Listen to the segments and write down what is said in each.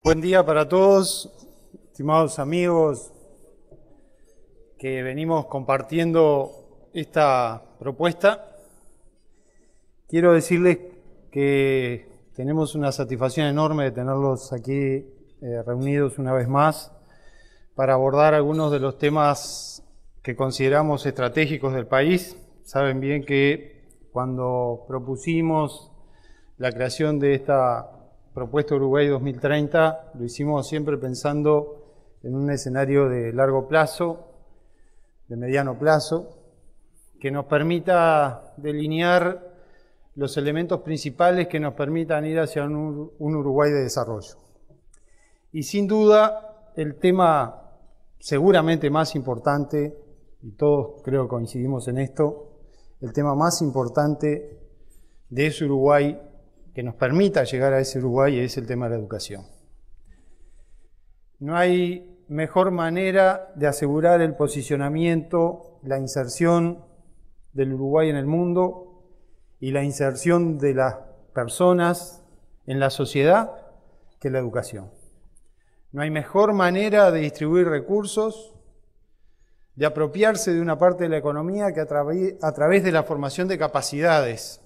Buen día para todos, estimados amigos que venimos compartiendo esta propuesta. Quiero decirles que tenemos una satisfacción enorme de tenerlos aquí reunidos una vez más para abordar algunos de los temas que consideramos estratégicos del país. Saben bien que cuando propusimos la creación de esta propuesta Uruguay 2030, lo hicimos siempre pensando en un escenario de largo plazo, de mediano plazo, que nos permita delinear los elementos principales que nos permitan ir hacia un Uruguay de desarrollo. Y sin duda, el tema seguramente más importante, y todos creo coincidimos en esto, el tema más importante de ese Uruguay que nos permita llegar a ese Uruguay es el tema de la educación. No hay mejor manera de asegurar el posicionamiento, la inserción del Uruguay en el mundo y la inserción de las personas en la sociedad que la educación. No hay mejor manera de distribuir recursos, de apropiarse de una parte de la economía que a través de la formación de capacidades,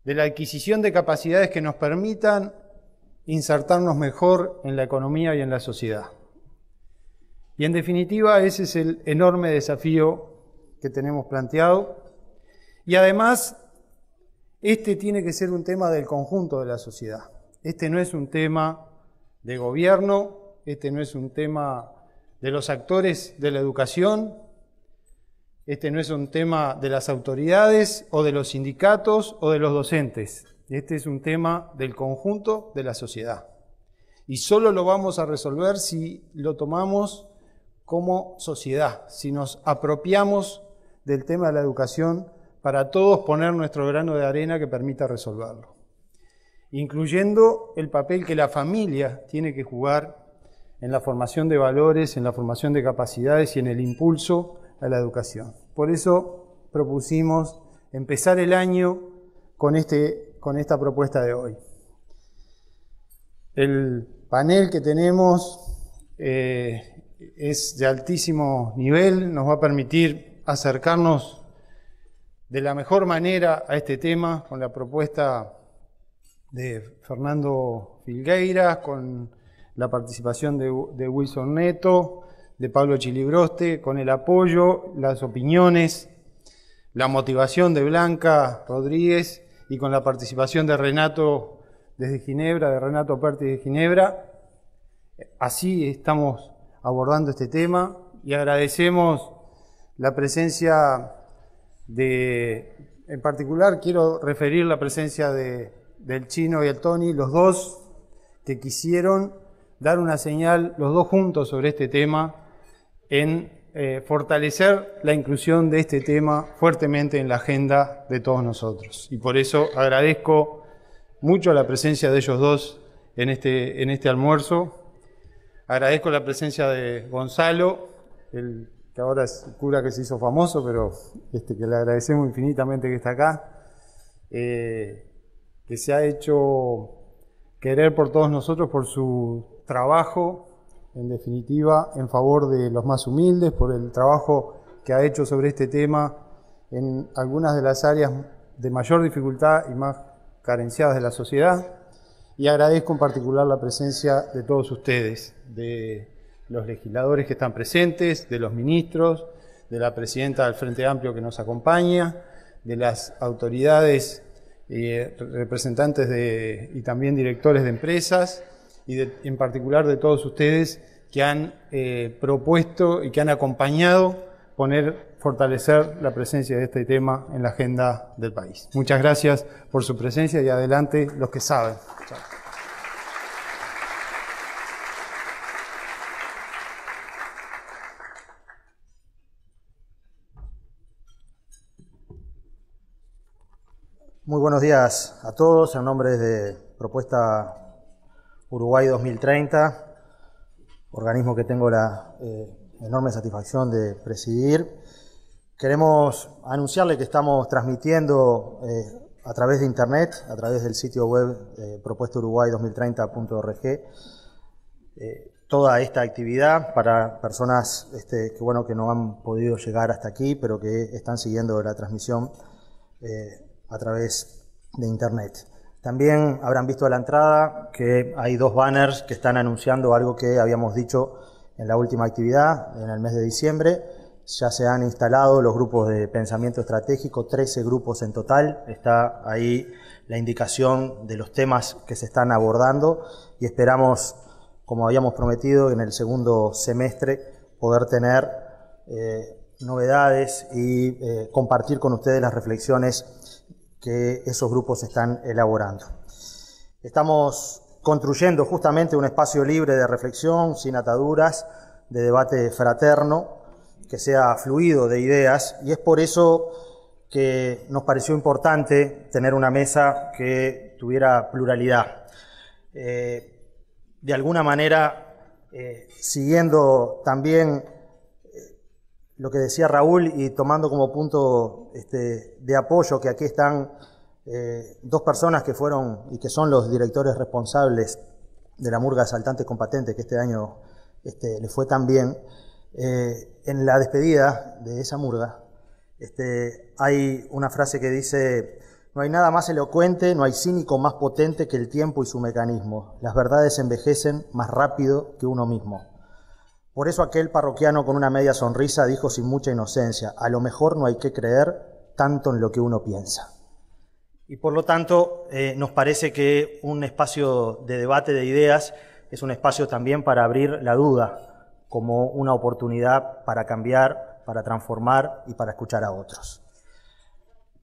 de la adquisición de capacidades que nos permitan insertarnos mejor en la economía y en la sociedad. Y en definitiva, ese es el enorme desafío que tenemos planteado. Y además, este tiene que ser un tema del conjunto de la sociedad. Este no es un tema de gobierno, este no es un tema de los actores de la educación, este no es un tema de las autoridades o de los sindicatos o de los docentes. Este es un tema del conjunto de la sociedad. Y solo lo vamos a resolver si lo tomamos como sociedad, si nos apropiamos del tema de la educación para todos poner nuestro grano de arena que permita resolverlo. Incluyendo el papel que la familia tiene que jugar en la formación de valores, en la formación de capacidades y en el impulso a la educación. Por eso propusimos empezar el año con esta propuesta de hoy. El panel que tenemos es de altísimo nivel, nos va a permitir acercarnos de la mejor manera a este tema con la propuesta de Fernando Filgueiras, con la participación de Wilson Neto, de Pablo Chilibroste, con el apoyo, las opiniones, la motivación de Blanca Rodríguez y con la participación de Renato desde Ginebra, de Renato Perti de Ginebra. Así estamos abordando este tema y agradecemos la presencia en particular quiero referir la presencia del Chino y el Tony, los dos que quisieron dar una señal, los dos juntos, sobre este tema, en fortalecer la inclusión de este tema fuertemente en la agenda de todos nosotros. Y por eso agradezco mucho la presencia de ellos dos en este almuerzo. Agradezco la presencia de Gonzalo, que ahora es el cura que se hizo famoso, pero que le agradecemos infinitamente que está acá, que se ha hecho querer por todos nosotros por su trabajo, en definitiva, en favor de los más humildes, por el trabajo que ha hecho sobre este tema en algunas de las áreas de mayor dificultad y más carenciadas de la sociedad. Y agradezco en particular la presencia de todos ustedes, de los legisladores que están presentes, de los ministros, de la presidenta del Frente Amplio que nos acompaña, de las autoridades representantes y también directores de empresas, y en particular de todos ustedes que han propuesto y que han acompañado fortalecer la presencia de este tema en la agenda del país. Muchas gracias por su presencia y adelante los que saben. Chao. Muy buenos días a todos, en nombre de Propuesta Uruguay 2030, organismo que tengo la enorme satisfacción de presidir. Queremos anunciarle que estamos transmitiendo a través de Internet, a través del sitio web propuestauruguay2030.org, toda esta actividad para personas que no han podido llegar hasta aquí, pero que están siguiendo la transmisión a través de Internet. También habrán visto a la entrada que hay 2 banners que están anunciando algo que habíamos dicho en la última actividad, en el mes de diciembre. Ya se han instalado los grupos de pensamiento estratégico, 13 grupos en total. Está ahí la indicación de los temas que se están abordando y esperamos, como habíamos prometido, en el segundo semestre poder tener novedades y compartir con ustedes las reflexiones que esos grupos están elaborando. Estamos construyendo justamente un espacio libre de reflexión, sin ataduras, de debate fraterno, que sea fluido de ideas, y es por eso que nos pareció importante tener una mesa que tuviera pluralidad. De alguna manera, siguiendo también lo que decía Raúl y tomando como punto de apoyo que aquí están 2 personas que fueron y que son los directores responsables de la Murga Asaltantes con Patente, que este año les fue tan bien. En la despedida de esa murga hay una frase que dice: no hay nada más elocuente, no hay cínico más potente que el tiempo y su mecanismo. Las verdades envejecen más rápido que uno mismo. Por eso aquel parroquiano con una media sonrisa dijo sin mucha inocencia: a lo mejor no hay que creer tanto en lo que uno piensa. Y por lo tanto nos parece que un espacio de debate de ideas es un espacio también para abrir la duda como una oportunidad para cambiar, para transformar y para escuchar a otros.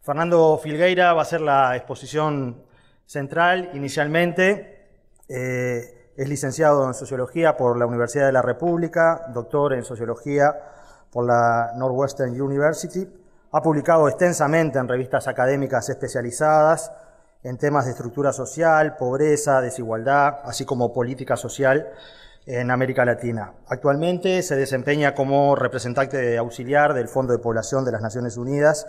Fernando Filgueira va a ser la exposición central inicialmente. Es licenciado en Sociología por la Universidad de la República, doctor en Sociología por la Northwestern University. Ha publicado extensamente en revistas académicas especializadas en temas de estructura social, pobreza, desigualdad, así como política social en América Latina. Actualmente se desempeña como representante auxiliar del Fondo de Población de las Naciones Unidas,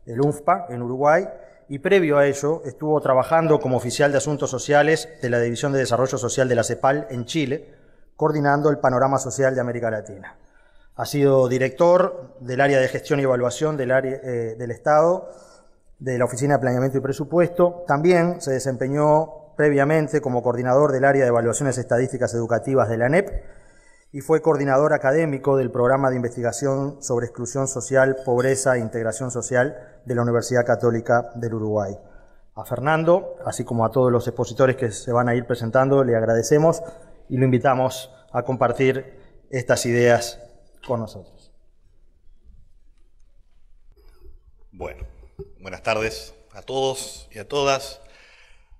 el UNFPA, en Uruguay, y previo a ello estuvo trabajando como oficial de Asuntos Sociales de la División de Desarrollo Social de la CEPAL en Chile, coordinando el panorama social de América Latina. Ha sido director del área de gestión y evaluación del Estado, de la Oficina de Planeamiento y Presupuesto. También se desempeñó previamente como coordinador del área de evaluaciones estadísticas educativas de la ANEP y fue coordinador académico del programa de investigación sobre exclusión social, pobreza e integración social de la Universidad Católica del Uruguay. A Fernando, así como a todos los expositores que se van a ir presentando, le agradecemos y lo invitamos a compartir estas ideas con nosotros. Bueno, buenas tardes a todos y a todas.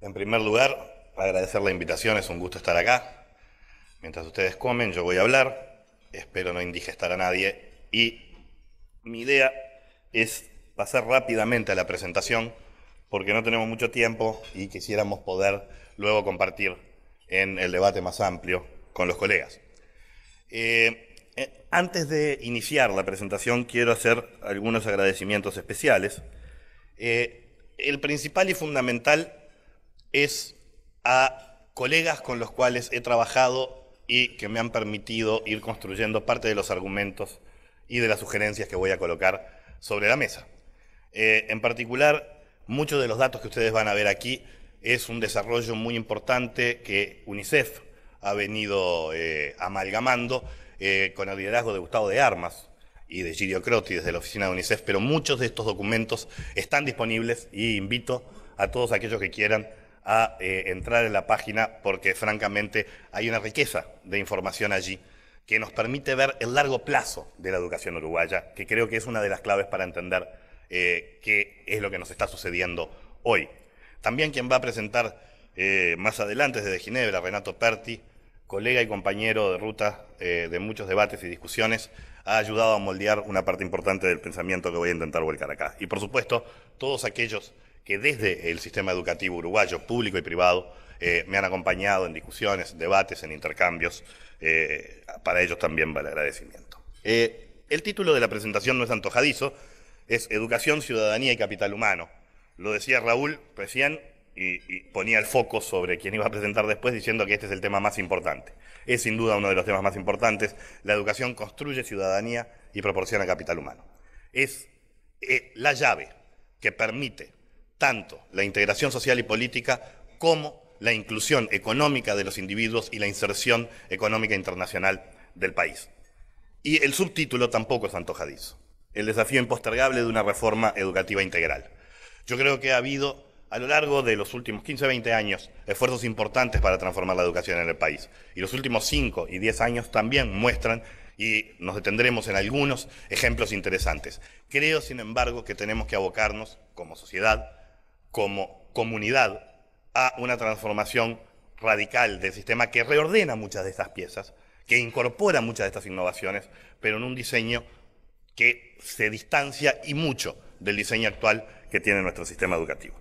En primer lugar, agradecer la invitación, es un gusto estar acá. Mientras ustedes comen, yo voy a hablar, espero no indigestar a nadie, y mi idea es pasar rápidamente a la presentación, porque no tenemos mucho tiempo y quisiéramos poder luego compartir en el debate más amplio con los colegas. Antes de iniciar la presentación, quiero hacer algunos agradecimientos especiales. El principal y fundamental es a colegas con los cuales he trabajado y que me han permitido ir construyendo parte de los argumentos y de las sugerencias que voy a colocar sobre la mesa. En particular, muchos de los datos que ustedes van a ver aquí es un desarrollo muy importante que UNICEF ha venido amalgamando con el liderazgo de Gustavo de Armas y de Girio Crotti desde la oficina de UNICEF, pero muchos de estos documentos están disponibles y invito a todos aquellos que quieran a entrar en la página porque francamente hay una riqueza de información allí que nos permite ver el largo plazo de la educación uruguaya, que creo que es una de las claves para entender qué es lo que nos está sucediendo hoy. También quien va a presentar más adelante desde Ginebra, Renato Perti, colega y compañero de ruta de muchos debates y discusiones, ha ayudado a moldear una parte importante del pensamiento que voy a intentar volcar acá. Y por supuesto, todos aquellos que desde el sistema educativo uruguayo, público y privado, me han acompañado en discusiones, debates, en intercambios. Para ellos también va el agradecimiento. El título de la presentación no es antojadizo, es Educación, Ciudadanía y Capital Humano. Lo decía Raúl recién y ponía el foco sobre quien iba a presentar después diciendo que este es el tema más importante. Es sin duda uno de los temas más importantes. La educación construye ciudadanía y proporciona capital humano. Es la llave que permite tanto la integración social y política como la inclusión económica de los individuos y la inserción económica internacional del país. Y el subtítulo tampoco es antojadizo: el desafío impostergable de una reforma educativa integral. Yo creo que ha habido a lo largo de los últimos 15 o 20 años esfuerzos importantes para transformar la educación en el país. Y los últimos 5 y 10 años también muestran, y nos detendremos en algunos ejemplos interesantes. Creo, sin embargo, que tenemos que abocarnos como sociedad, como comunidad, a una transformación radical del sistema que reordena muchas de estas piezas, que incorpora muchas de estas innovaciones, pero en un diseño que se distancia y mucho del diseño actual que tiene nuestro sistema educativo.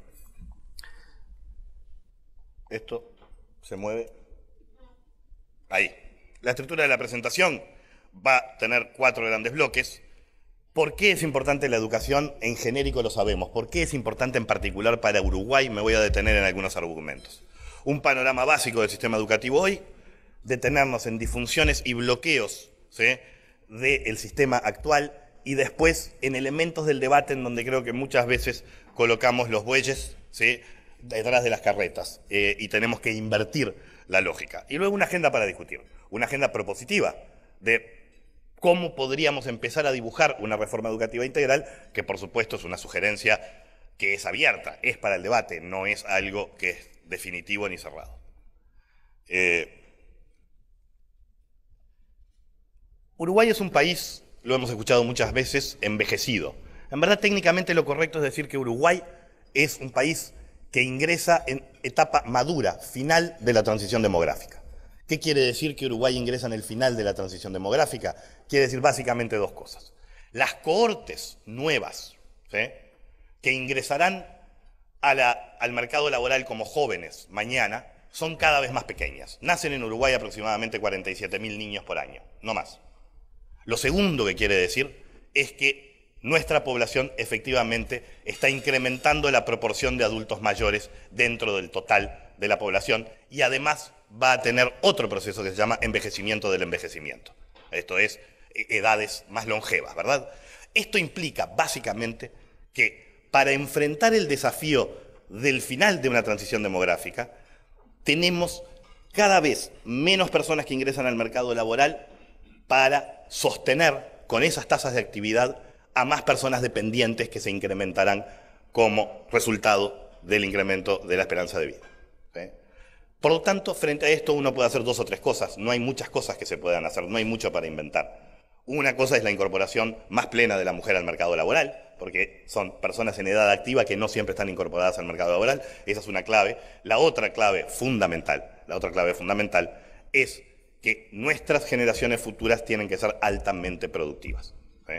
Esto se mueve ahí. La estructura de la presentación va a tener 4 grandes bloques. ¿Por qué es importante la educación? En genérico lo sabemos. ¿Por qué es importante en particular para Uruguay? Me voy a detener en algunos argumentos. Un panorama básico del sistema educativo hoy, detenernos en disfunciones y bloqueos, ¿sí?, del sistema actual, y después en elementos del debate en donde creo que muchas veces colocamos los bueyes, ¿sí?, detrás de las carretas, y tenemos que invertir la lógica. Y luego una agenda para discutir, una agenda propositiva de cómo podríamos empezar a dibujar una reforma educativa integral, que por supuesto es una sugerencia que es abierta, es para el debate, no es algo que es definitivo ni cerrado. Uruguay es un país, lo hemos escuchado muchas veces, envejecido. En verdad, técnicamente lo correcto es decir que Uruguay es un país que ingresa en etapa madura, final de la transición demográfica. ¿Qué quiere decir que Uruguay ingresa en el final de la transición demográfica? Quiere decir básicamente 2 cosas. Las cohortes nuevas, ¿sí?, que ingresarán al mercado laboral como jóvenes mañana son cada vez más pequeñas. Nacen en Uruguay aproximadamente 47.000 niños por año, no más. Lo segundo que quiere decir es que nuestra población efectivamente está incrementando la proporción de adultos mayores dentro del total de la población, y además va a tener otro proceso que se llama envejecimiento del envejecimiento. Esto es, edades más longevas, ¿verdad? Esto implica básicamente que para enfrentar el desafío del final de una transición demográfica, tenemos cada vez menos personas que ingresan al mercado laboral para sostener con esas tasas de actividad a más personas dependientes que se incrementarán como resultado del incremento de la esperanza de vida, ¿sí? Por lo tanto, frente a esto uno puede hacer 2 o 3 cosas. No hay muchas cosas que se puedan hacer, no hay mucho para inventar. Una cosa es la incorporación más plena de la mujer al mercado laboral, porque son personas en edad activa que no siempre están incorporadas al mercado laboral. Esa es una clave. La otra clave fundamental es que nuestras generaciones futuras tienen que ser altamente productivas, ¿sí?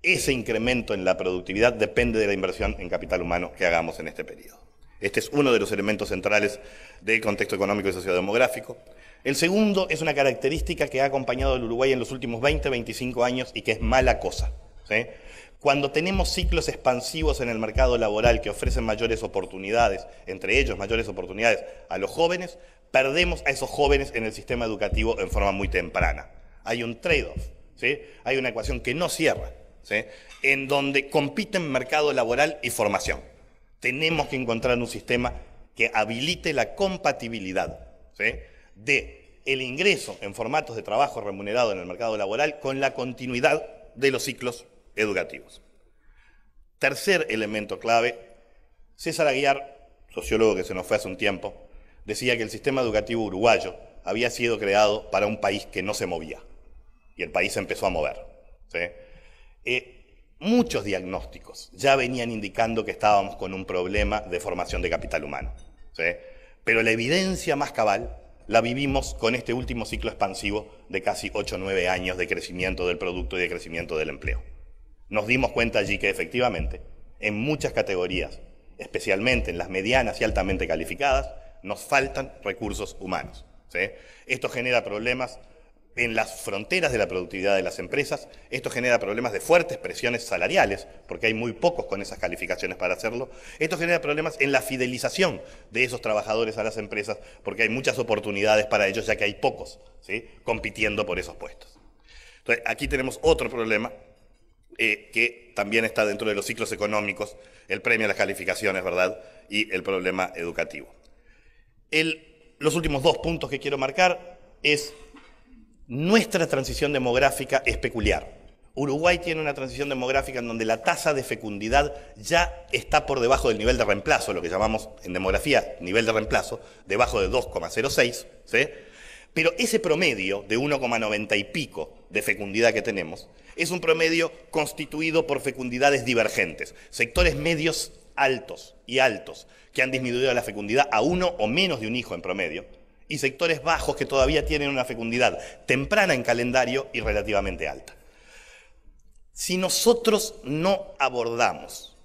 Ese incremento en la productividad depende de la inversión en capital humano que hagamos en este periodo. Este es uno de los elementos centrales del contexto económico y sociodemográfico. El segundo es una característica que ha acompañado al Uruguay en los últimos 20, 25 años y que es mala cosa, ¿sí? Cuando tenemos ciclos expansivos en el mercado laboral que ofrecen mayores oportunidades, entre ellos mayores oportunidades a los jóvenes, perdemos a esos jóvenes en el sistema educativo en forma muy temprana. Hay un trade-off, ¿sí? Hay una ecuación que no cierra, ¿sí?, en donde compiten mercado laboral y formación. Tenemos que encontrar un sistema que habilite la compatibilidad, ¿sí?, de el ingreso en formatos de trabajo remunerado en el mercado laboral con la continuidad de los ciclos educativos. Tercer elemento clave: César Aguiar, sociólogo que se nos fue hace un tiempo, decía que el sistema educativo uruguayo había sido creado para un país que no se movía, y el país se empezó a mover, ¿sí? Muchos diagnósticos ya venían indicando que estábamos con un problema de formación de capital humano, ¿sí? Pero la evidencia más cabal la vivimos con este último ciclo expansivo de casi 8 o 9 años de crecimiento del producto y de crecimiento del empleo. Nos dimos cuenta allí que efectivamente en muchas categorías, especialmente en las medianas y altamente calificadas, nos faltan recursos humanos, ¿sí? Esto genera problemas en las fronteras de la productividad de las empresas. Esto genera problemas de fuertes presiones salariales, porque hay muy pocos con esas calificaciones para hacerlo. Esto genera problemas en la fidelización de esos trabajadores a las empresas, porque hay muchas oportunidades para ellos, ya que hay pocos, ¿sí?, compitiendo por esos puestos. Entonces, aquí tenemos otro problema que también está dentro de los ciclos económicos, el premio a las calificaciones, ¿verdad?, y el problema educativo. Los últimos dos puntos que quiero marcar es: nuestra transición demográfica es peculiar. Uruguay tiene una transición demográfica en donde la tasa de fecundidad ya está por debajo del nivel de reemplazo, lo que llamamos en demografía nivel de reemplazo, debajo de 2,06, ¿sí? Pero ese promedio de 1,90 y pico de fecundidad que tenemos es un promedio constituido por fecundidades divergentes, sectores medios altos y altos que han disminuido la fecundidad a 1 o menos de un hijo en promedio, y sectores bajos que todavía tienen una fecundidad temprana en calendario y relativamente alta. Si nosotros no abordamos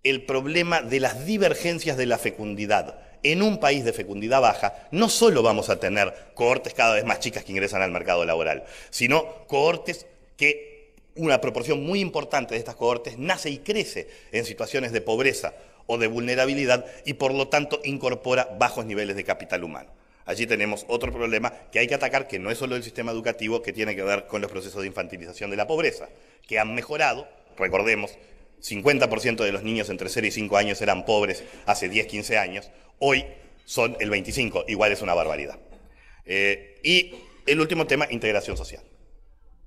el problema de las divergencias de la fecundidad en un país de fecundidad baja, no solo vamos a tener cohortes cada vez más chicas que ingresan al mercado laboral, sino cohortes que una proporción muy importante de estas cohortes nace y crece en situaciones de pobreza o de vulnerabilidad y por lo tanto incorpora bajos niveles de capital humano. Allí tenemos otro problema que hay que atacar, que no es solo el sistema educativo, que tiene que ver con los procesos de infantilización de la pobreza, que han mejorado. Recordemos, 50% de los niños entre 0 y 5 años eran pobres hace 10, 15 años, hoy son el 25%, igual es una barbaridad. Y el último tema, integración social.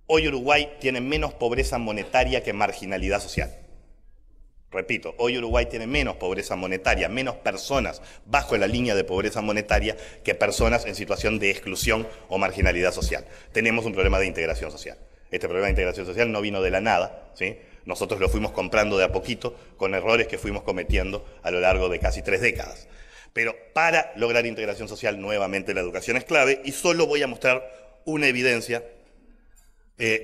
Hoy Uruguay tiene menos pobreza monetaria que marginalidad social. Repito, hoy Uruguay tiene menos pobreza monetaria, menos personas bajo la línea de pobreza monetaria que personas en situación de exclusión o marginalidad social. Tenemos un problema de integración social. Este problema de integración social no vino de la nada, ¿sí? Nosotros lo fuimos comprando de a poquito con errores que fuimos cometiendo a lo largo de casi 3 décadas. Pero para lograr integración social, nuevamente la educación es clave, y solo voy a mostrar una evidencia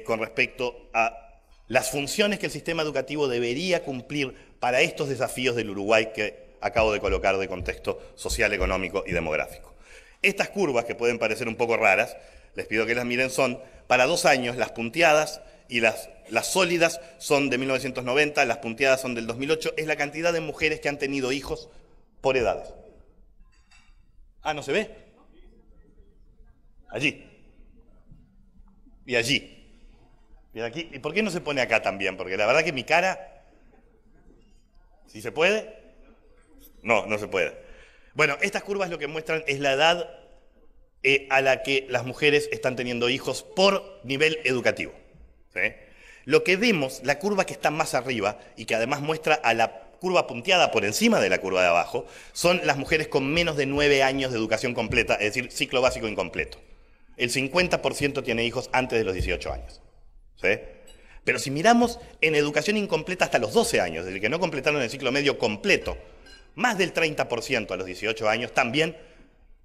con respecto a las funciones que el sistema educativo debería cumplir para estos desafíos del Uruguay que acabo de colocar de contexto social, económico y demográfico. Estas curvas, que pueden parecer un poco raras, les pido que las miren, son para 2 años, las punteadas y las sólidas son de 1990, las punteadas son del 2008, es la cantidad de mujeres que han tenido hijos por edades. Ah, ¿no se ve? Allí. Y allí. Y aquí. ¿Y por qué no se pone acá también? Porque la verdad que mi cara... ¿Sí se puede? No, no se puede. Bueno, estas curvas lo que muestran es la edad a la que las mujeres están teniendo hijos por nivel educativo, ¿sí? Lo que vemos, la curva que está más arriba y que además muestra a la curva punteada por encima de la curva de abajo, son las mujeres con menos de 9 años de educación completa, es decir, ciclo básico incompleto. El 50% tiene hijos antes de los 18 años. ¿Sí? Pero si miramos en educación incompleta hasta los 12 años, es decir, que no completaron el ciclo medio completo, más del 30% a los 18 años también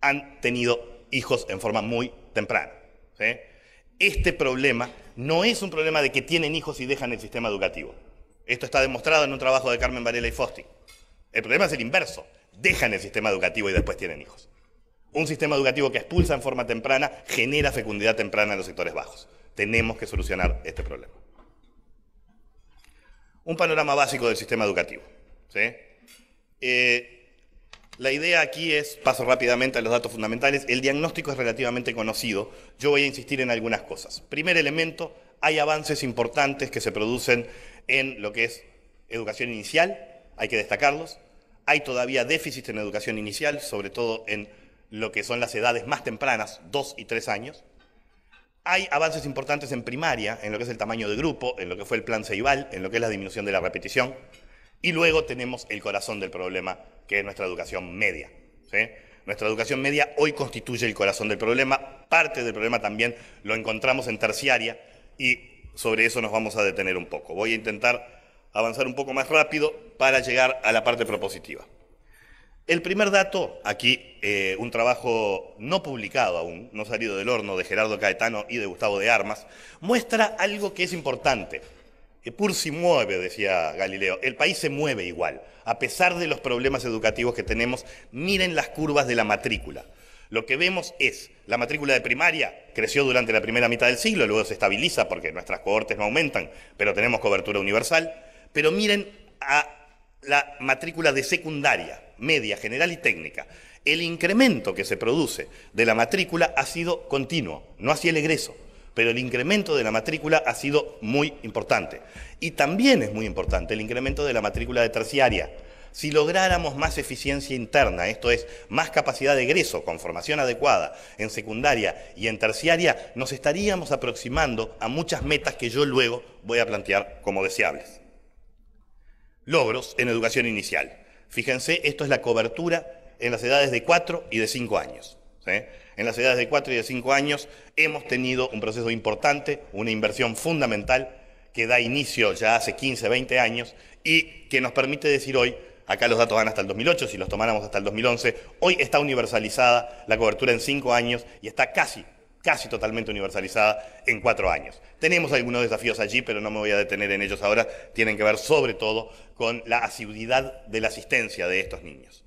han tenido hijos en forma muy temprana. ¿Sí? Este problema no es un problema de que tienen hijos y dejan el sistema educativo. Esto está demostrado en un trabajo de Carmen Varela y Fosti. El problema es el inverso. Dejan el sistema educativo y después tienen hijos. Un sistema educativo que expulsa en forma temprana genera fecundidad temprana en los sectores bajos. Tenemos que solucionar este problema. Un panorama básico del sistema educativo, ¿sí? La idea aquí es, paso rápidamente a los datos fundamentales, el diagnóstico es relativamente conocido. Yo voy a insistir en algunas cosas. Primer elemento, hay avances importantes que se producen en lo que es educación inicial, hay que destacarlos. Hay todavía déficit en educación inicial, sobre todo en lo que son las edades más tempranas, 2 y 3 años. Hay avances importantes en primaria, en lo que es el tamaño de grupo, en lo que fue el plan Ceibal, en lo que es la disminución de la repetición. Y luego tenemos el corazón del problema, que es nuestra educación media, ¿sí? Nuestra educación media hoy constituye el corazón del problema. Parte del problema también lo encontramos en terciaria y sobre eso nos vamos a detener un poco. Voy a intentar avanzar un poco más rápido para llegar a la parte propositiva. El primer dato, aquí un trabajo no publicado aún, no salido del horno, de Gerardo Caetano y de Gustavo de Armas, muestra algo que es importante. Pur si mueve, decía Galileo, el país se mueve igual. A pesar de los problemas educativos que tenemos, miren las curvas de la matrícula. Lo que vemos es la matrícula de primaria creció durante la primera mitad del siglo, luego se estabiliza porque nuestras cohortes no aumentan, pero tenemos cobertura universal. Pero miren a la matrícula de secundaria, media, general y técnica. El incremento que se produce de la matrícula ha sido continuo, no así el egreso, pero el incremento de la matrícula ha sido muy importante. Y también es muy importante el incremento de la matrícula de terciaria. Si lográramos más eficiencia interna, esto es, más capacidad de egreso con formación adecuada en secundaria y en terciaria, nos estaríamos aproximando a muchas metas que yo luego voy a plantear como deseables. Logros en educación inicial. Fíjense, esto es la cobertura en las edades de 4 y de 5 años. ¿Sí? En las edades de 4 y de 5 años hemos tenido un proceso importante, una inversión fundamental que da inicio ya hace 15, 20 años y que nos permite decir hoy, acá los datos van hasta el 2008, si los tomáramos hasta el 2011, hoy está universalizada la cobertura en 5 años y está casi totalmente universalizada en 4 años. Tenemos algunos desafíos allí, pero no me voy a detener en ellos ahora, tienen que ver sobre todo con la asiduidad de la asistencia de estos niños.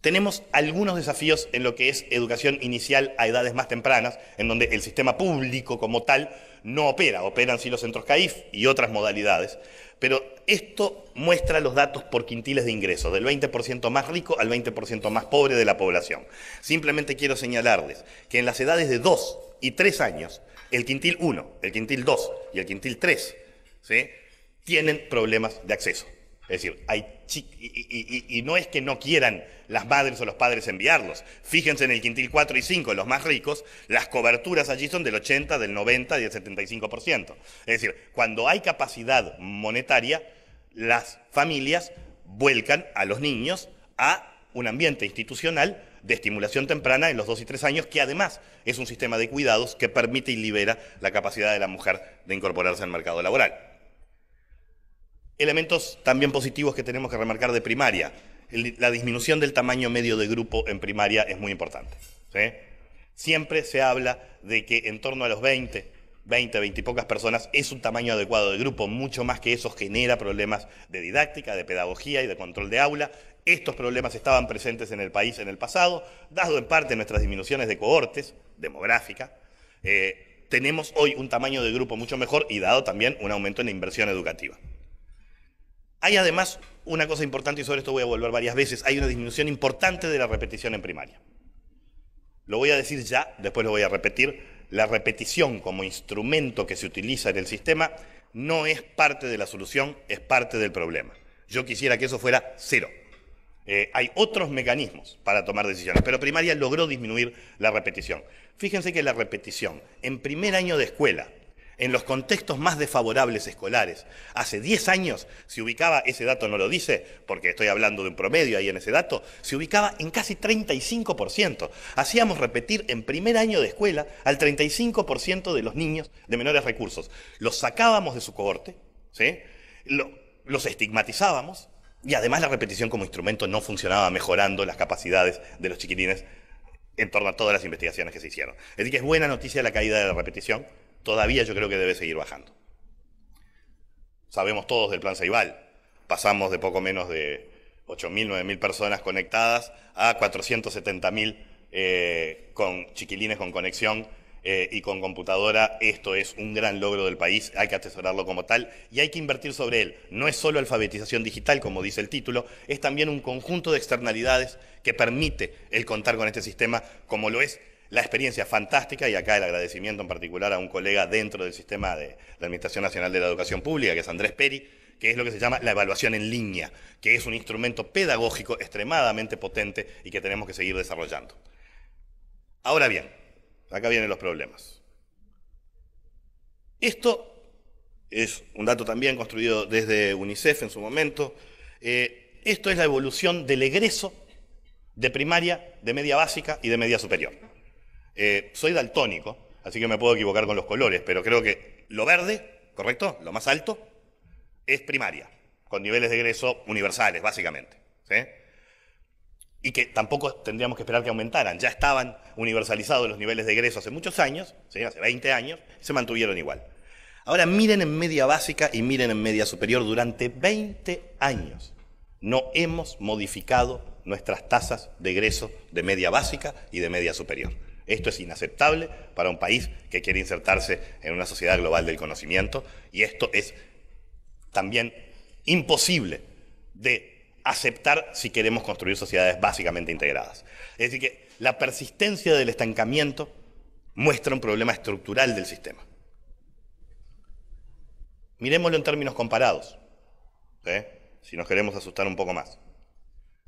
Tenemos algunos desafíos en lo que es educación inicial a edades más tempranas, en donde el sistema público como tal no opera, operan sí los centros CAIF y otras modalidades, pero esto muestra los datos por quintiles de ingresos, del 20% más rico al 20% más pobre de la población. Simplemente quiero señalarles que en las edades de 2 y 3 años, el quintil 1, el quintil 2 y el quintil 3, ¿sí?, tienen problemas de acceso. Es decir, y no es que no quieran las madres o los padres enviarlos. Fíjense en el quintil 4 y 5, los más ricos, las coberturas allí son del 80, del 90 y del 75%. Es decir, cuando hay capacidad monetaria, las familias vuelcan a los niños a un ambiente institucional de estimulación temprana en los 2 y 3 años, que además es un sistema de cuidados que permite y libera la capacidad de la mujer de incorporarse al mercado laboral. Elementos también positivos que tenemos que remarcar de primaria. La disminución del tamaño medio de grupo en primaria es muy importante, ¿sí? Siempre se habla de que en torno a los 20 y pocas personas es un tamaño adecuado de grupo, mucho más que eso genera problemas de didáctica, de pedagogía y de control de aula. Estos problemas estaban presentes en el país en el pasado, dado en parte nuestras disminuciones de cohortes, demográfica. Tenemos hoy un tamaño de grupo mucho mejor y dado también un aumento en la inversión educativa. Hay además una cosa importante, y sobre esto voy a volver varias veces, hay una disminución importante de la repetición en primaria. Lo voy a decir ya, después lo voy a repetir. La repetición como instrumento que se utiliza en el sistema no es parte de la solución, es parte del problema. Yo quisiera que eso fuera 0. Hay otros mecanismos para tomar decisiones, pero primaria logró disminuir la repetición. Fíjense que la repetición en primer año de escuela, en los contextos más desfavorables escolares, hace 10 años se ubicaba, ese dato no lo dice, porque estoy hablando de un promedio ahí en ese dato, se ubicaba en casi 35%. Hacíamos repetir en primer año de escuela al 35% de los niños de menores recursos. Los sacábamos de su cohorte, ¿sí?, los estigmatizábamos, y además la repetición como instrumento no funcionaba, mejorando las capacidades de los chiquilines en torno a todas las investigaciones que se hicieron. Es decir, que es buena noticia la caída de la repetición. Todavía yo creo que debe seguir bajando. Sabemos todos del plan Ceibal. Pasamos de poco menos de 8.000, 9.000 personas conectadas a 470.000 con chiquilines con conexión y con computadora. Esto es un gran logro del país, hay que atesorarlo como tal y hay que invertir sobre él. No es solo alfabetización digital, como dice el título, es también un conjunto de externalidades que permite el contar con este sistema, como lo es la experiencia fantástica, y acá el agradecimiento en particular a un colega dentro del sistema de la Administración Nacional de la Educación Pública, que es Andrés Peri, que es lo que se llama la evaluación en línea, que es un instrumento pedagógico extremadamente potente y que tenemos que seguir desarrollando. Ahora bien, acá vienen los problemas. Esto es un dato también construido desde UNICEF en su momento. Esto es la evolución del egreso de primaria, de media básica y de media superior. Soy daltónico, así que me puedo equivocar con los colores, pero creo que lo verde, ¿correcto?, lo más alto, es primaria, con niveles de egreso universales, básicamente, ¿sí?, y que tampoco tendríamos que esperar que aumentaran. Ya estaban universalizados los niveles de egreso hace muchos años, ¿sí?, hace 20 años, y se mantuvieron igual. Ahora miren en media básica y miren en media superior. Durante 20 años no hemos modificado nuestras tasas de egreso de media básica y de media superior. Esto es inaceptable para un país que quiere insertarse en una sociedad global del conocimiento, y esto es también imposible de aceptar si queremos construir sociedades básicamente integradas. Es decir, que la persistencia del estancamiento muestra un problema estructural del sistema. Mirémoslo en términos comparados, si nos queremos asustar un poco más.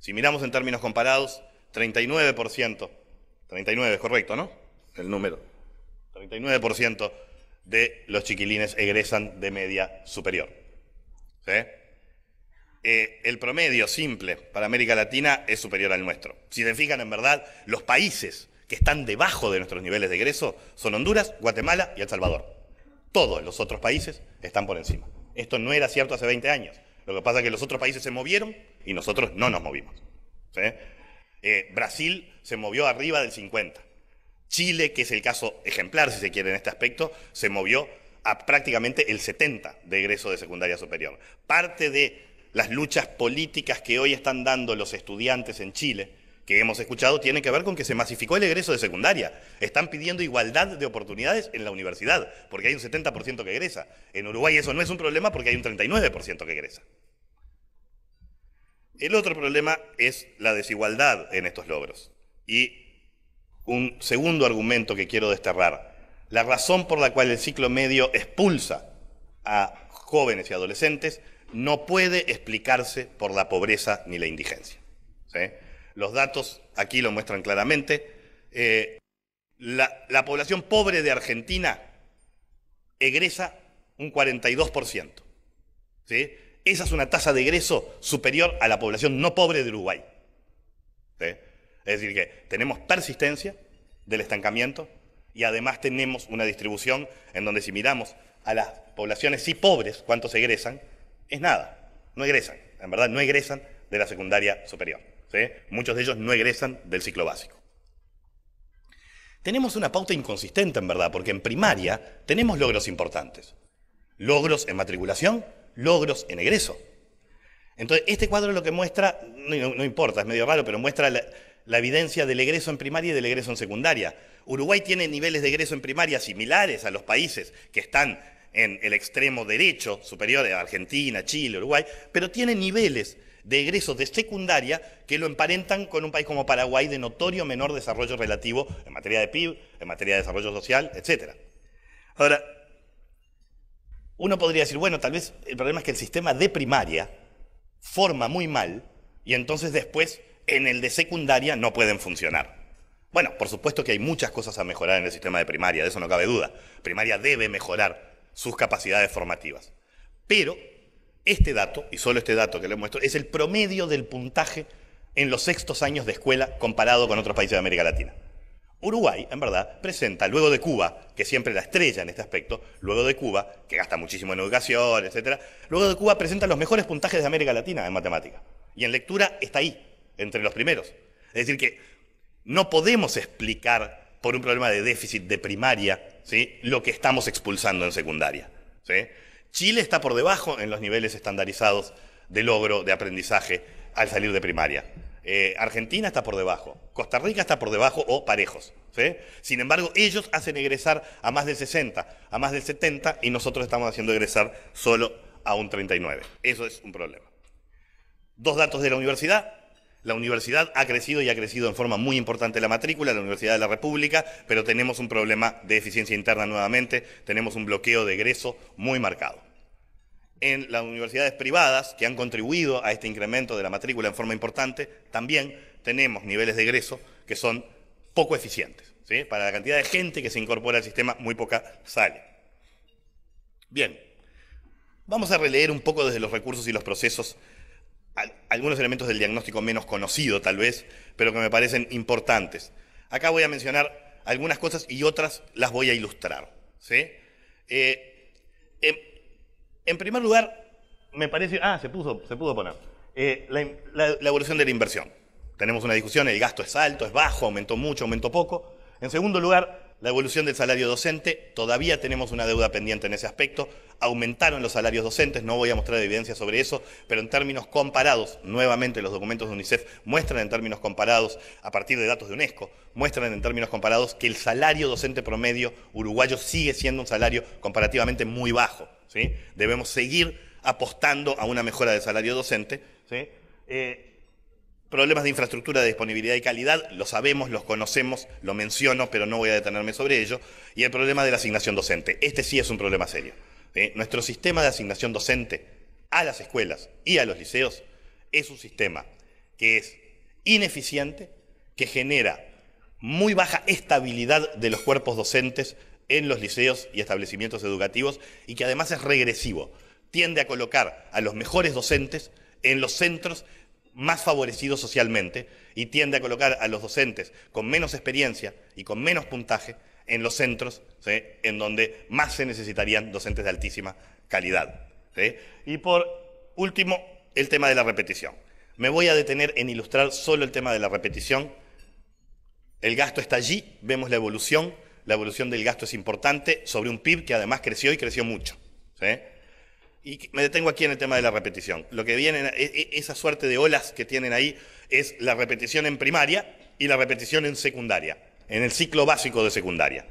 Si miramos en términos comparados, 39%, 39 es correcto, ¿no? El número. 39% de los chiquilines egresan de media superior. ¿Sí? El promedio simple para América Latina es superior al nuestro. Si se fijan, en verdad, los países que están debajo de nuestros niveles de egreso son Honduras, Guatemala y El Salvador. Todos los otros países están por encima. Esto no era cierto hace 20 años. Lo que pasa es que los otros países se movieron y nosotros no nos movimos. ¿Sí? Brasil se movió arriba del 50. Chile, que es el caso ejemplar, si se quiere, en este aspecto, se movió a prácticamente el 70 de egreso de secundaria superior. Parte de las luchas políticas que hoy están dando los estudiantes en Chile, que hemos escuchado, tiene que ver con que se masificó el egreso de secundaria. Están pidiendo igualdad de oportunidades en la universidad, porque hay un 70% que egresa. En Uruguay eso no es un problema porque hay un 39% que egresa. El otro problema es la desigualdad en estos logros. Y un segundo argumento que quiero desterrar: la razón por la cual el ciclo medio expulsa a jóvenes y adolescentes no puede explicarse por la pobreza ni la indigencia. ¿Sí? Los datos aquí lo muestran claramente. La población pobre de Argentina egresa un 42%. ¿Sí? Esa es una tasa de egreso superior a la población no pobre de Uruguay. ¿Sí? Es decir, que tenemos persistencia del estancamiento y además tenemos una distribución en donde, si miramos a las poblaciones sí pobres, cuántos egresan, es nada, no egresan. En verdad, no egresan de la secundaria superior. ¿Sí? Muchos de ellos no egresan del ciclo básico. Tenemos una pauta inconsistente, en verdad, porque en primaria tenemos logros importantes. Logros en matriculación, logros en egreso. Entonces, este cuadro lo que muestra, no importa, es medio raro, pero muestra la evidencia del egreso en primaria y del egreso en secundaria. Uruguay tiene niveles de egreso en primaria similares a los países que están en el extremo derecho, superior a Argentina, Chile, Uruguay, pero tiene niveles de egreso de secundaria que lo emparentan con un país como Paraguay de notorio menor desarrollo relativo en materia de PIB, en materia de desarrollo social, etc. Ahora, uno podría decir, bueno, tal vez el problema es que el sistema de primaria forma muy mal y entonces después en el de secundaria no pueden funcionar. Bueno, por supuesto que hay muchas cosas a mejorar en el sistema de primaria, de eso no cabe duda. Primaria debe mejorar sus capacidades formativas. Pero este dato, y solo este dato que les muestro, es el promedio del puntaje en los sextos años de escuela comparado con otros países de América Latina. Uruguay, en verdad, presenta, luego de Cuba, que siempre la estrella en este aspecto, luego de Cuba, que gasta muchísimo en educación, etc., luego de Cuba presenta los mejores puntajes de América Latina en matemática. Y en lectura está ahí, entre los primeros. Es decir que no podemos explicar por un problema de déficit de primaria, ¿sí?, lo que estamos expulsando en secundaria. ¿Sí? Chile está por debajo en los niveles estandarizados de logro de aprendizaje al salir de primaria. Argentina está por debajo, Costa Rica está por debajo o parejos. ¿Sí? Sin embargo, ellos hacen egresar a más del 60, a más del 70 y nosotros estamos haciendo egresar solo a un 39. Eso es un problema. Dos datos de la universidad. La universidad ha crecido y ha crecido en forma muy importante la matrícula, la Universidad de la República, pero tenemos un problema de eficiencia interna nuevamente, tenemos un bloqueo de egreso muy marcado. En las universidades privadas, que han contribuido a este incremento de la matrícula en forma importante, también tenemos niveles de egreso que son poco eficientes. ¿Sí? Para la cantidad de gente que se incorpora al sistema, muy poca sale. Bien, vamos a releer un poco desde los recursos y los procesos algunos elementos del diagnóstico menos conocido, tal vez, pero que me parecen importantes. Acá voy a mencionar algunas cosas y otras las voy a ilustrar. ¿Sí? En primer lugar, me parece... se pudo poner. La evolución de la inversión. Tenemos una discusión, el gasto es alto, es bajo, aumentó mucho, aumentó poco. En segundo lugar, La evolución del salario docente, todavía tenemos una deuda pendiente en ese aspecto. Aumentaron los salarios docentes, no voy a mostrar evidencia sobre eso, pero en términos comparados, nuevamente los documentos de UNICEF muestran en términos comparados, a partir de datos de UNESCO, muestran en términos comparados que el salario docente promedio uruguayo sigue siendo un salario comparativamente muy bajo, ¿sí? Debemos seguir apostando a una mejora del salario docente, ¿sí? Problemas de infraestructura, de disponibilidad y calidad, lo sabemos, los conocemos, lo menciono, pero no voy a detenerme sobre ello. Y el problema de la asignación docente. Este sí es un problema serio. Nuestro sistema de asignación docente a las escuelas y a los liceos es un sistema que es ineficiente, que genera muy baja estabilidad de los cuerpos docentes en los liceos y establecimientos educativos y que además es regresivo. Tiende a colocar a los mejores docentes en los centros más favorecidos socialmente y tiende a colocar a los docentes con menos experiencia y con menos puntaje en los centros, ¿sí?, en donde más se necesitarían docentes de altísima calidad, ¿sí? Y por último, el tema de la repetición. Me voy a detener en ilustrar solo el tema de la repetición. El gasto está allí, vemos la evolución del gasto es importante sobre un PIB que además creció y creció mucho, ¿sí? Y me detengo aquí en el tema de la repetición. Lo que viene, esa suerte de olas que tienen ahí, es la repetición en primaria y la repetición en secundaria, en el ciclo básico de secundaria.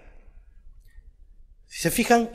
Si se fijan,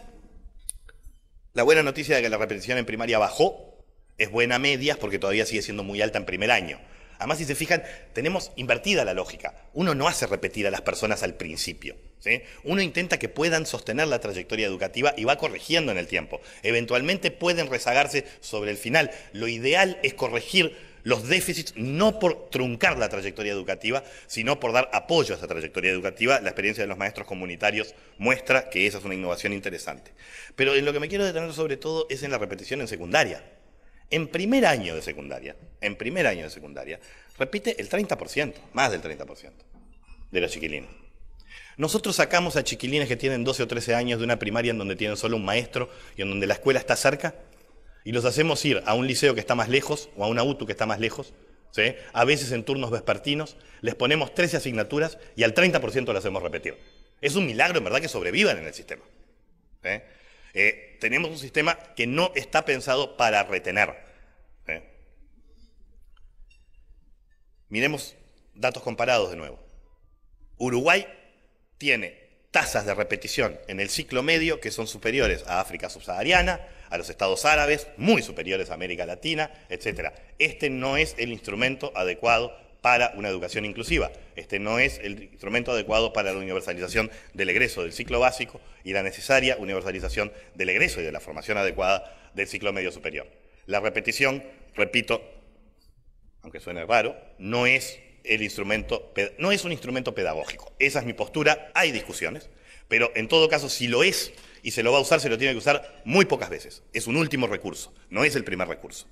la buena noticia de que la repetición en primaria bajó es buena a medias porque todavía sigue siendo muy alta en primer año. Además, si se fijan, tenemos invertida la lógica. Uno no hace repetir a las personas al principio, ¿sí? Uno intenta que puedan sostener la trayectoria educativa y va corrigiendo en el tiempo. Eventualmente pueden rezagarse sobre el final. Lo ideal es corregir los déficits no por truncar la trayectoria educativa, sino por dar apoyo a esa trayectoria educativa. La experiencia de los maestros comunitarios muestra que esa es una innovación interesante. Pero en lo que me quiero detener sobre todo es en la repetición en secundaria. En primer año de secundaria, repite el 30%, más del 30% de los chiquilines. Nosotros sacamos a chiquilines que tienen 12 o 13 años de una primaria en donde tienen solo un maestro y en donde la escuela está cerca y los hacemos ir a un liceo que está más lejos o a una UTU que está más lejos, ¿sí? A veces en turnos vespertinos, les ponemos 13 asignaturas y al 30% lo hacemos repetir. Es un milagro, en verdad, que sobrevivan en el sistema, ¿sí? Tenemos un sistema que no está pensado para retener. Miremos datos comparados de nuevo. Uruguay tiene tasas de repetición en el ciclo medio que son superiores a África subsahariana, a los estados árabes, muy superiores a América Latina, etc. Este no es el instrumento adecuado para una educación inclusiva. Este no es el instrumento adecuado para la universalización del egreso del ciclo básico y la necesaria universalización del egreso y de la formación adecuada del ciclo medio superior. La repetición, repito, aunque suene raro, no es un instrumento pedagógico. Esa es mi postura, hay discusiones, pero en todo caso, si lo es y se lo va a usar, se lo tiene que usar muy pocas veces. Es un último recurso, no es el primer recurso.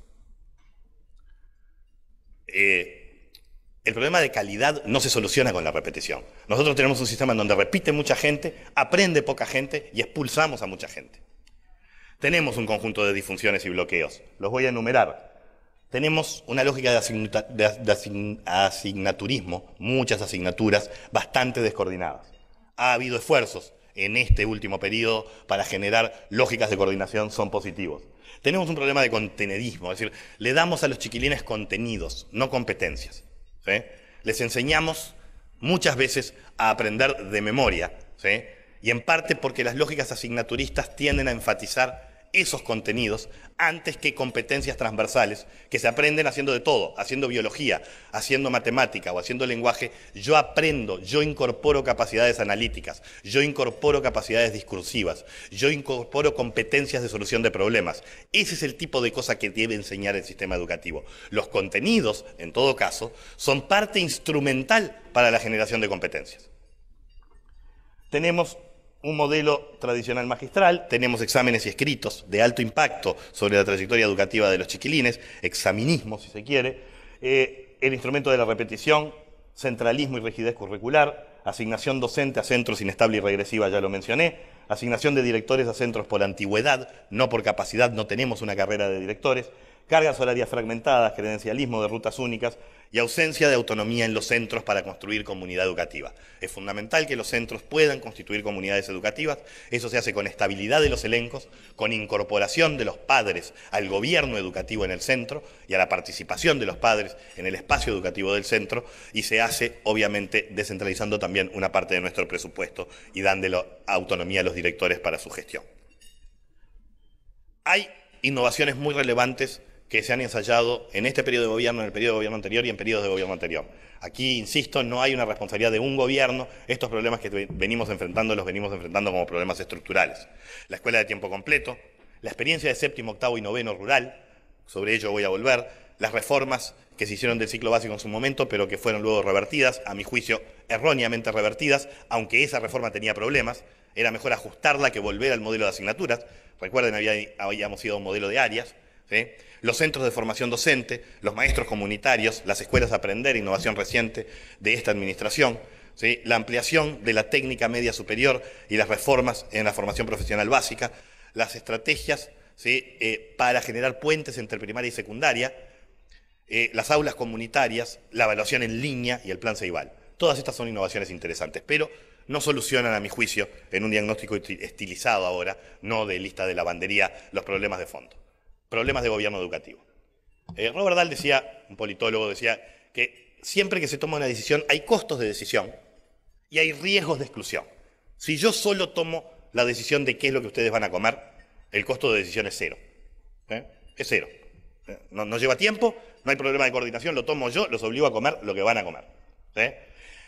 El problema de calidad no se soluciona con la repetición. Nosotros tenemos un sistema en donde repite mucha gente, aprende poca gente y expulsamos a mucha gente. Tenemos un conjunto de disfunciones y bloqueos. Los voy a enumerar. Tenemos una lógica de asignaturismo, muchas asignaturas bastante descoordinadas. Ha habido esfuerzos en este último periodo para generar lógicas de coordinación, son positivos. Tenemos un problema de contenedismo, es decir, le damos a los chiquilines contenidos, no competencias, ¿sí? Les enseñamos muchas veces a aprender de memoria, ¿sí? Y en parte porque las lógicas asignaturistas tienden a enfatizar esos contenidos antes que competencias transversales que se aprenden haciendo de todo, haciendo biología, haciendo matemática o haciendo lenguaje. Yo aprendo, yo incorporo capacidades analíticas, yo incorporo capacidades discursivas, yo incorporo competencias de solución de problemas. Ese es el tipo de cosa que debe enseñar el sistema educativo. Los contenidos, en todo caso, son parte instrumental para la generación de competencias. Tenemos un modelo tradicional magistral, tenemos exámenes y escritos de alto impacto sobre la trayectoria educativa de los chiquilines, examinismo si se quiere, el instrumento de la repetición, centralismo y rigidez curricular, asignación docente a centros inestable y regresiva, ya lo mencioné, asignación de directores a centros por antigüedad, no por capacidad, no tenemos una carrera de directores, cargas horarias fragmentadas, credencialismo de rutas únicas y ausencia de autonomía en los centros para construir comunidad educativa. Es fundamental que los centros puedan constituir comunidades educativas. Eso se hace con estabilidad de los elencos, con incorporación de los padres al gobierno educativo en el centro y a la participación de los padres en el espacio educativo del centro, y se hace, obviamente, descentralizando también una parte de nuestro presupuesto y dándole autonomía a los directores para su gestión. Hay innovaciones muy relevantes que se han ensayado en este periodo de gobierno, en el periodo de gobierno anterior y en periodos de gobierno anterior. Aquí, insisto, no hay una responsabilidad de un gobierno. Estos problemas que venimos enfrentando los venimos enfrentando como problemas estructurales. La escuela de tiempo completo, la experiencia de séptimo, octavo y noveno rural, sobre ello voy a volver, las reformas que se hicieron del ciclo básico en su momento, pero que fueron luego revertidas, a mi juicio erróneamente revertidas, aunque esa reforma tenía problemas, era mejor ajustarla que volver al modelo de asignaturas. Recuerden, habíamos ido a un modelo de áreas, ¿sí? Los centros de formación docente, los maestros comunitarios, las escuelas Aprender, innovación reciente de esta administración, ¿sí? La ampliación de la técnica media superior y las reformas en la formación profesional básica, las estrategias, ¿sí? Para generar puentes entre primaria y secundaria, las aulas comunitarias, la evaluación en línea y el plan Ceibal. Todas estas son innovaciones interesantes, pero no solucionan, a mi juicio, en un diagnóstico estilizado ahora, no de lista de lavandería, los problemas de fondo. Problemas de gobierno educativo. Robert Dahl decía, un politólogo, decía que siempre que se toma una decisión hay costos de decisión y hay riesgos de exclusión. Si yo solo tomo la decisión de qué es lo que ustedes van a comer, el costo de decisión es cero. Es cero. No lleva tiempo, no hay problema de coordinación, lo tomo yo, los obligo a comer lo que van a comer.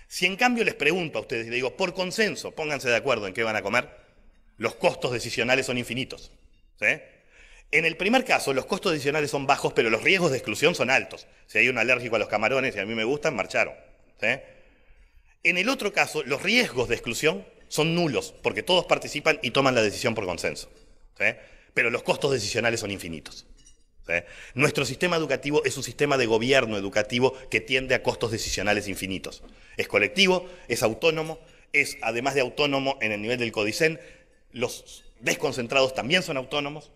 Si en cambio les pregunto a ustedes y les digo, por consenso, pónganse de acuerdo en qué van a comer, los costos decisionales son infinitos. En el primer caso, los costos decisionales son bajos, pero los riesgos de exclusión son altos. Si hay un alérgico a los camarones y a mí me gustan, marcharon. En el otro caso, los riesgos de exclusión son nulos, porque todos participan y toman la decisión por consenso. Pero los costos decisionales son infinitos. Nuestro sistema educativo es un sistema de gobierno educativo que tiende a costos decisionales infinitos. Es colectivo, es autónomo, es además de autónomo en el nivel del Codicen, los desconcentrados también son autónomos.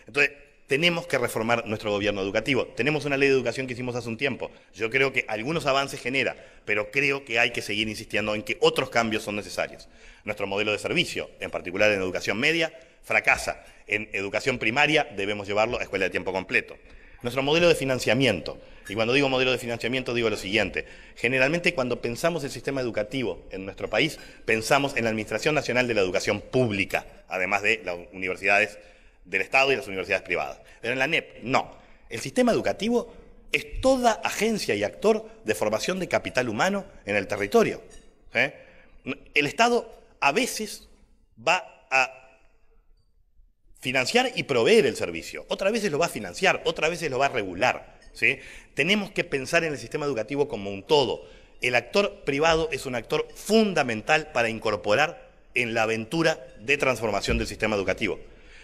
Entonces, tenemos que reformar nuestro gobierno educativo. Tenemos una ley de educación que hicimos hace un tiempo. Yo creo que algunos avances genera, pero creo que hay que seguir insistiendo en que otros cambios son necesarios. Nuestro modelo de servicio, en particular en educación media, fracasa. En educación primaria debemos llevarlo a escuela de tiempo completo. Nuestro modelo de financiamiento, y cuando digo modelo de financiamiento digo lo siguiente, generalmente cuando pensamos el sistema educativo en nuestro país, pensamos en la Administración Nacional de la Educación Pública, además de las universidades del Estado y las universidades privadas. Pero en la NEP, no. El sistema educativo es toda agencia y actor de formación de capital humano en el territorio. El Estado a veces va a financiar y proveer el servicio. Otras veces lo va a financiar, otras veces lo va a regular. Tenemos que pensar en el sistema educativo como un todo. El actor privado es un actor fundamental para incorporar en la aventura de transformación del sistema educativo.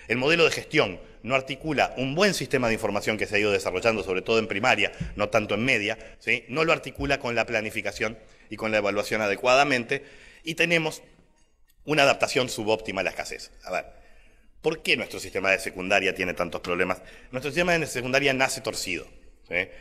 El modelo de gestión no articula un buen sistema de información que se ha ido desarrollando, sobre todo en primaria, no tanto en media, no lo articula con la planificación y con la evaluación adecuadamente, y tenemos una adaptación subóptima a la escasez. A ver, ¿por qué nuestro sistema de secundaria tiene tantos problemas? Nuestro sistema de secundaria nace torcido.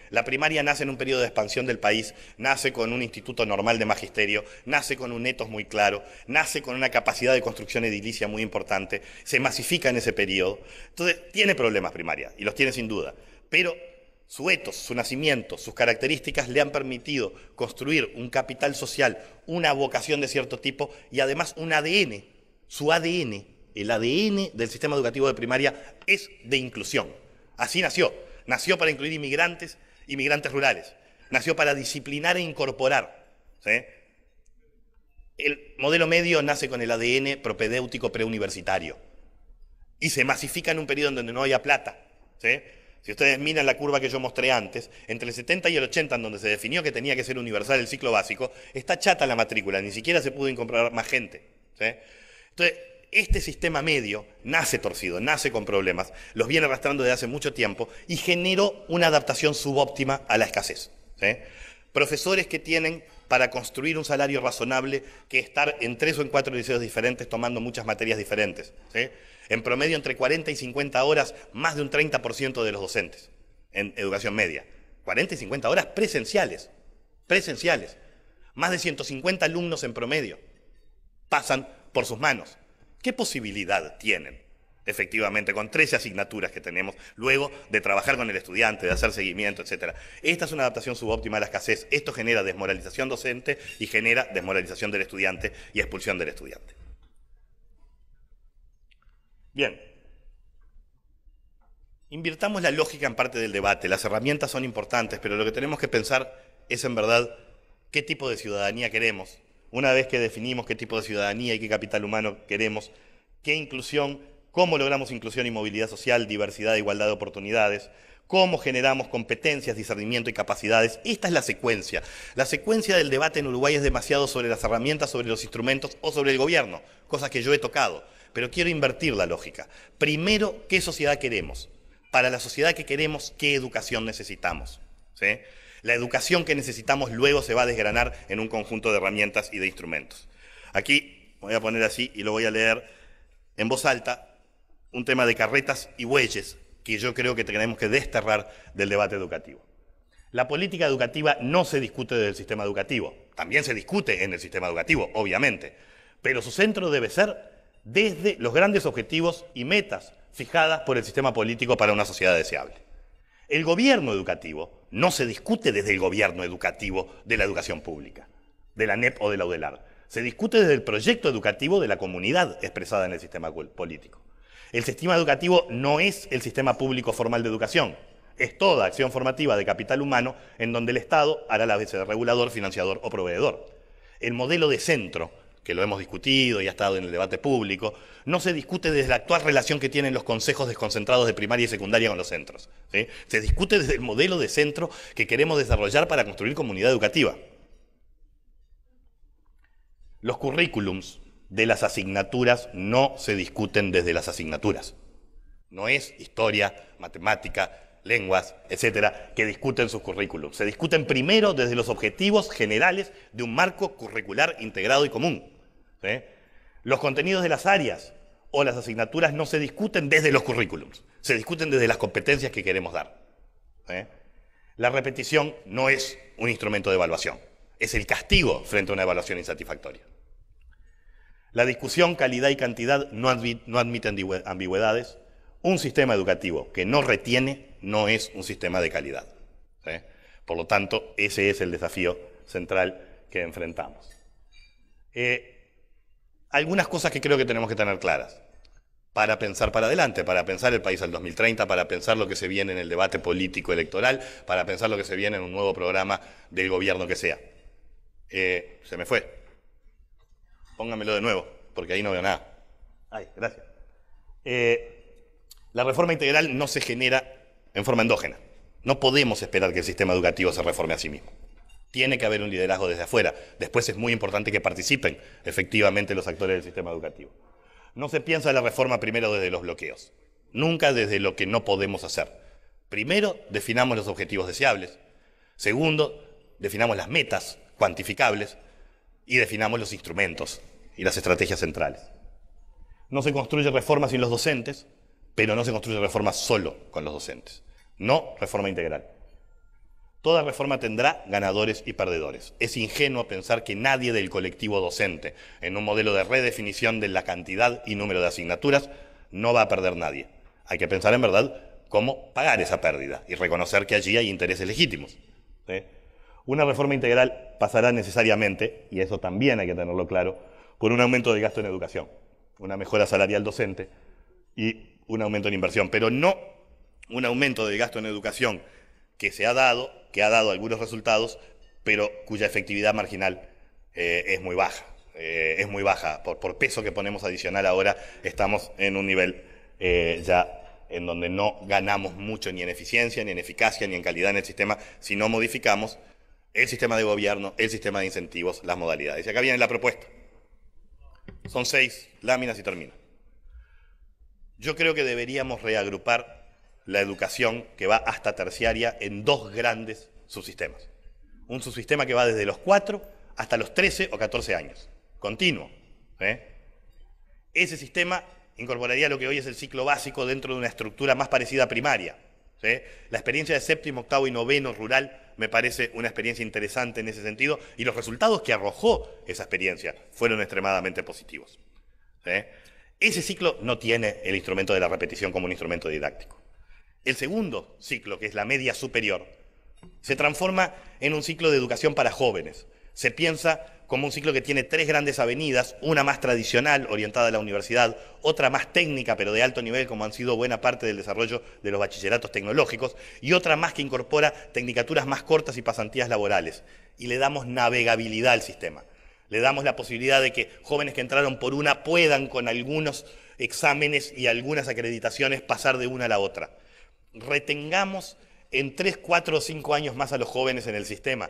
La primaria nace en un periodo de expansión del país, nace con un instituto normal de magisterio, nace con un etos muy claro, nace con una capacidad de construcción edilicia muy importante, se masifica en ese periodo. Entonces, tiene problemas primaria, y los tiene sin duda, pero su etos, su nacimiento, sus características le han permitido construir un capital social, una vocación de cierto tipo y además un ADN, su ADN, el ADN del sistema educativo de primaria es de inclusión. Así nació. Nació para incluir inmigrantes rurales. Nació para disciplinar e incorporar. El modelo medio nace con el ADN propedéutico preuniversitario. Y se masifica en un periodo en donde no haya plata. Si ustedes miran la curva que yo mostré antes, entre el 70 y el 80, en donde se definió que tenía que ser universal el ciclo básico, está chata la matrícula, ni siquiera se pudo incorporar más gente. Entonces, este sistema medio nace torcido, nace con problemas, los viene arrastrando desde hace mucho tiempo y generó una adaptación subóptima a la escasez. Profesores que tienen para construir un salario razonable que estar en 3 o en 4 liceos diferentes tomando muchas materias diferentes. En promedio entre 40 y 50 horas, más de un 30% de los docentes en educación media. 40 y 50 horas presenciales. Presenciales. Más de 150 alumnos en promedio pasan por sus manos. ¿Qué posibilidad tienen, efectivamente, con 13 asignaturas que tenemos, luego de trabajar con el estudiante, de hacer seguimiento, etcétera? Esta es una adaptación subóptima a la escasez. Esto genera desmoralización docente y genera desmoralización del estudiante y expulsión del estudiante. Bien. Invirtamos la lógica en parte del debate. Las herramientas son importantes, pero lo que tenemos que pensar es, en verdad, qué tipo de ciudadanía queremos. Una vez que definimos qué tipo de ciudadanía y qué capital humano queremos, qué inclusión, cómo logramos inclusión y movilidad social, diversidad e igualdad de oportunidades, cómo generamos competencias, discernimiento y capacidades. Esta es la secuencia. La secuencia del debate en Uruguay es demasiado sobre las herramientas, sobre los instrumentos o sobre el gobierno, cosas que yo he tocado, pero quiero invertir la lógica. Primero, ¿qué sociedad queremos? Para la sociedad que queremos, ¿qué educación necesitamos? ¿Sí? La educación que necesitamos luego se va a desgranar en un conjunto de herramientas y de instrumentos. Aquí voy a poner así y lo voy a leer en voz alta, un tema de carretas y bueyes que yo creo que tenemos que desterrar del debate educativo. La política educativa no se discute desde el sistema educativo, también se discute en el sistema educativo, obviamente, pero su centro debe ser desde los grandes objetivos y metas fijadas por el sistema político para una sociedad deseable. El gobierno educativo no se discute desde el gobierno educativo de la educación pública, de la ANEP o de la UDELAR. Se discute desde el proyecto educativo de la comunidad expresada en el sistema político. El sistema educativo no es el sistema público formal de educación, es toda acción formativa de capital humano en donde el Estado hará la vez de regulador, financiador o proveedor. El modelo de centro, que lo hemos discutido y ha estado en el debate público, no se discute desde la actual relación que tienen los consejos desconcentrados de primaria y secundaria con los centros, ¿sí? Se discute desde el modelo de centro que queremos desarrollar para construir comunidad educativa. Los currículums de las asignaturas no se discuten desde las asignaturas. No es historia, matemática, lenguas, etcétera, que discuten sus currículums. Se discuten primero desde los objetivos generales de un marco curricular integrado y común, ¿sí? Los contenidos de las áreas o las asignaturas no se discuten desde los currículums, se discuten desde las competencias que queremos dar, ¿sí? La repetición no es un instrumento de evaluación, es el castigo frente a una evaluación insatisfactoria. La discusión calidad y cantidad no admite ambigüedades. Un sistema educativo que no retiene no es un sistema de calidad, ¿sí? Por lo tanto, ese es el desafío central que enfrentamos. Algunas cosas que creo que tenemos que tener claras para pensar para adelante, para pensar el país al 2030, para pensar lo que se viene en el debate político electoral, para pensar lo que se viene en un nuevo programa del gobierno que sea. Se me fue. Póngamelo de nuevo, porque ahí no veo nada. Ay, gracias. La reforma integral no se genera en forma endógena. No podemos esperar que el sistema educativo se reforme a sí mismo. Tiene que haber un liderazgo desde afuera. Después es muy importante que participen efectivamente los actores del sistema educativo. No se piensa la reforma primero desde los bloqueos, nunca desde lo que no podemos hacer. Primero, definamos los objetivos deseables. Segundo, definamos las metas cuantificables y definamos los instrumentos y las estrategias centrales. No se construye reforma sin los docentes, pero no se construye reforma solo con los docentes. No reforma integral. Toda reforma tendrá ganadores y perdedores. Es ingenuo pensar que nadie del colectivo docente, en un modelo de redefinición de la cantidad y número de asignaturas, no va a perder nadie. Hay que pensar en verdad cómo pagar esa pérdida y reconocer que allí hay intereses legítimos, ¿sí? Una reforma integral pasará necesariamente, y eso también hay que tenerlo claro, por un aumento del gasto en educación, una mejora salarial docente y un aumento en inversión, pero no un aumento del gasto en educación que ha dado algunos resultados, pero cuya efectividad marginal es muy baja. Por peso que ponemos adicional ahora, estamos en un nivel ya en donde no ganamos mucho ni en eficiencia, ni en eficacia, ni en calidad en el sistema, si no modificamos el sistema de gobierno, el sistema de incentivos, las modalidades. Y acá viene la propuesta. Son 6 láminas y termino. Yo creo que deberíamos reagrupar la educación que va hasta terciaria en 2 grandes subsistemas. Un subsistema que va desde los 4 hasta los 13 o 14 años, continuo, ¿eh? Ese sistema incorporaría lo que hoy es el ciclo básico dentro de una estructura más parecida a primaria, ¿sí? La experiencia de séptimo, octavo y noveno rural me parece una experiencia interesante en ese sentido, y los resultados que arrojó esa experiencia fueron extremadamente positivos, ¿sí? Ese ciclo no tiene el instrumento de la repetición como un instrumento didáctico. El segundo ciclo, que es la media superior, se transforma en un ciclo de educación para jóvenes. Se piensa como un ciclo que tiene tres grandes avenidas, una más tradicional, orientada a la universidad, otra más técnica, pero de alto nivel, como han sido buena parte del desarrollo de los bachilleratos tecnológicos, y otra más que incorpora tecnicaturas más cortas y pasantías laborales. Y le damos navegabilidad al sistema. Le damos la posibilidad de que jóvenes que entraron por una puedan, con algunos exámenes y algunas acreditaciones, pasar de una a la otra. Retengamos en 3, 4 o 5 años más a los jóvenes en el sistema.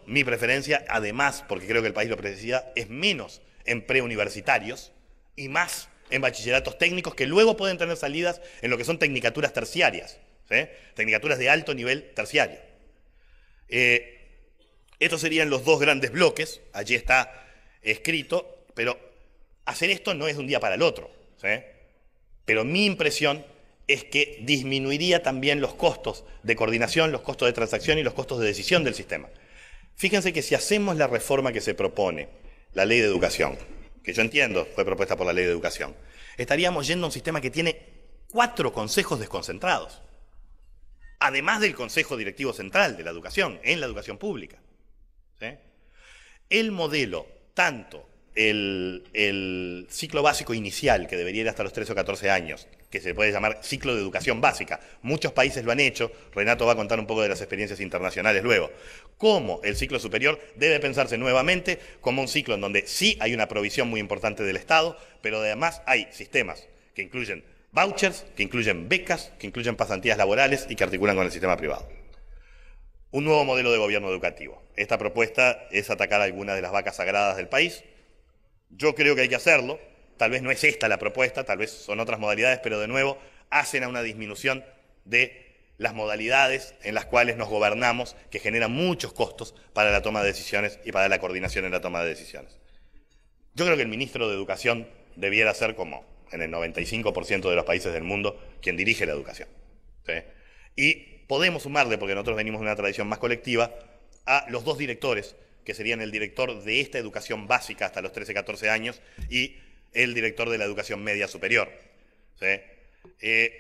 Mi preferencia, además, porque creo que el país lo precisa, es menos en preuniversitarios y más en bachilleratos técnicos, que luego pueden tener salidas en lo que son tecnicaturas terciarias, ¿sí? Tecnicaturas de alto nivel terciario. Estos serían los dos grandes bloques, allí está escrito, pero hacer esto no es de un día para el otro, ¿sí? Pero mi impresión es que disminuiría también los costos de coordinación, los costos de transacción y los costos de decisión del sistema. Fíjense que si hacemos la reforma que se propone, la ley de educación, que yo entiendo fue propuesta por la ley de educación, estaríamos yendo a un sistema que tiene 4 consejos desconcentrados, además del Consejo Directivo Central de la Educación, en la educación pública, ¿sí? El modelo, tanto el ciclo básico inicial, que debería ir hasta los 13 o 14 años, que se puede llamar ciclo de educación básica. Muchos países lo han hecho, Renato va a contar un poco de las experiencias internacionales luego. Como el ciclo superior debe pensarse nuevamente como un ciclo en donde sí hay una provisión muy importante del Estado, pero además hay sistemas que incluyen vouchers, que incluyen becas, que incluyen pasantías laborales y que articulan con el sistema privado. Un nuevo modelo de gobierno educativo. Esta propuesta es atacar algunas de las vacas sagradas del país. Yo creo que hay que hacerlo. Tal vez no es esta la propuesta, tal vez son otras modalidades, pero de nuevo hacen a una disminución de las modalidades en las cuales nos gobernamos, que generan muchos costos para la toma de decisiones y para la coordinación en la toma de decisiones. Yo creo que el ministro de Educación debiera ser, como en el 95% de los países del mundo, quien dirige la educación, ¿sí? Y podemos sumarle, porque nosotros venimos de una tradición más colectiva, a los 2 directores, que serían el director de esta educación básica hasta los 13, 14 años y el director de la educación media superior, ¿sí?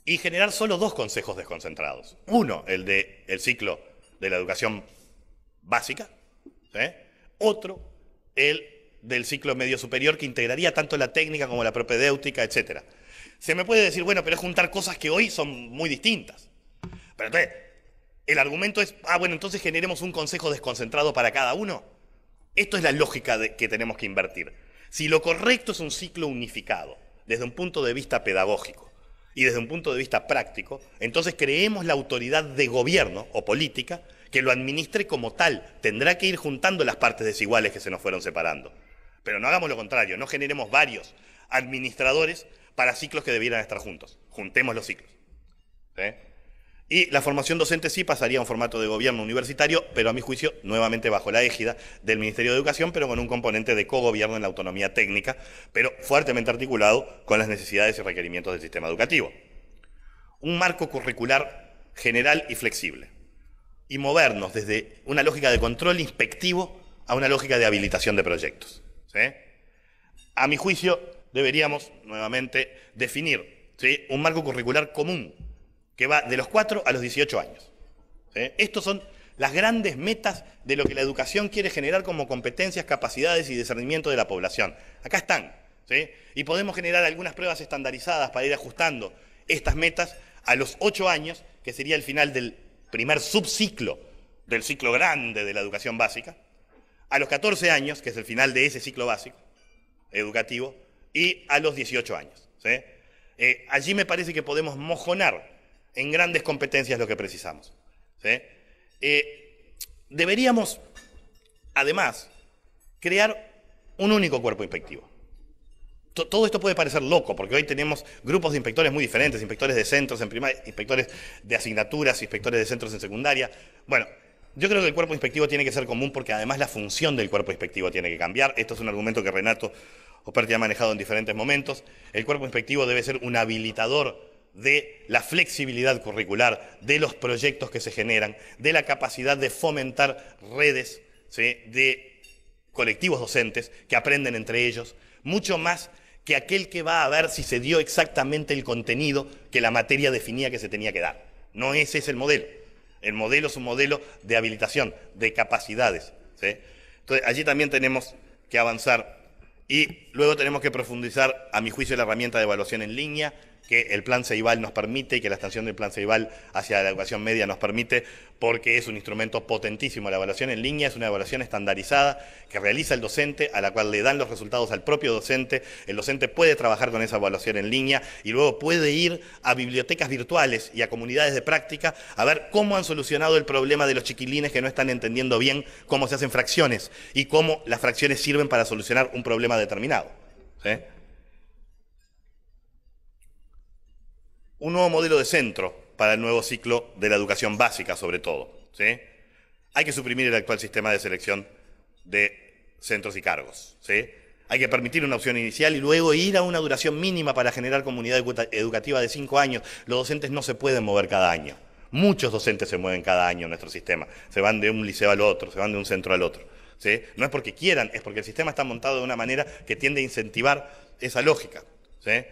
Y generar solo 2 consejos desconcentrados. Uno, el del ciclo de la educación básica, ¿sí? Otro, el del ciclo medio superior, que integraría tanto la técnica como la propedéutica, etc. Se me puede decir, bueno, pero es juntar cosas que hoy son muy distintas. Pero entonces, el argumento es, bueno, entonces generemos un consejo desconcentrado para cada uno. Esto es la lógica que tenemos que invertir. Si lo correcto es un ciclo unificado, desde un punto de vista pedagógico y desde un punto de vista práctico, entonces creemos la autoridad de gobierno o política que lo administre como tal. Tendrá que ir juntando las partes desiguales que se nos fueron separando. Pero no hagamos lo contrario, no generemos varios administradores para ciclos que debieran estar juntos. Juntemos los ciclos, ¿sí? Y la formación docente sí pasaría a un formato de gobierno universitario, pero a mi juicio, nuevamente bajo la égida del Ministerio de Educación, pero con un componente de cogobierno en la autonomía técnica, pero fuertemente articulado con las necesidades y requerimientos del sistema educativo. Un marco curricular general y flexible. Y movernos desde una lógica de control inspectivo a una lógica de habilitación de proyectos, ¿sí? A mi juicio, deberíamos, nuevamente, definir, ¿sí?, un marco curricular común, que va de los 4 a los 18 años. ¿Sí? Estos son las grandes metas de lo que la educación quiere generar como competencias, capacidades y discernimiento de la población. Acá están, ¿sí? Y podemos generar algunas pruebas estandarizadas para ir ajustando estas metas a los 8 años, que sería el final del primer subciclo del ciclo grande de la educación básica, a los 14 años, que es el final de ese ciclo básico educativo, y a los 18 años. ¿Sí? Allí me parece que podemos mojonar en grandes competencias lo que precisamos, ¿sí? Deberíamos, además, crear un único cuerpo inspectivo. Todo esto puede parecer loco, porque hoy tenemos grupos de inspectores muy diferentes, inspectores de centros en primaria, inspectores de asignaturas, inspectores de centros en secundaria. Bueno, yo creo que el cuerpo inspectivo tiene que ser común, porque además la función del cuerpo inspectivo tiene que cambiar. Esto es un argumento que Renato Operti ha manejado en diferentes momentos. El cuerpo inspectivo debe ser un habilitador de la flexibilidad curricular, de los proyectos que se generan, de la capacidad de fomentar redes, ¿sí?, de colectivos docentes que aprenden entre ellos, mucho más que aquel que va a ver si se dio exactamente el contenido que la materia definía que se tenía que dar. No ese es el modelo. El modelo es un modelo de habilitación, de capacidades, ¿sí? Entonces, allí también tenemos que avanzar y luego tenemos que profundizar, a mi juicio, la herramienta de evaluación en línea, que el Plan Ceibal nos permite y que la extensión del Plan Ceibal hacia la educación media nos permite, porque es un instrumento potentísimo. La evaluación en línea es una evaluación estandarizada que realiza el docente, a la cual le dan los resultados al propio docente. El docente puede trabajar con esa evaluación en línea y luego puede ir a bibliotecas virtuales y a comunidades de práctica a ver cómo han solucionado el problema de los chiquilines que no están entendiendo bien cómo se hacen fracciones y cómo las fracciones sirven para solucionar un problema determinado, ¿sí? Un nuevo modelo de centro para el nuevo ciclo de la educación básica, sobre todo, ¿sí? Hay que suprimir el actual sistema de selección de centros y cargos, ¿sí? Hay que permitir una opción inicial y luego ir a una duración mínima para generar comunidad educativa de 5 años. Los docentes no se pueden mover cada año. Muchos docentes se mueven cada año en nuestro sistema. Se van de un liceo al otro, se van de un centro al otro, ¿sí? No es porque quieran, es porque el sistema está montado de una manera que tiende a incentivar esa lógica, ¿sí?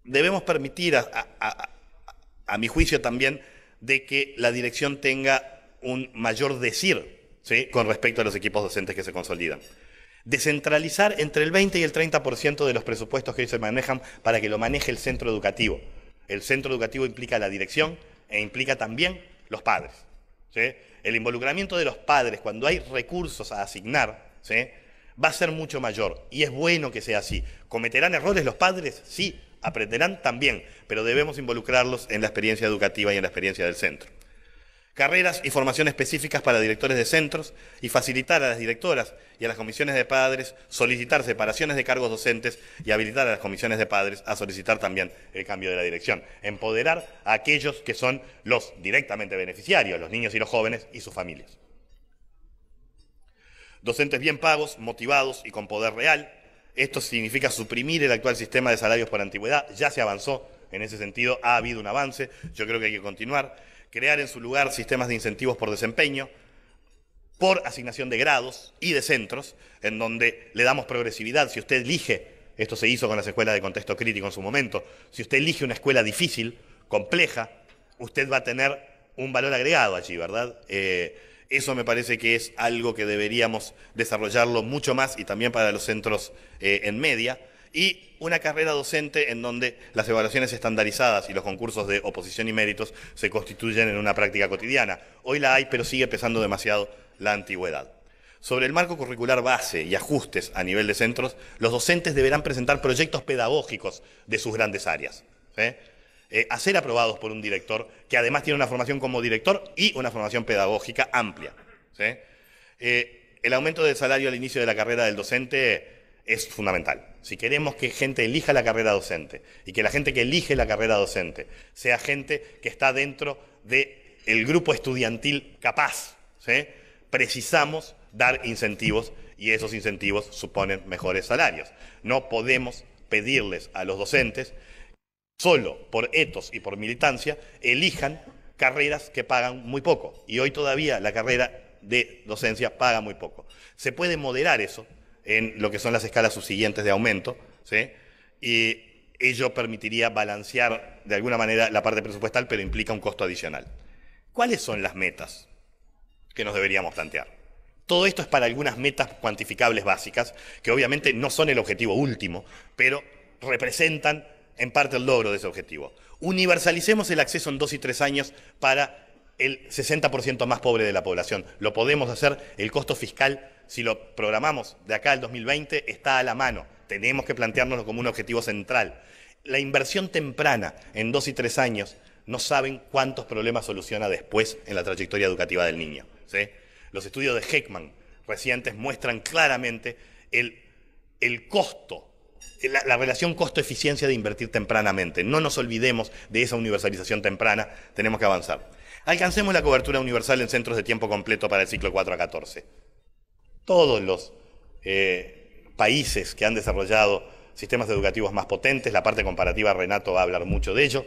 Debemos permitir, a mi juicio también, de que la dirección tenga un mayor decir, ¿sí?, con respecto a los equipos docentes que se consolidan. Descentralizar entre el 20 y el 30% de los presupuestos que hoy se manejan para que lo maneje el centro educativo. El centro educativo implica la dirección e implica también los padres, ¿sí? El involucramiento de los padres cuando hay recursos a asignar, ¿sí?, va a ser mucho mayor y es bueno que sea así. ¿Cometerán errores los padres? Sí. Aprenderán también, pero debemos involucrarlos en la experiencia educativa y en la experiencia del centro. Carreras y formación específicas para directores de centros y facilitar a las directoras y a las comisiones de padres solicitar separaciones de cargos docentes y habilitar a las comisiones de padres a solicitar también el cambio de la dirección. Empoderar a aquellos que son los directamente beneficiarios, los niños y los jóvenes y sus familias. Docentes bien pagos, motivados y con poder real. Esto significa suprimir el actual sistema de salarios por antigüedad. Ya se avanzó en ese sentido, ha habido un avance, yo creo que hay que continuar. Crear en su lugar sistemas de incentivos por desempeño, por asignación de grados y de centros, en donde le damos progresividad. Si usted elige, esto se hizo con las escuelas de contexto crítico en su momento, si usted elige una escuela difícil, compleja, usted va a tener un valor agregado allí, ¿verdad? Eso me parece que es algo que deberíamos desarrollarlo mucho más y también para los centros en media. Y una carrera docente en donde las evaluaciones estandarizadas y los concursos de oposición y méritos se constituyen en una práctica cotidiana. Hoy la hay, pero sigue pesando demasiado la antigüedad. Sobre el marco curricular base y ajustes a nivel de centros, los docentes deberán presentar proyectos pedagógicos de sus grandes áreas, ¿sí?, a ser aprobados por un director que además tiene una formación como director y una formación pedagógica amplia, ¿sí? El aumento del salario al inicio de la carrera del docente es fundamental. Si queremos que gente elija la carrera docente y que la gente que elige la carrera docente sea gente que está dentro del grupo estudiantil capaz, ¿sí?, precisamos dar incentivos y esos incentivos suponen mejores salarios. No podemos pedirles a los docentes solo por etos y por militancia, elijan carreras que pagan muy poco. Y hoy todavía la carrera de docencia paga muy poco. Se puede moderar eso en lo que son las escalas subsiguientes de aumento, ¿sí?, y ello permitiría balancear de alguna manera la parte presupuestal, pero implica un costo adicional. ¿Cuáles son las metas que nos deberíamos plantear? Todo esto es para algunas metas cuantificables básicas, que obviamente no son el objetivo último, pero representan en parte el logro de ese objetivo. Universalicemos el acceso en 2 y 3 años para el 60% más pobre de la población. Lo podemos hacer, el costo fiscal, si lo programamos de acá al 2020, está a la mano. Tenemos que planteárnoslo como un objetivo central. La inversión temprana en 2 y 3 años, no saben cuántos problemas soluciona después en la trayectoria educativa del niño, ¿sí? Los estudios de Heckman recientes muestran claramente el costo, la relación costo-eficiencia de invertir tempranamente. No nos olvidemos de esa universalización temprana, tenemos que avanzar. Alcancemos la cobertura universal en centros de tiempo completo para el ciclo 4 a 14. Todos los países que han desarrollado sistemas educativos más potentes, la parte comparativa Renato va a hablar mucho de ello,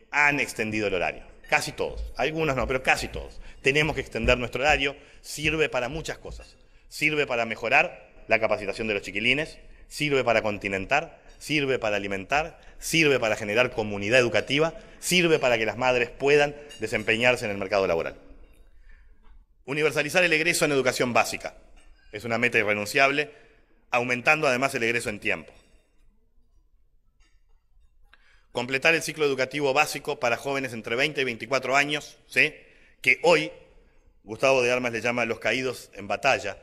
han extendido el horario. Casi todos, algunos no, pero casi todos. Tenemos que extender nuestro horario, sirve para muchas cosas. Sirve para mejorar la capacitación de los chiquilines, sirve para continentar, sirve para alimentar, sirve para generar comunidad educativa, sirve para que las madres puedan desempeñarse en el mercado laboral. Universalizar el egreso en educación básica es una meta irrenunciable, aumentando además el egreso en tiempo. Completar el ciclo educativo básico para jóvenes entre 20 y 24 años, ¿sí? Que hoy Gustavo de Armas le llama los caídos en batalla.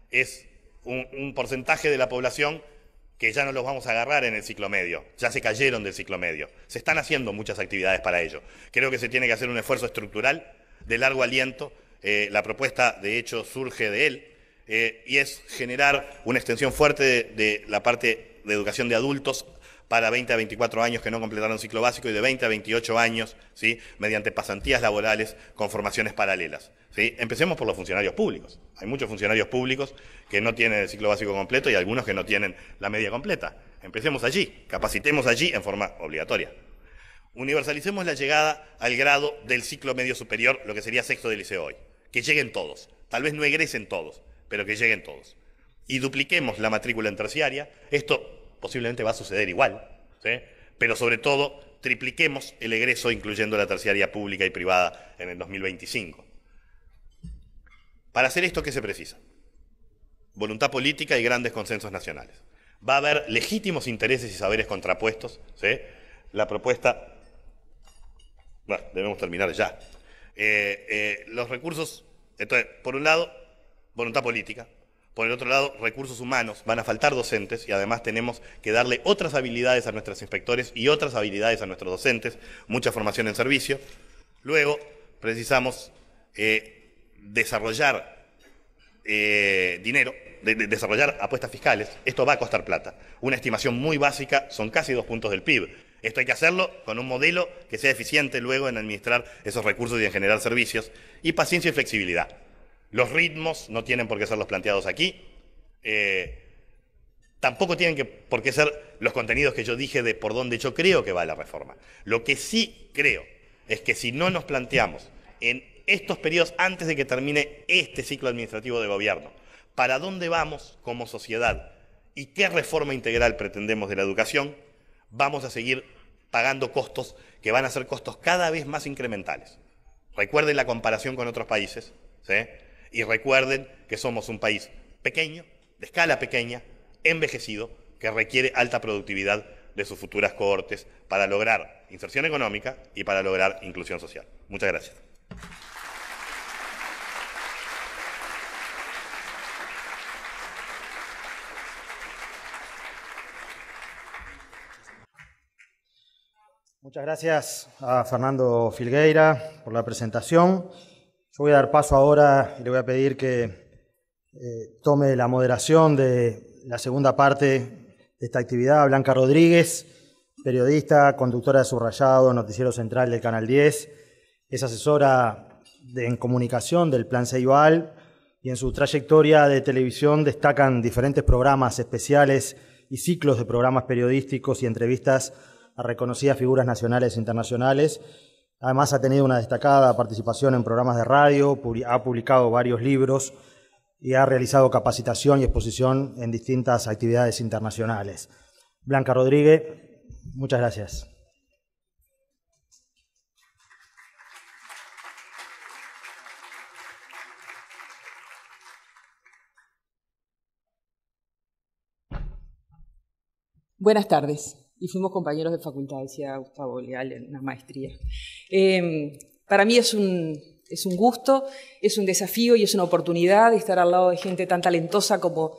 Es un porcentaje de la población que ya no los vamos a agarrar en el ciclo medio, ya se cayeron del ciclo medio. Se están haciendo muchas actividades para ello. Creo que se tiene que hacer un esfuerzo estructural de largo aliento. La propuesta, de hecho, surge de él, y es generar una extensión fuerte de la parte de educación de adultos para 20 a 24 años que no completaron ciclo básico y de 20 a 28 años, ¿sí? Mediante pasantías laborales con formaciones paralelas, ¿sí? Empecemos por los funcionarios públicos. Hay muchos funcionarios públicos que no tienen el ciclo básico completo y algunos que no tienen la media completa. Empecemos allí, capacitemos allí en forma obligatoria. Universalicemos la llegada al grado del ciclo medio superior, lo que sería sexto de liceo hoy. Que lleguen todos, tal vez no egresen todos, pero que lleguen todos. Y dupliquemos la matrícula en terciaria. Esto posiblemente va a suceder igual, ¿sí? Pero sobre todo tripliquemos el egreso incluyendo la terciaria pública y privada en el 2025. Para hacer esto, ¿qué se precisa? Voluntad política y grandes consensos nacionales. Va a haber legítimos intereses y saberes contrapuestos, ¿sí? La propuesta... Bueno, debemos terminar ya. Los recursos, entonces, por un lado, voluntad política. Por el otro lado, recursos humanos, van a faltar docentes y además tenemos que darle otras habilidades a nuestros inspectores y otras habilidades a nuestros docentes, mucha formación en servicio. Luego, precisamos desarrollar dinero, desarrollar apuestas fiscales. Esto va a costar plata. Una estimación muy básica son casi 2 puntos del PIB. Esto hay que hacerlo con un modelo que sea eficiente luego en administrar esos recursos y en generar servicios. Y paciencia y flexibilidad. Los ritmos no tienen por qué ser los planteados aquí. Tampoco tienen por qué ser los contenidos que yo dije de por dónde yo creo que va la reforma. Lo que sí creo es que si no nos planteamos en estos periodos antes de que termine este ciclo administrativo de gobierno, para dónde vamos como sociedad y qué reforma integral pretendemos de la educación, vamos a seguir pagando costos que van a ser costos cada vez más incrementales. Recuerden la comparación con otros países, ¿sí? Y recuerden que somos un país pequeño, de escala pequeña, envejecido, que requiere alta productividad de sus futuras cohortes para lograr inserción económica y para lograr inclusión social. Muchas gracias. Muchas gracias a Fernando Filgueira por la presentación. Yo voy a dar paso ahora y le voy a pedir que tome la moderación de la segunda parte de esta actividad a Blanca Rodríguez, periodista, conductora de Subrayado, noticiero central del Canal 10, es asesora en comunicación del Plan Ceibal y en su trayectoria de televisión destacan diferentes programas especiales y ciclos de programas periodísticos y entrevistas a reconocidas figuras nacionales e internacionales. Además ha tenido una destacada participación en programas de radio, ha publicado varios libros y ha realizado capacitación y exposición en distintas actividades internacionales. Blanca Rodríguez, muchas gracias. Buenas tardes. Y fuimos compañeros de facultad, decía Gustavo Leal, en una maestría. Para mí es un gusto, es un desafío y es una oportunidad de estar al lado de gente tan talentosa como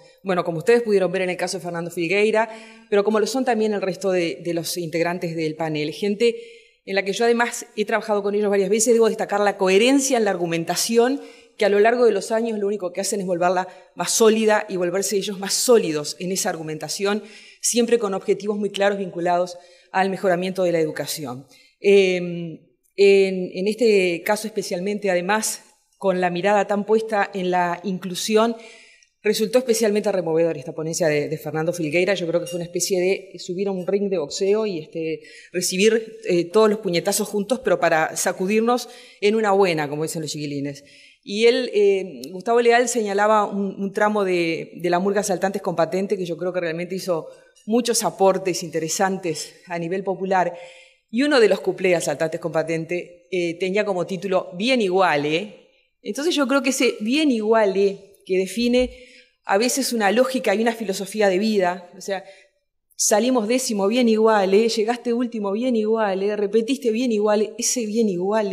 ustedes pudieron ver en el caso de Fernando Filgueira, pero como lo son también el resto de los integrantes del panel. Gente en la que yo además he trabajado con ellos varias veces. Debo destacar la coherencia en la argumentación, que a lo largo de los años lo único que hacen es volverla más sólida y volverse ellos más sólidos en esa argumentación, siempre con objetivos muy claros vinculados al mejoramiento de la educación. En este caso especialmente, además, con la mirada tan puesta en la inclusión, Resultó especialmente removedor esta ponencia de Fernando Filgueira. Yo creo que fue una especie de subir a un ring de boxeo y recibir todos los puñetazos juntos, pero para sacudirnos en una buena, como dicen los chiquilines. Y él, Gustavo Leal, señalaba un tramo de la murga Asaltantes con Patente, que yo creo que realmente hizo muchos aportes interesantes a nivel popular. Y uno de los cuplés de Asaltantes con Patente tenía como título Bien igual, ¿eh? Entonces yo creo que ese bien igual, que define a veces una lógica y una filosofía de vida, o sea, salimos décimo bien igual, llegaste último bien igual, repetiste bien igual, ese bien igual,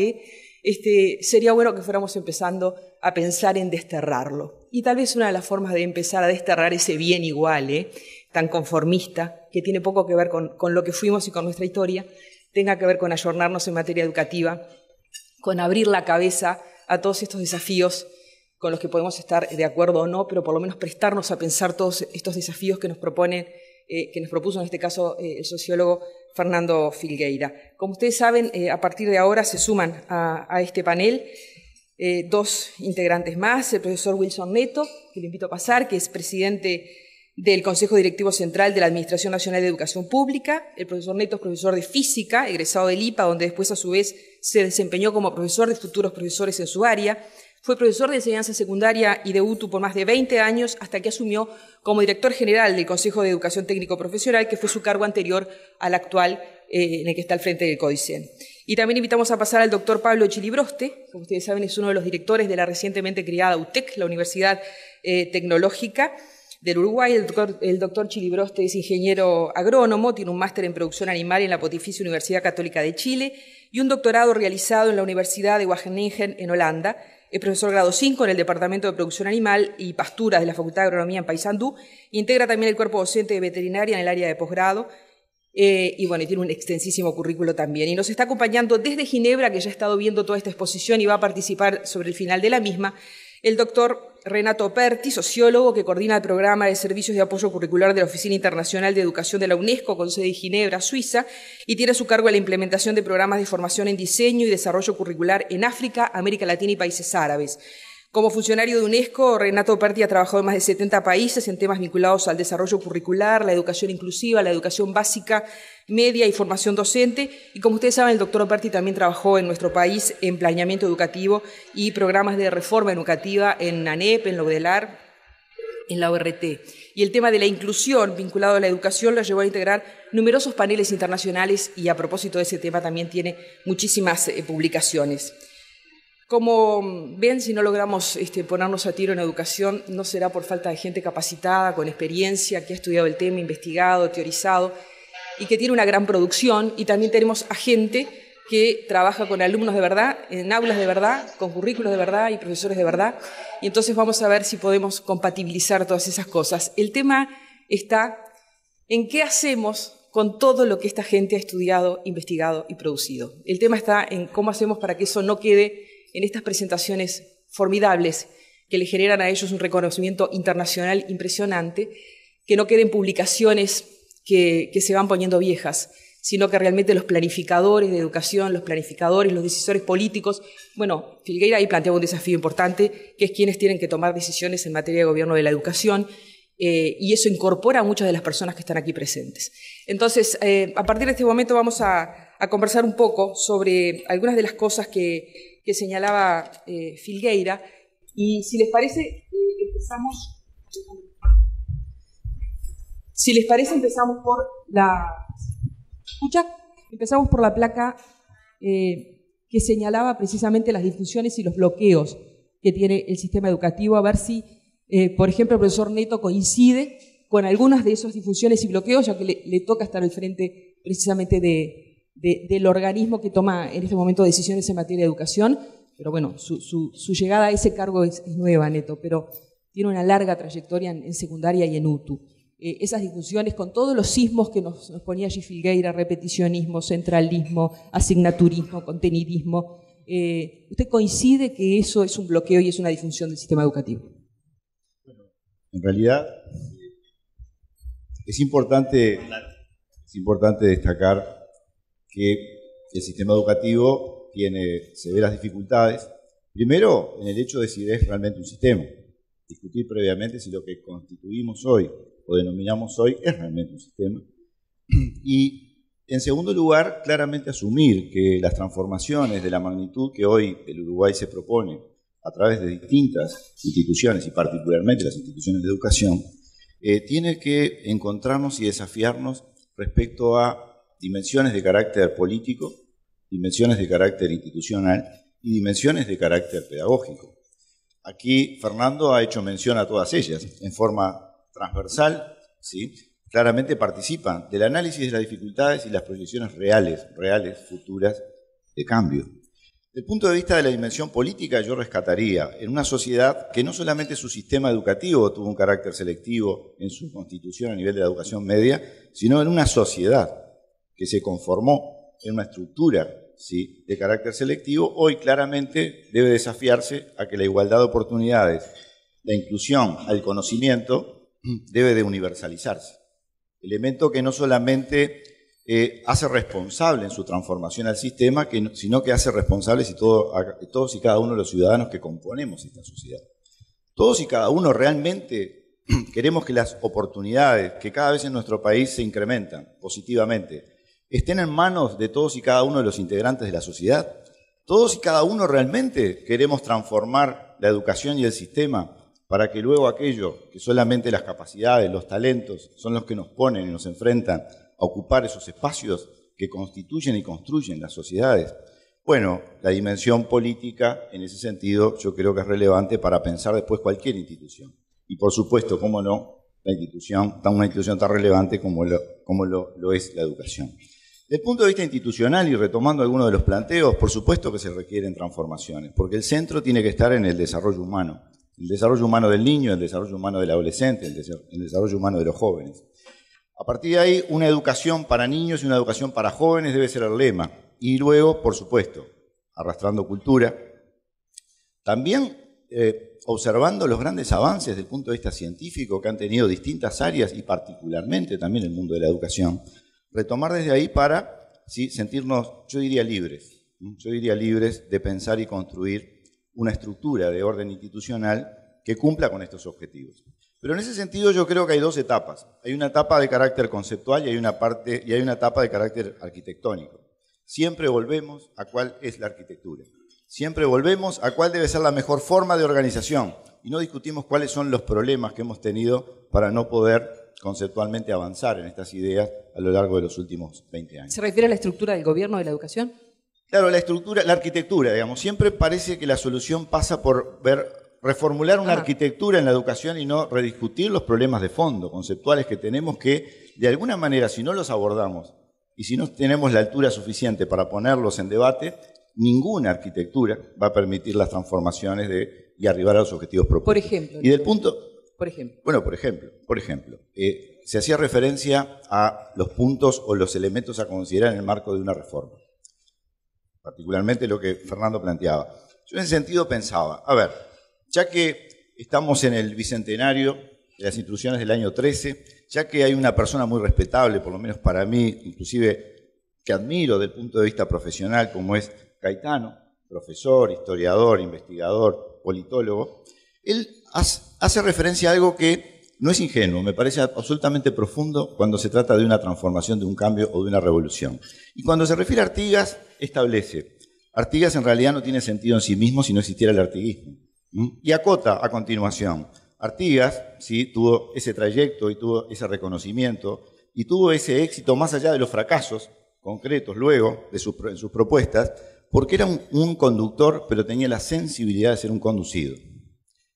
sería bueno que fuéramos empezando a pensar en desterrarlo. Y tal vez una de las formas de empezar a desterrar ese bien igual, tan conformista, que tiene poco que ver con lo que fuimos y con nuestra historia, tenga que ver con ayornarnos en materia educativa, con abrir la cabeza a todos estos desafíos con los que podemos estar de acuerdo o no, pero por lo menos prestarnos a pensar todos estos desafíos que nos proponen, que nos propuso en este caso el sociólogo Fernando Filgueira. Como ustedes saben, a partir de ahora se suman a este panel dos integrantes más, el profesor Wilson Neto, que le invito a pasar, que es presidente del Consejo Directivo Central de la Administración Nacional de Educación Pública. El profesor Neto es profesor de física, egresado del IPA, donde después a su vez se desempeñó como profesor de futuros profesores en su área. Fue profesor de enseñanza secundaria y de UTU por más de 20 años, hasta que asumió como director general del Consejo de Educación Técnico Profesional, que fue su cargo anterior al actual en el que está al frente del CODICEN. Y también invitamos a pasar al doctor Pablo Chilibroste, como ustedes saben es uno de los directores de la recientemente creada UTEC, la Universidad Tecnológica del Uruguay. El doctor Chilibroste es ingeniero agrónomo, tiene un máster en producción animal en la Pontificia Universidad Católica de Chile y un doctorado realizado en la Universidad de Wageningen en Holanda. Es profesor grado 5 en el Departamento de Producción Animal y Pasturas de la Facultad de Agronomía en Paysandú. Integra también el cuerpo docente de veterinaria en el área de posgrado. Y bueno, tiene un extensísimo currículo también. Y nos está acompañando desde Ginebra, que ya ha estado viendo toda esta exposición y va a participar sobre el final de la misma, el doctor Renato Perti, sociólogo que coordina el programa de servicios de apoyo curricular de la Oficina Internacional de Educación de la UNESCO, con sede en Ginebra, Suiza, y tiene a su cargo la implementación de programas de formación en diseño y desarrollo curricular en África, América Latina y países árabes. Como funcionario de UNESCO, Renato Perti ha trabajado en más de 70 países en temas vinculados al desarrollo curricular, la educación inclusiva, la educación básica, media y formación docente. Y como ustedes saben, el doctor Perti también trabajó en nuestro país en planeamiento educativo y programas de reforma educativa en ANEP, en la UDELAR, en la ORT. Y el tema de la inclusión vinculado a la educación lo llevó a integrar numerosos paneles internacionales y a propósito de ese tema también tiene muchísimas publicaciones. Como ven, si no logramos ponernos a tiro en educación, no será por falta de gente capacitada, con experiencia, que ha estudiado el tema, investigado, teorizado, y que tiene una gran producción. Y también tenemos a gente que trabaja con alumnos de verdad, en aulas de verdad, con currículos de verdad y profesores de verdad. Y entonces vamos a ver si podemos compatibilizar todas esas cosas. El tema está en qué hacemos con todo lo que esta gente ha estudiado, investigado y producido. El tema está en cómo hacemos para que eso no quede en estas presentaciones formidables que le generan a ellos un reconocimiento internacional impresionante, que no queden publicaciones que se van poniendo viejas, sino que realmente los planificadores de educación, los planificadores, los decisores políticos, bueno, Filgueira ahí planteaba un desafío importante, que es quienes tienen que tomar decisiones en materia de gobierno de la educación, y eso incorpora a muchas de las personas que están aquí presentes. Entonces, a partir de este momento vamos a conversar un poco sobre algunas de las cosas que señalaba Filgueira, y si les parece, empezamos por la... ¿Escucha? Empezamos por la placa que señalaba precisamente las disfunciones y los bloqueos que tiene el sistema educativo, a ver si, por ejemplo, el profesor Neto coincide con algunas de esas disfunciones y bloqueos, ya que le toca estar al frente precisamente del organismo que toma en este momento decisiones en materia de educación, pero bueno, su llegada a ese cargo es nueva, Neto, pero tiene una larga trayectoria en secundaria y en UTU. Esas discusiones con todos los sismos que nos ponía allí Filgueira, repeticionismo, centralismo, asignaturismo, contenidismo, ¿usted coincide que eso es un bloqueo y es una disfunción del sistema educativo? Bueno, en realidad es importante destacar que el sistema educativo tiene severas dificultades, primero en el hecho de si es realmente un sistema. discutir previamente si lo que constituimos hoy o denominamos hoy es realmente un sistema. Y en segundo lugar, claramente asumir que las transformaciones de la magnitud que hoy el Uruguay se propone a través de distintas instituciones y particularmente las instituciones de educación, tiene que encontrarnos y desafiarnos respecto a dimensiones de carácter político, dimensiones de carácter institucional y dimensiones de carácter pedagógico. Aquí Fernando ha hecho mención a todas ellas en forma transversal, ¿sí? Claramente participan del análisis de las dificultades y las proyecciones reales, futuras, de cambio. Desde el punto de vista de la dimensión política, yo rescataría en una sociedad que no solamente su sistema educativo tuvo un carácter selectivo en su constitución a nivel de la educación media, sino en una sociedad que se conformó en una estructura, ¿sí?, de carácter selectivo, hoy claramente debe desafiarse a que la igualdad de oportunidades, la inclusión al conocimiento, debe de universalizarse. Elemento que no solamente hace responsable en su transformación al sistema, sino que hace responsables todos y cada uno de los ciudadanos que componemos esta sociedad. Todos y cada uno realmente queremos que las oportunidades que cada vez en nuestro país se incrementan positivamente estén en manos de todos y cada uno de los integrantes de la sociedad. Todos y cada uno realmente queremos transformar la educación y el sistema para que luego aquello que solamente las capacidades, los talentos son los que nos ponen y nos enfrentan a ocupar esos espacios que constituyen y construyen las sociedades. Bueno, la dimensión política en ese sentido yo creo que es relevante para pensar después cualquier institución. Y por supuesto, cómo no, una institución tan relevante como lo es la educación. Desde el punto de vista institucional y retomando algunos de los planteos, por supuesto que se requieren transformaciones, porque el centro tiene que estar en el desarrollo humano. El desarrollo humano del niño, el desarrollo humano del adolescente, el desarrollo humano de los jóvenes. A partir de ahí, una educación para niños y una educación para jóvenes debe ser el lema. Y luego, por supuesto, arrastrando cultura, también observando los grandes avances desde el punto de vista científico que han tenido distintas áreas y particularmente también el mundo de la educación, retomar desde ahí para sentirnos, yo diría libres de pensar y construir una estructura de orden institucional que cumpla con estos objetivos. Pero en ese sentido yo creo que hay dos etapas. Hay una etapa de carácter conceptual y hay una etapa de carácter arquitectónico. Siempre volvemos a cuál es la arquitectura. Siempre volvemos a cuál debe ser la mejor forma de organización. Y no discutimos cuáles son los problemas que hemos tenido para no poder conceptualmente avanzar en estas ideas a lo largo de los últimos 20 años. ¿Se refiere a la estructura del gobierno de la educación? Claro, la arquitectura, digamos. Siempre parece que la solución pasa por reformular una arquitectura en la educación y no rediscutir los problemas de fondo, conceptuales que tenemos que, de alguna manera, si no los abordamos y si no tenemos la altura suficiente para ponerlos en debate, ninguna arquitectura va a permitir las transformaciones y arribar a los objetivos propuestos. Por ejemplo. Y del punto... Por ejemplo. Bueno, por ejemplo, se hacía referencia a los puntos o los elementos a considerar en el marco de una reforma. Particularmente lo que Fernando planteaba. Yo en ese sentido pensaba, a ver, ya que estamos en el bicentenario de las instituciones del año 13, ya que hay una persona muy respetable, por lo menos para mí, inclusive que admiro desde el punto de vista profesional, como es Caetano, profesor, historiador, investigador, politólogo, él hace referencia a algo que no es ingenuo, me parece absolutamente profundo cuando se trata de una transformación, de un cambio o de una revolución. Y cuando se refiere a Artigas, establece, Artigas en realidad no tiene sentido en sí mismo si no existiera el artiguismo. Y acota a continuación, Artigas tuvo ese trayecto y tuvo ese reconocimiento y tuvo ese éxito más allá de los fracasos concretos luego en sus propuestas, porque era un conductor, pero tenía la sensibilidad de ser un conducido.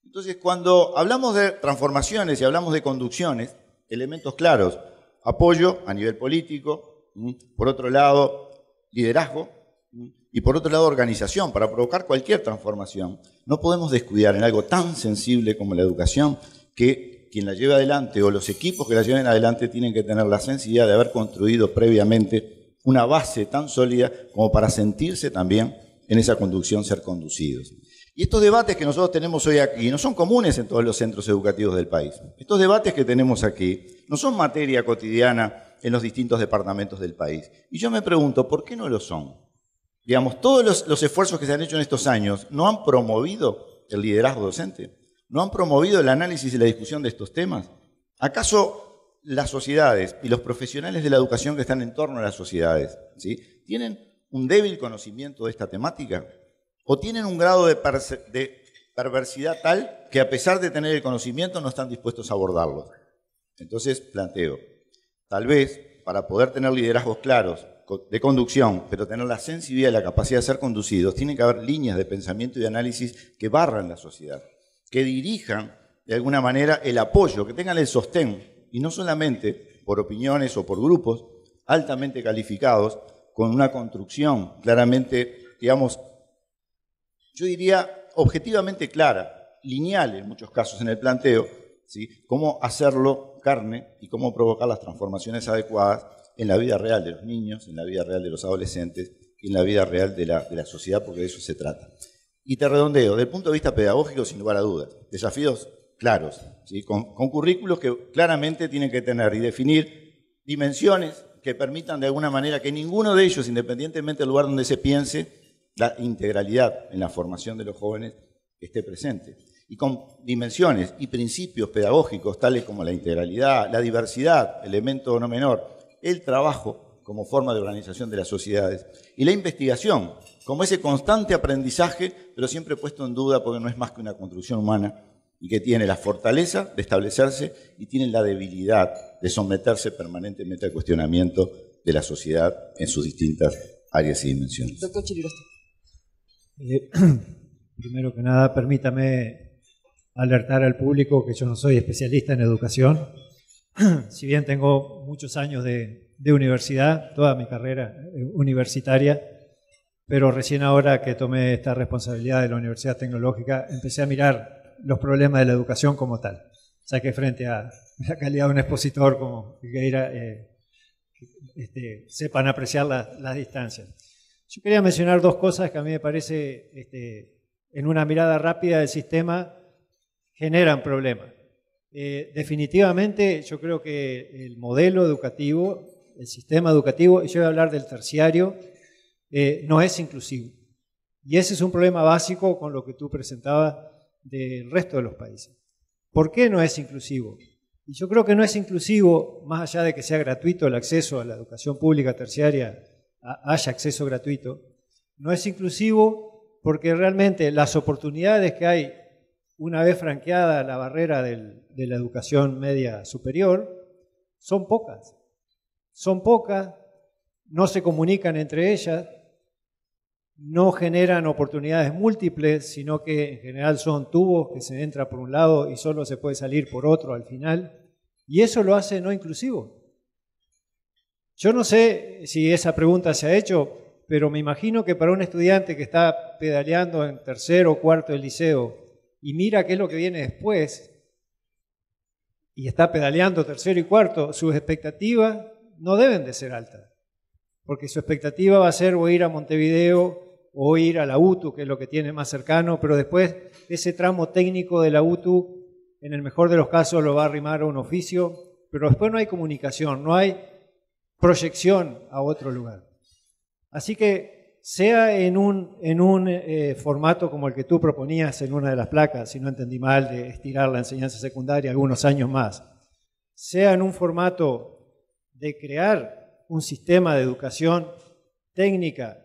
Entonces, cuando hablamos de transformaciones y hablamos de conducciones, elementos claros, apoyo a nivel político, por otro lado, liderazgo, y por otro lado, organización, para provocar cualquier transformación. No podemos descuidar en algo tan sensible como la educación que quien la lleve adelante o los equipos que la lleven adelante tienen que tener la sensibilidad de haber construido previamente una base tan sólida como para sentirse también en esa conducción, ser conducidos. Y estos debates que nosotros tenemos hoy aquí no son comunes en todos los centros educativos del país. Estos debates que tenemos aquí no son materia cotidiana en los distintos departamentos del país. Y yo me pregunto, ¿por qué no lo son? Digamos, todos los esfuerzos que se han hecho en estos años no han promovido el liderazgo docente. no han promovido el análisis y la discusión de estos temas? ¿Acaso las sociedades y los profesionales de la educación que están en torno a las sociedades, ¿sí?, tienen un débil conocimiento de esta temática? ¿O tienen un grado de perversidad tal que a pesar de tener el conocimiento no están dispuestos a abordarlo? Entonces planteo, tal vez para poder tener liderazgos claros de conducción, pero tener la sensibilidad y la capacidad de ser conducidos, tiene que haber líneas de pensamiento y de análisis que barran la sociedad, que dirijan de alguna manera el apoyo, que tengan el sostén, y no solamente por opiniones o por grupos altamente calificados, con una construcción claramente, digamos, yo diría objetivamente clara, lineal en muchos casos en el planteo, ¿sí?, cómo hacerlo carne y cómo provocar las transformaciones adecuadas en la vida real de los niños, en la vida real de los adolescentes y en la vida real de la sociedad, porque de eso se trata. Y te redondeo, desde el punto de vista pedagógico, sin lugar a dudas, desafíos claros, ¿sí?, con currículos que claramente tienen que tener y definir dimensiones que permitan de alguna manera que ninguno de ellos, independientemente del lugar donde se piense, la integralidad en la formación de los jóvenes esté presente. Y con dimensiones y principios pedagógicos tales como la integralidad, la diversidad, elemento no menor, el trabajo como forma de organización de las sociedades y la investigación como ese constante aprendizaje, pero siempre puesto en duda porque no es más que una construcción humana y que tiene la fortaleza de establecerse y tiene la debilidad de someterse permanentemente al cuestionamiento de la sociedad en sus distintas áreas y dimensiones. Doctor Chiriroste. Primero que nada, permítame alertar al público que yo no soy especialista en educación. Si bien tengo muchos años de universidad, toda mi carrera universitaria, pero recién ahora que tomé esta responsabilidad de la Universidad Tecnológica, empecé a mirar los problemas de la educación como tal. O sea que frente a la calidad de un expositor como Figueira, sepan apreciar las distancias. Yo quería mencionar dos cosas que a mí me parece, en una mirada rápida del sistema, generan problemas. Definitivamente yo creo que el modelo educativo, el sistema educativo, y yo voy a hablar del terciario, no es inclusivo. Y ese es un problema básico con lo que tú presentabas del resto de los países. ¿Por qué no es inclusivo? Y yo creo que no es inclusivo, más allá de que sea gratuito el acceso a la educación pública terciaria, haya acceso gratuito, no es inclusivo porque realmente las oportunidades que hay una vez franqueada la barrera de la educación media superior son pocas. Son pocas, no se comunican entre ellas, no generan oportunidades múltiples, sino que en general son tubos que se entra por un lado y solo se puede salir por otro al final, y eso lo hace no inclusivo. Yo no sé si esa pregunta se ha hecho, pero me imagino que para un estudiante que está pedaleando en tercero o cuarto del liceo y mira qué es lo que viene después, y está pedaleando tercero y cuarto, sus expectativas no deben de ser altas, porque su expectativa va a ser o ir a Montevideo o ir a la UTU, que es lo que tiene más cercano, pero después ese tramo técnico de la UTU, en el mejor de los casos, lo va a arrimar a un oficio, pero después no hay comunicación, no hay proyección a otro lugar. Así que sea en un formato como el que tú proponías en una de las placas, si no entendí mal, de estirar la enseñanza secundaria algunos años más, sea en un formato de crear un sistema de educación técnica,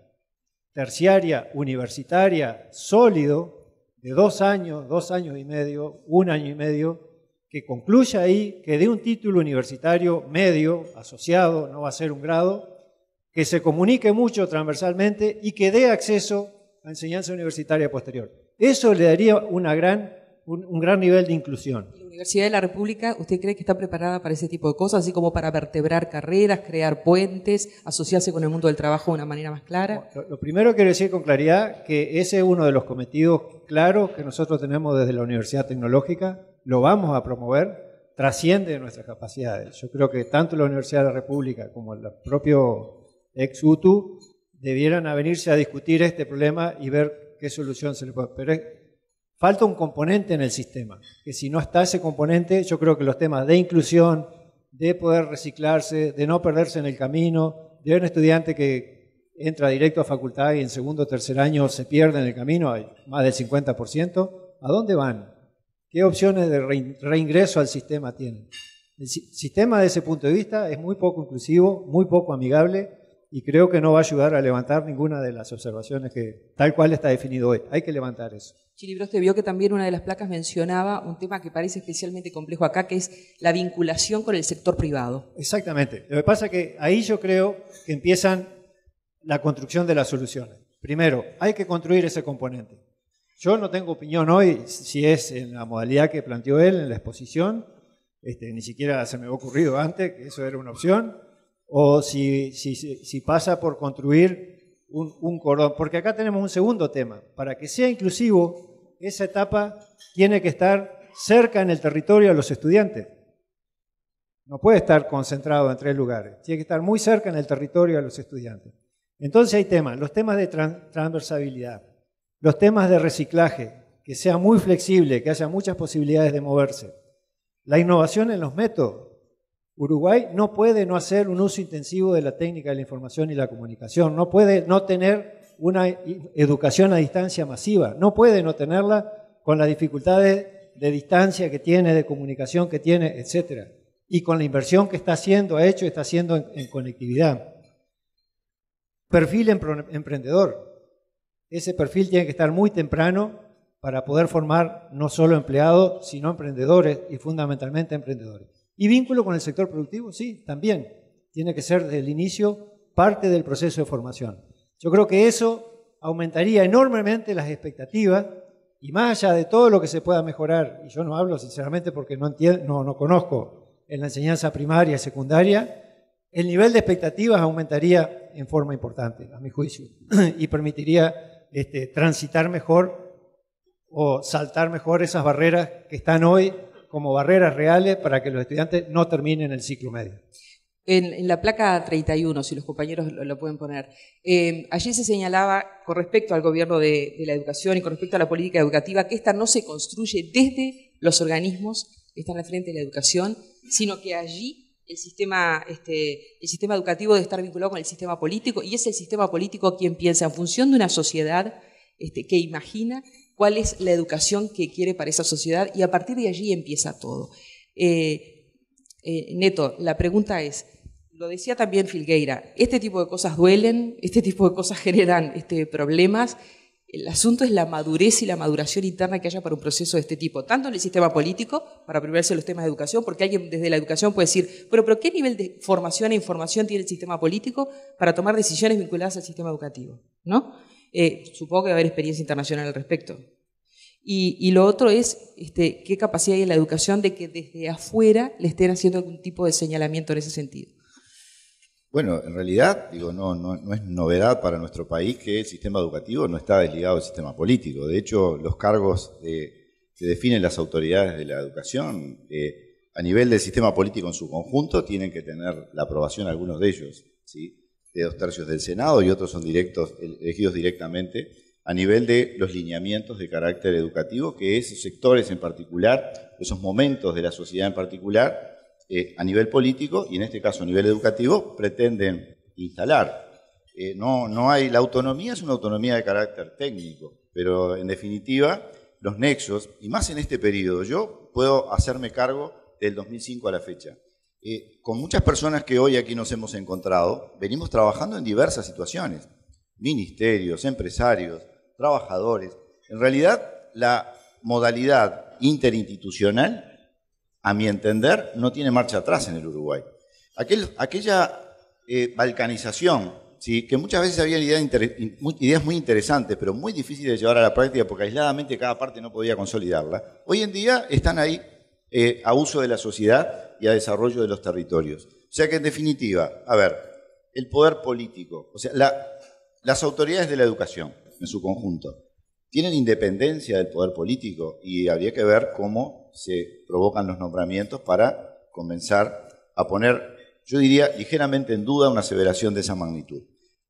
terciaria, universitaria, sólido, de 2 años, 2 años y medio, 1 año y medio, que concluya ahí, que dé un título universitario medio, asociado, no va a ser un grado, que se comunique mucho transversalmente y que dé acceso a enseñanza universitaria posterior. Eso le daría un gran nivel de inclusión. ¿La Universidad de la República, usted cree que está preparada para ese tipo de cosas, así como para vertebrar carreras, crear puentes, asociarse con el mundo del trabajo de una manera más clara? Lo primero quiero decir con claridad que ese es uno de los cometidos claros que nosotros tenemos desde la Universidad Tecnológica, lo vamos a promover, trasciende de nuestras capacidades. Yo creo que tanto la Universidad de la República como el propio ex-UTU debieran venirse a discutir este problema y ver qué solución se le puede. Pero falta un componente en el sistema, que si no está ese componente, yo creo que los temas de inclusión, de poder reciclarse, de no perderse en el camino, de un estudiante que entra directo a facultad y en segundo o tercer año se pierde en el camino, hay más del 50%, ¿a dónde van? ¿Qué opciones de reingreso al sistema tienen? El sistema desde ese punto de vista es muy poco inclusivo, muy poco amigable y creo que no va a ayudar a levantar ninguna de las observaciones que tal cual está definido hoy. Hay que levantar eso. Chilibros, te vio que también una de las placas mencionaba un tema que parece especialmente complejo acá, que es la vinculación con el sector privado. Exactamente. Lo que pasa es que ahí yo creo que empiezan la construcción de las soluciones. Primero, hay que construir ese componente. Yo no tengo opinión hoy si es en la modalidad que planteó él en la exposición, ni siquiera se me ha ocurrido antes que eso era una opción, o si pasa por construir un cordón. Porque acá tenemos un segundo tema. Para que sea inclusivo, esa etapa tiene que estar cerca en el territorio a los estudiantes. No puede estar concentrado en 3 lugares. Tiene que estar muy cerca en el territorio a los estudiantes. Entonces hay temas, los temas de transversabilidad, los temas de reciclaje, que sea muy flexible, que haya muchas posibilidades de moverse. La innovación en los métodos. Uruguay no puede no hacer un uso intensivo de la técnica de la información y la comunicación, no puede no tener una educación a distancia masiva, no puede no tenerla con las dificultades de distancia que tiene, de comunicación que tiene, etc. Y con la inversión que está haciendo, está haciendo en conectividad. Perfil emprendedor. Ese perfil tiene que estar muy temprano para poder formar no solo empleados, sino emprendedores y fundamentalmente emprendedores. ¿Y vínculo con el sector productivo? Sí, también. Tiene que ser desde el inicio parte del proceso de formación. Yo creo que eso aumentaría enormemente las expectativas y más allá de todo lo que se pueda mejorar, y yo no hablo sinceramente porque no conozco en la enseñanza primaria y secundaria, el nivel de expectativas aumentaría en forma importante, a mi juicio, y permitiría transitar mejor o saltar mejor esas barreras que están hoy como barreras reales para que los estudiantes no terminen el ciclo medio. En la placa 31, si los compañeros lo pueden poner, allí se señalaba con respecto al gobierno de la educación y con respecto a la política educativa que esta no se construye desde los organismos que están al frente de la educación, sino que allí el sistema educativo debe estar vinculado con el sistema político y es el sistema político quien piensa en función de una sociedad que imagina cuál es la educación que quiere para esa sociedad y a partir de allí empieza todo. Neto, la pregunta es, lo decía también Filgueira, este tipo de cosas duelen, este tipo de cosas generan problemas. El asunto es la madurez y la maduración interna que haya para un proceso de este tipo, tanto en el sistema político, para privarse los temas de educación, porque alguien desde la educación puede decir, pero ¿qué nivel de formación e información tiene el sistema político para tomar decisiones vinculadas al sistema educativo? ¿No? Supongo que va a haber experiencia internacional al respecto. Y lo otro es qué capacidad hay en la educación de que desde afuera le estén haciendo algún tipo de señalamiento en ese sentido. Bueno, en realidad, no es novedad para nuestro país que el sistema educativo no está desligado del sistema político. De hecho, los cargos que definen las autoridades de la educación a nivel del sistema político en su conjunto tienen que tener la aprobación, algunos de ellos, ¿sí?, de 2/3 del Senado y otros son elegidos directamente a nivel de los lineamientos de carácter educativo que esos sectores en particular, esos momentos de la sociedad en particular, a nivel político y en este caso a nivel educativo, pretenden instalar. La autonomía es una autonomía de carácter técnico, pero en definitiva los nexos, y más en este periodo, yo puedo hacerme cargo del 2005 a la fecha. Con muchas personas que hoy aquí nos hemos encontrado, venimos trabajando en diversas situaciones, ministerios, empresarios, trabajadores. En realidad, la modalidad interinstitucional, a mi entender, no tiene marcha atrás en el Uruguay. Aquella balcanización, ¿sí?, que muchas veces había ideas muy interesantes, pero muy difíciles de llevar a la práctica porque aisladamente cada parte no podía consolidarla, hoy en día están ahí a uso de la sociedad y a desarrollo de los territorios. O sea que, en definitiva, el poder político, o sea, las autoridades de la educación en su conjunto, tienen independencia del poder político y habría que ver cómo se provocan los nombramientos para comenzar a poner, yo diría, ligeramente en duda una aseveración de esa magnitud.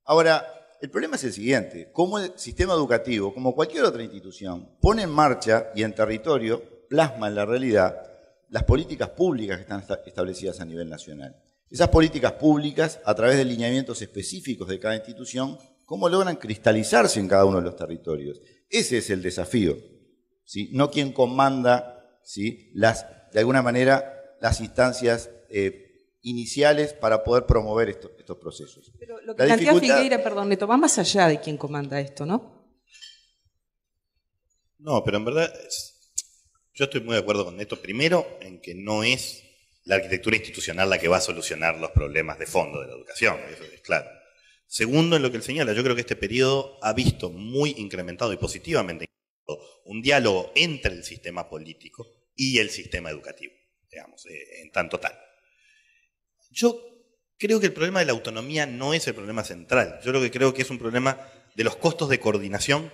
Ahora, el problema es el siguiente: cómo el sistema educativo, como cualquier otra institución, pone en marcha y en territorio, plasma en la realidad las políticas públicas que están establecidas a nivel nacional. Esas políticas públicas, a través de lineamientos específicos de cada institución, cómo logran cristalizarse en cada uno de los territorios. Ese es el desafío, ¿sí? No quien comanda ¿sí? De alguna manera, las instancias iniciales para poder promover estos procesos. Pero lo que plantea Filgueira, perdón, Neto, va más allá de quién comanda esto, ¿no? No, pero en verdad yo estoy muy de acuerdo con Neto, primero en que no es la arquitectura institucional la que va a solucionar los problemas de fondo de la educación, eso es claro. Segundo, en lo que él señala, yo creo que este periodo ha visto muy incrementado y positivamente un diálogo entre el sistema político y el sistema educativo, digamos, en tanto tal. Yo creo que el problema de la autonomía no es el problema central. Yo lo que creo que es un problema de los costos de coordinación,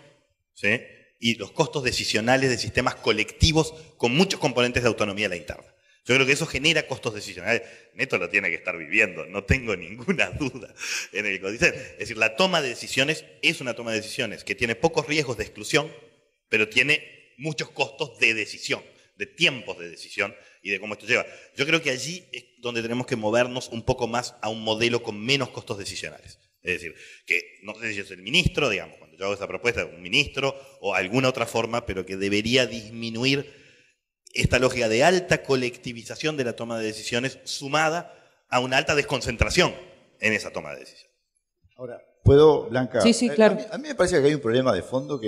¿sí? Y los costos decisionales de sistemas colectivos con muchos componentes de autonomía a la interna. Yo creo que eso genera costos decisionales. Neto lo tiene que estar viviendo, no tengo ninguna duda en el CODICET. Es decir, la toma de decisiones es una toma de decisiones que tiene pocos riesgos de exclusión, pero tiene muchos costos de decisión, de tiempos de decisión y de cómo esto lleva. Yo creo que allí es donde tenemos que movernos un poco más a un modelo con menos costos decisionales. Es decir, que no sé si es el ministro, digamos, cuando yo hago esa propuesta, un ministro o alguna otra forma, pero que debería disminuir esta lógica de alta colectivización de la toma de decisiones sumada a una alta desconcentración en esa toma de decisiones. Ahora, ¿puedo, Blanca? Sí, claro. A mí me parece que hay un problema de fondo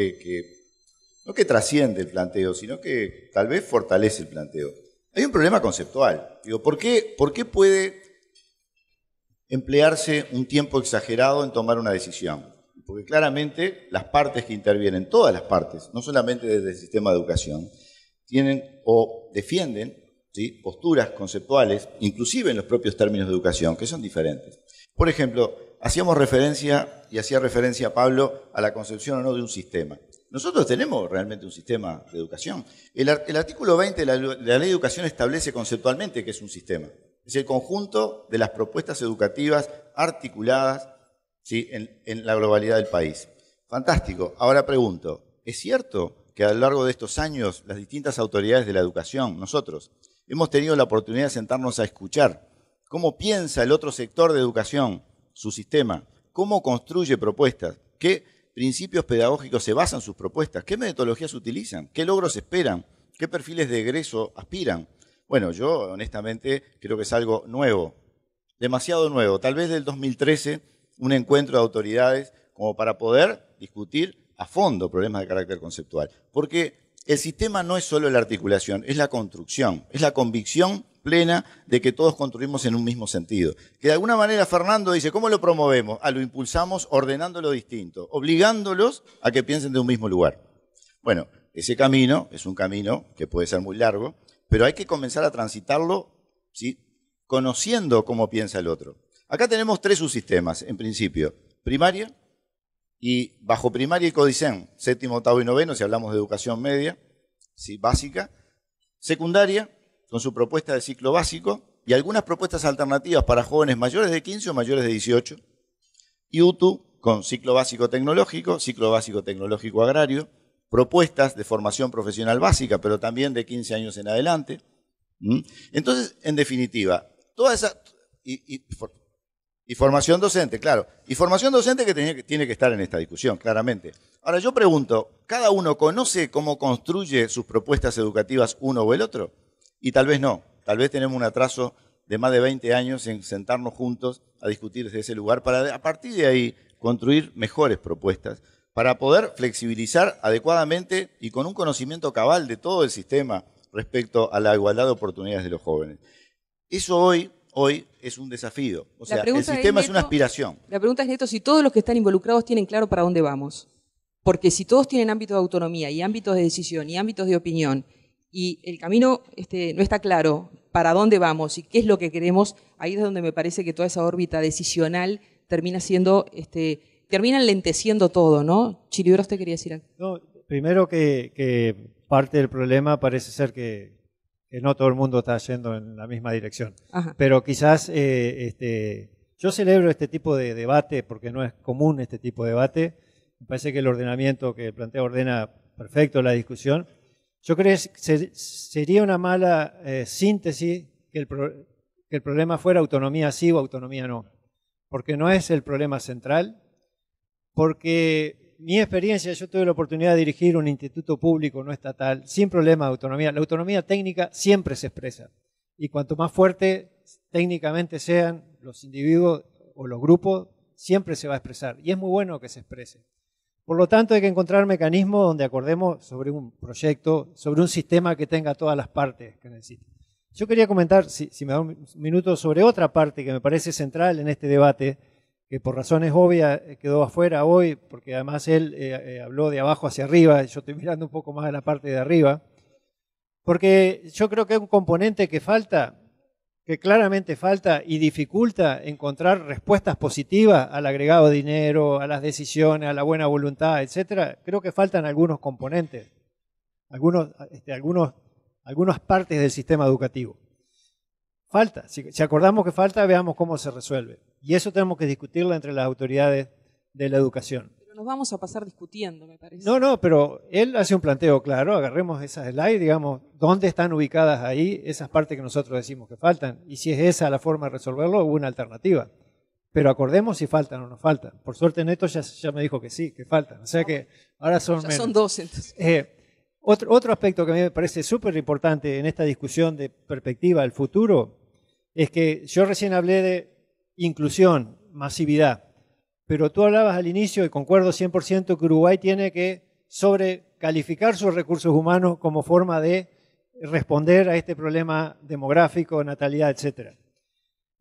no que trasciende el planteo, sino que tal vez fortalece el planteo. Hay un problema conceptual. Digo, ¿por qué puede emplearse un tiempo exagerado en tomar una decisión? Porque claramente las partes que intervienen, todas las partes, no solamente desde el sistema de educación, tienen o defienden, ¿sí?, posturas conceptuales, inclusive en los propios términos de educación, que son diferentes. Por ejemplo, hacía referencia Pablo a la concepción o no de un sistema. Nosotros tenemos realmente un sistema de educación. El artículo 20 de la Ley de Educación establece conceptualmente que es un sistema. Es el conjunto de las propuestas educativas articuladas, ¿sí?, en la globalidad del país. Fantástico. Ahora pregunto, ¿es cierto que a lo largo de estos años las distintas autoridades de la educación, nosotros, hemos tenido la oportunidad de sentarnos a escuchar cómo piensa el otro sector de educación, su sistema, cómo construye propuestas, qué principios pedagógicos se basan sus propuestas, qué metodologías utilizan, qué logros esperan, qué perfiles de egreso aspiran? Bueno, yo honestamente creo que es algo nuevo, demasiado nuevo, tal vez del 2013, un encuentro de autoridades como para poder discutir a fondo problemas de carácter conceptual. Porque el sistema no es solo la articulación, es la construcción, es la convicción plena de que todos construimos en un mismo sentido. Que de alguna manera Fernando dice, ¿cómo lo promovemos? Lo impulsamos ordenándolo distinto, obligándolos a que piensen de un mismo lugar. Bueno, ese camino es un camino que puede ser muy largo, pero hay que comenzar a transitarlo, ¿sí?, conociendo cómo piensa el otro. Acá tenemos 3 subsistemas, en principio. Primaria, y bajo primaria y CODICEN, 7º, 8º y 9º, si hablamos de educación media, ¿sí?, básica. Secundaria, con su propuesta de ciclo básico, y algunas propuestas alternativas para jóvenes mayores de 15 o mayores de 18. Y UTU, con ciclo básico tecnológico agrario, propuestas de formación profesional básica, pero también de 15 años en adelante. Entonces, en definitiva, toda esa... Y formación docente, claro. Y formación docente que tiene que estar en esta discusión, claramente. Ahora, yo pregunto, ¿cada uno conoce cómo construye sus propuestas educativas uno o el otro? Y tal vez no. Tal vez tenemos un atraso de más de 20 años en sentarnos juntos a discutir desde ese lugar para, a partir de ahí, construir mejores propuestas para poder flexibilizar adecuadamente y con un conocimiento cabal de todo el sistema respecto a la igualdad de oportunidades de los jóvenes. Eso hoy es un desafío. O sea, el sistema es una aspiración. La pregunta es, Neto, si todos los que están involucrados tienen claro para dónde vamos. Porque si todos tienen ámbitos de autonomía y ámbitos de decisión y ámbitos de opinión y el camino no está claro para dónde vamos y qué es lo que queremos, ahí es donde me parece que toda esa órbita decisional termina siendo, termina enlenteciendo todo, ¿no? Chilibero, ¿usted quería decir algo? No, primero que parte del problema parece ser que no todo el mundo está yendo en la misma dirección. Ajá. Pero quizás yo celebro este tipo de debate porque no es común este tipo de debate. Me parece que el ordenamiento que plantea ordena perfecto la discusión. Yo creo que sería una mala síntesis que el problema fuera autonomía sí o autonomía no. Porque no es el problema central, porque mi experiencia, yo tuve la oportunidad de dirigir un instituto público no estatal sin problema de autonomía. La autonomía técnica siempre se expresa. Y cuanto más fuerte técnicamente sean los individuos o los grupos, siempre se va a expresar. Y es muy bueno que se exprese. Por lo tanto, hay que encontrar mecanismos donde acordemos sobre un proyecto, sobre un sistema que tenga todas las partes que necesita. Yo quería comentar, si me da un minuto, sobre otra parte que me parece central en este debate, que por razones obvias quedó afuera hoy, porque además él habló de abajo hacia arriba, yo estoy mirando un poco más a la parte de arriba, porque yo creo que es un componente que falta, que claramente falta y dificulta encontrar respuestas positivas al agregado de dinero, a las decisiones, a la buena voluntad, etcétera. Creo que faltan algunos componentes, algunas partes del sistema educativo. Falta, si acordamos que falta, veamos cómo se resuelve. Y eso tenemos que discutirlo entre las autoridades de la educación. Pero nos vamos a pasar discutiendo, me parece. No, pero él hace un planteo claro, agarremos esas slides, digamos, dónde están ubicadas ahí esas partes que nosotros decimos que faltan. Y si es esa la forma de resolverlo, hubo una alternativa. Pero acordemos si faltan o no faltan. Por suerte Neto ya me dijo que sí, que faltan. O sea que ahora son menos. Son dos entonces. Otro aspecto que a mí me parece súper importante en esta discusión de perspectiva del futuro es que yo recién hablé de inclusión, masividad, pero tú hablabas al inicio, y concuerdo 100%, que Uruguay tiene que sobrecalificar sus recursos humanos como forma de responder a este problema demográfico, natalidad, etc.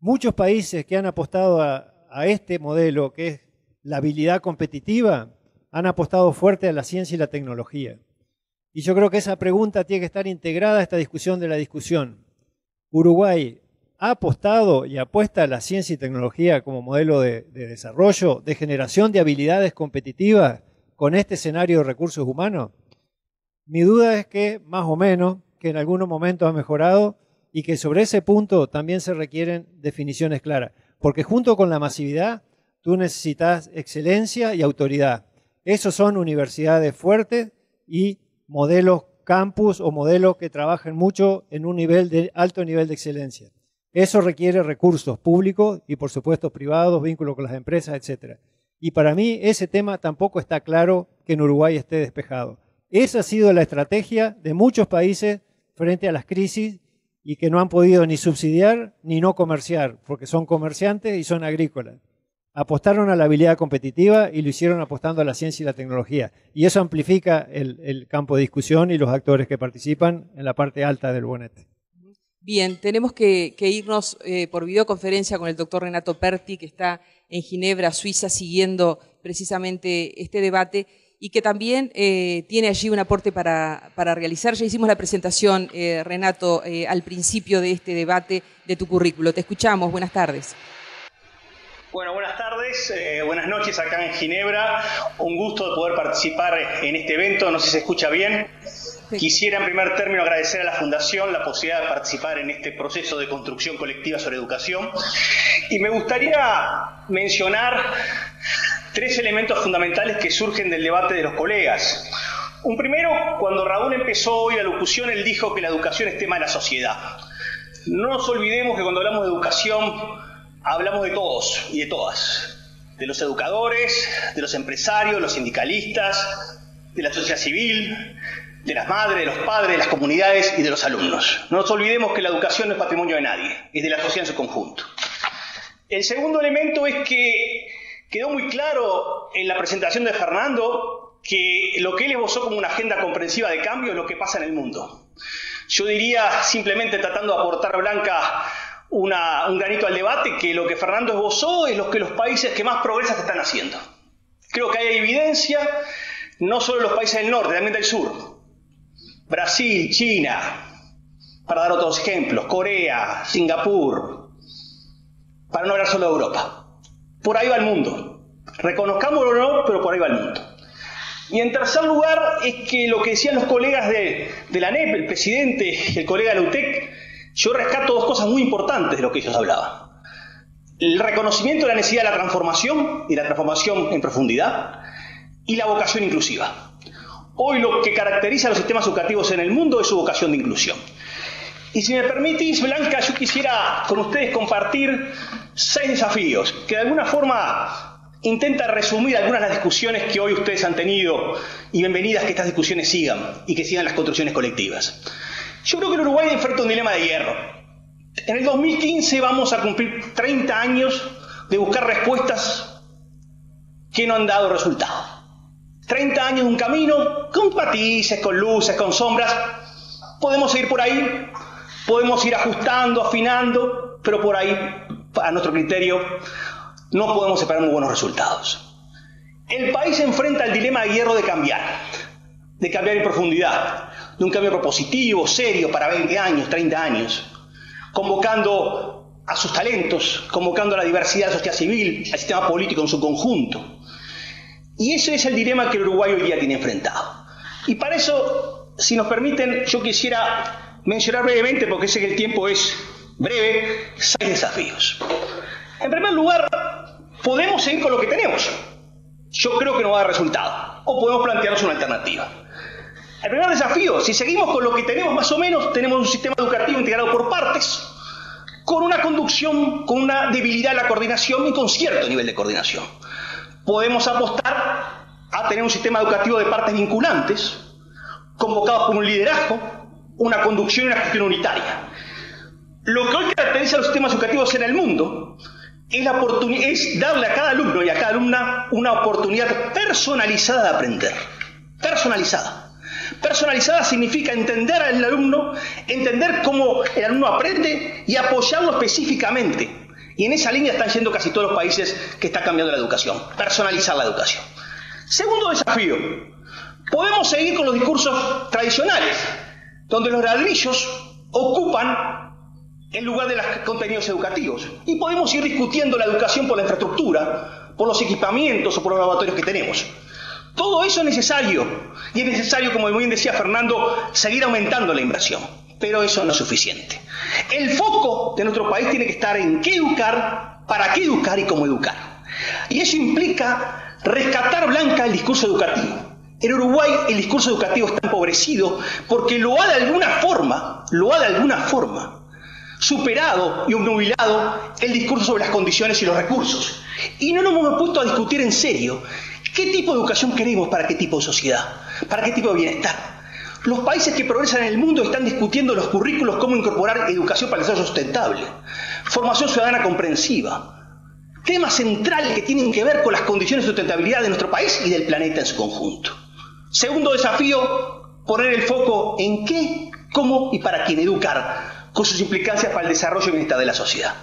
Muchos países que han apostado a este modelo, que es la habilidad competitiva, han apostado fuerte a la ciencia y la tecnología. Y yo creo que esa pregunta tiene que estar integrada a esta discusión de la discusión. Uruguay ha apostado y apuesta a la ciencia y tecnología como modelo de desarrollo, de generación de habilidades competitivas con este escenario de recursos humanos. Mi duda es que, más o menos, que en algunos momentos ha mejorado y que sobre ese punto también se requieren definiciones claras. Porque junto con la masividad, tú necesitas excelencia y autoridad. Esos son universidades fuertes y modelos campus o modelos que trabajan mucho en un alto nivel de excelencia. Eso requiere recursos públicos y, por supuesto, privados, vínculos con las empresas, etc. Y para mí ese tema tampoco está claro que en Uruguay esté despejado. Esa ha sido la estrategia de muchos países frente a las crisis y que no han podido ni subsidiar ni no comerciar, porque son comerciantes y son agrícolas. Apostaron a la habilidad competitiva y lo hicieron apostando a la ciencia y la tecnología. Y eso amplifica el campo de discusión y los actores que participan en la parte alta del bonete. Bien, tenemos que irnos por videoconferencia con el doctor Renato Perti, que está en Ginebra, Suiza, siguiendo precisamente este debate y que también tiene allí un aporte para realizar. Ya hicimos la presentación, Renato, al principio de este debate de tu currículo. Te escuchamos, buenas tardes. Bueno, buenas tardes, buenas noches acá en Ginebra. Un gusto de poder participar en este evento, no sé si se escucha bien. Quisiera en primer término agradecer a la Fundación la posibilidad de participar en este proceso de construcción colectiva sobre educación. Y me gustaría mencionar 3 elementos fundamentales que surgen del debate de los colegas. Un primero, cuando Raúl empezó hoy la locución, él dijo que la educación es tema de la sociedad. No nos olvidemos que cuando hablamos de educación, hablamos de todos y de todas. De los educadores, de los empresarios, los sindicalistas, de la sociedad civil, de las madres, de los padres, de las comunidades y de los alumnos. No nos olvidemos que la educación no es patrimonio de nadie, es de la sociedad en su conjunto. El segundo elemento es que quedó muy claro en la presentación de Fernando que lo que él esbozó como una agenda comprensiva de cambio es lo que pasa en el mundo. Yo diría, simplemente tratando de aportar Blanca un granito al debate, que lo que Fernando esbozó es lo que los países que más progresan están haciendo. Creo que hay evidencia, no solo en los países del norte, también del sur. Brasil, China, para dar otros ejemplos, Corea, Singapur, para no hablar solo de Europa. Por ahí va el mundo. Reconozcámoslo o no, pero por ahí va el mundo. Y en tercer lugar, es que lo que decían los colegas de la ANEP, el presidente y el colega de la UTEC, yo rescato 2 cosas muy importantes de lo que ellos hablaban. El reconocimiento de la necesidad de la transformación, y la transformación en profundidad, y la vocación inclusiva. Hoy lo que caracteriza a los sistemas educativos en el mundo es su vocación de inclusión. Y si me permitís, Blanca, yo quisiera con ustedes compartir 6 desafíos que de alguna forma intenta resumir algunas de las discusiones que hoy ustedes han tenido, y bienvenidas que estas discusiones sigan y que sigan las construcciones colectivas. Yo creo que el Uruguay enfrenta un dilema de hierro. En el 2015 vamos a cumplir 30 años de buscar respuestas que no han dado resultado. 30 años de un camino con matices, con luces, con sombras. Podemos seguir por ahí, podemos ir ajustando, afinando, pero por ahí, a nuestro criterio, no podemos esperar muy buenos resultados. El país se enfrenta al dilema de hierro de cambiar en profundidad, de un cambio propositivo, serio, para 20 años, 30 años, convocando a sus talentos, convocando a la diversidad de la sociedad civil, al sistema político en su conjunto. Y ese es el dilema que el Uruguay hoy día tiene enfrentado. Y para eso, si nos permiten, yo quisiera mencionar brevemente, porque sé que el tiempo es breve, 6 desafíos. En primer lugar, podemos seguir con lo que tenemos. Yo creo que no va a dar resultado. O podemos plantearnos una alternativa. El primer desafío, si seguimos con lo que tenemos más o menos, tenemos un sistema educativo integrado por partes, con una conducción, con una debilidad en la coordinación y con cierto nivel de coordinación. Podemos apostar a tener un sistema educativo de partes vinculantes, convocados por un liderazgo, una conducción y una gestión unitaria. Lo que hoy caracteriza a los sistemas educativos en el mundo es darle a cada alumno y a cada alumna una oportunidad personalizada de aprender. Personalizada. Personalizada significa entender al alumno, entender cómo el alumno aprende y apoyarlo específicamente. Y en esa línea están yendo casi todos los países que están cambiando la educación. Personalizar la educación. Segundo desafío. Podemos seguir con los discursos tradicionales, donde los ladrillos ocupan el lugar de los contenidos educativos. Y podemos ir discutiendo la educación por la infraestructura, por los equipamientos o por los laboratorios que tenemos. Todo eso es necesario. Y es necesario, como muy bien decía Fernando, seguir aumentando la inversión. Pero eso no es suficiente. El foco de nuestro país tiene que estar en qué educar, para qué educar y cómo educar. Y eso implica rescatar blanca el discurso educativo. En Uruguay el discurso educativo está empobrecido porque lo ha de alguna forma, superado y obnubilado el discurso sobre las condiciones y los recursos. Y no nos hemos puesto a discutir en serio qué tipo de educación queremos para qué tipo de sociedad, para qué tipo de bienestar. Los países que progresan en el mundo están discutiendo los currículos, cómo incorporar educación para el desarrollo sustentable, formación ciudadana comprensiva, temas centrales que tienen que ver con las condiciones de sustentabilidad de nuestro país y del planeta en su conjunto. Segundo desafío, poner el foco en qué, cómo y para quién educar, con sus implicancias para el desarrollo y bienestar de la sociedad.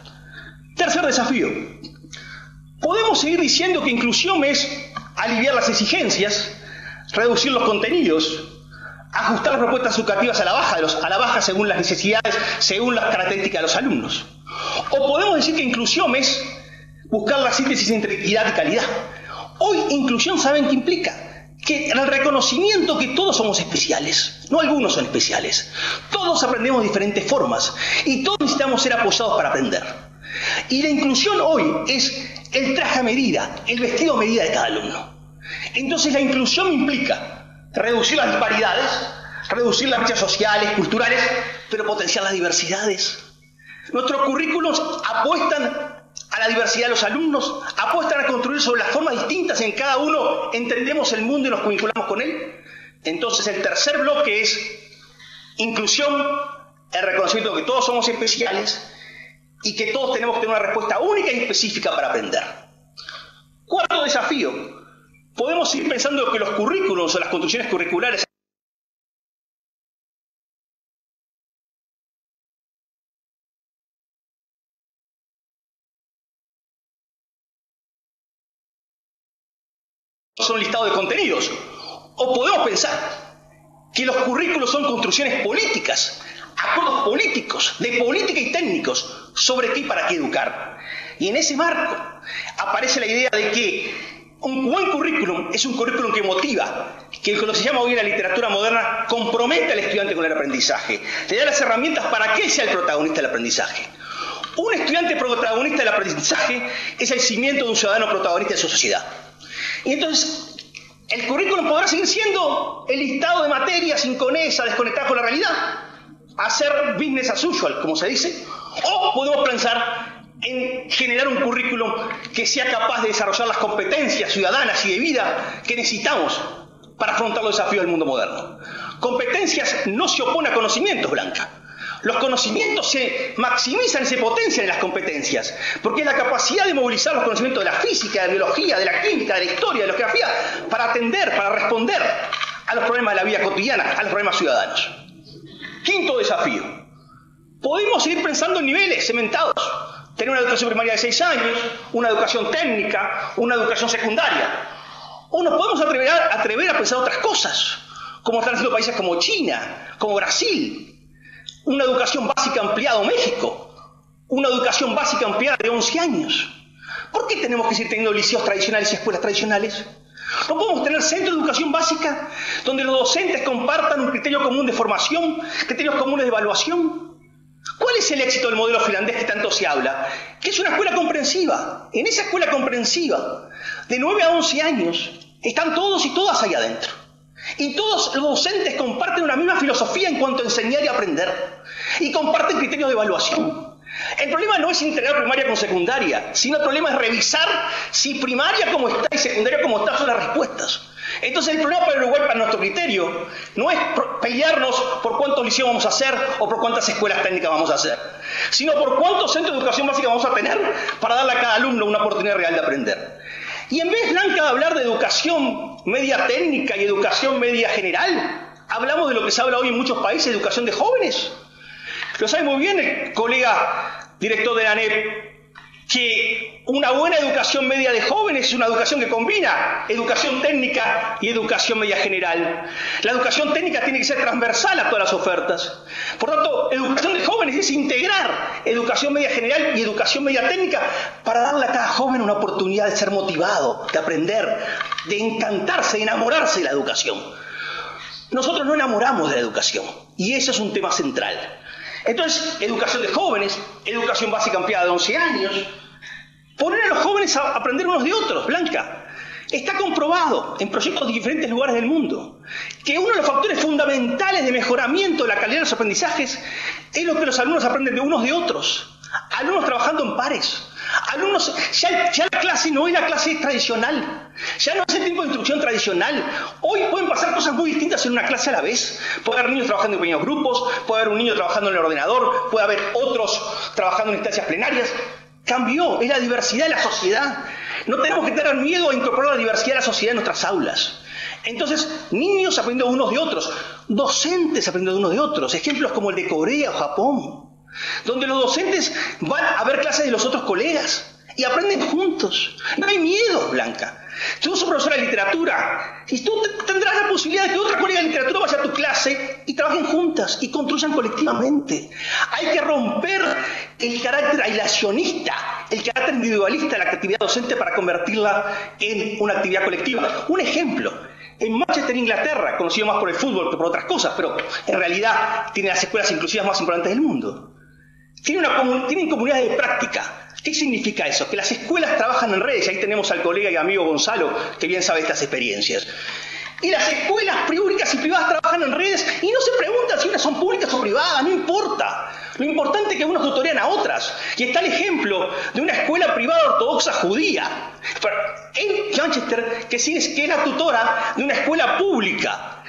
Tercer desafío, podemos seguir diciendo que inclusión es aliviar las exigencias, reducir los contenidos, ajustar las propuestas educativas a la baja según las necesidades, según las características de los alumnos. O podemos decir que inclusión es buscar la síntesis entre equidad y calidad. Hoy inclusión, ¿saben qué implica? Que el reconocimiento que todos somos especiales, no algunos son especiales. Todos aprendemos de diferentes formas y todos necesitamos ser apoyados para aprender. Y la inclusión hoy es el traje a medida, el vestido a medida de cada alumno. Entonces la inclusión implica reducir las disparidades, reducir las brechas sociales, culturales, pero potenciar las diversidades. Nuestros currículos apuestan a la diversidad de los alumnos, apuestan a construir sobre las formas distintas en cada uno, entendemos el mundo y nos vinculamos con él. Entonces el tercer bloque es inclusión, el reconocimiento de que todos somos especiales y que todos tenemos que tener una respuesta única y específica para aprender. Cuarto desafío, podemos seguir pensando que los currículos o las construcciones curriculares son listados de contenidos. O podemos pensar que los currículos son construcciones políticas, acuerdos políticos, de política y técnicos, sobre qué y para qué educar. Y en ese marco aparece la idea de que un buen currículum es un currículum que motiva, que lo que se llama hoy en la literatura moderna compromete al estudiante con el aprendizaje, le da las herramientas para que sea el protagonista del aprendizaje. Un estudiante protagonista del aprendizaje es el cimiento de un ciudadano protagonista de su sociedad. Y entonces, el currículum podrá seguir siendo el listado de materias inconexas, desconectadas con la realidad, hacer business as usual, como se dice, o podemos pensar en generar un currículum que sea capaz de desarrollar las competencias ciudadanas y de vida que necesitamos para afrontar los desafíos del mundo moderno. Competencias no se oponen a conocimientos, Blanca. Los conocimientos se maximizan y se potencian en las competencias, porque es la capacidad de movilizar los conocimientos de la física, de la biología, de la química, de la historia, de la geografía, para atender, para responder a los problemas de la vida cotidiana, a los problemas ciudadanos. Quinto desafío. Podemos seguir pensando en niveles cementados. Tener una educación primaria de 6 años, una educación técnica, una educación secundaria. O nos podemos atrever a pensar otras cosas, como están haciendo países como China, como Brasil. Una educación básica ampliada, o México. Una educación básica ampliada de 11 años. ¿Por qué tenemos que seguir teniendo liceos tradicionales y escuelas tradicionales? ¿No podemos tener centros de educación básica donde los docentes compartan un criterio común de formación, criterios comunes de evaluación? ¿Cuál es el éxito del modelo finlandés que tanto se habla? Que es una escuela comprensiva. En esa escuela comprensiva, de 9 a 11 años, están todos y todas ahí adentro. Y todos los docentes comparten una misma filosofía en cuanto a enseñar y aprender. Y comparten criterios de evaluación. El problema no es integrar primaria con secundaria, sino el problema es revisar si primaria como está y secundaria como está son las respuestas. Entonces el problema para Uruguay, para nuestro criterio, no es pelearnos por cuántos liceos vamos a hacer o por cuántas escuelas técnicas vamos a hacer, sino por cuántos centros de educación básica vamos a tener para darle a cada alumno una oportunidad real de aprender. Y en vez, Blanca, de hablar de educación media técnica y educación media general, hablamos de lo que se habla hoy en muchos países, educación de jóvenes. Lo sabe muy bien el colega director de la ANEP, que una buena educación media de jóvenes es una educación que combina educación técnica y educación media general. La educación técnica tiene que ser transversal a todas las ofertas. Por tanto, educación de jóvenes es integrar educación media general y educación media técnica para darle a cada joven una oportunidad de ser motivado, de aprender, de encantarse, de enamorarse de la educación. Nosotros no enamoramos de la educación y ese es un tema central. Entonces, educación de jóvenes, educación básica ampliada de 11 años, poner a los jóvenes a aprender unos de otros, Blanca. Está comprobado en proyectos de diferentes lugares del mundo que uno de los factores fundamentales de mejoramiento de la calidad de los aprendizajes es lo que los alumnos aprenden de unos de otros. Alumnos trabajando en pares. Alumnos, ya la clase no es la clase tradicional, ya no es el tipo de instrucción tradicional. Hoy pueden pasar cosas muy distintas en una clase a la vez. Puede haber niños trabajando en pequeños grupos, puede haber un niño trabajando en el ordenador, puede haber otros trabajando en instancias plenarias. Cambió, es la diversidad de la sociedad. No tenemos que tener miedo a incorporar la diversidad de la sociedad en nuestras aulas. Entonces, niños aprendiendo unos de otros, docentes aprendiendo unos de otros, ejemplos como el de Corea o Japón, donde los docentes van a ver clases de los otros colegas y aprenden juntos. No hay miedo, Blanca. Tú sos profesora de literatura y tú tendrás la posibilidad de que otra colega de literatura vaya a tu clase y trabajen juntas y construyan colectivamente. Hay que romper el carácter aislacionista, el carácter individualista de la actividad docente para convertirla en una actividad colectiva. Un ejemplo. En Manchester, Inglaterra, conocido más por el fútbol que por otras cosas, pero en realidad tiene las escuelas inclusivas más importantes del mundo. Tienen comunidades de práctica. ¿Qué significa eso? Que las escuelas trabajan en redes. Ahí tenemos al colega y amigo Gonzalo, que bien sabe estas experiencias. Y las escuelas públicas y privadas trabajan en redes y no se preguntan si unas son públicas o privadas, no importa. Lo importante es que unos tutorean a otras. Y está el ejemplo de una escuela privada ortodoxa judía en Manchester, que es la tutora de una escuela pública,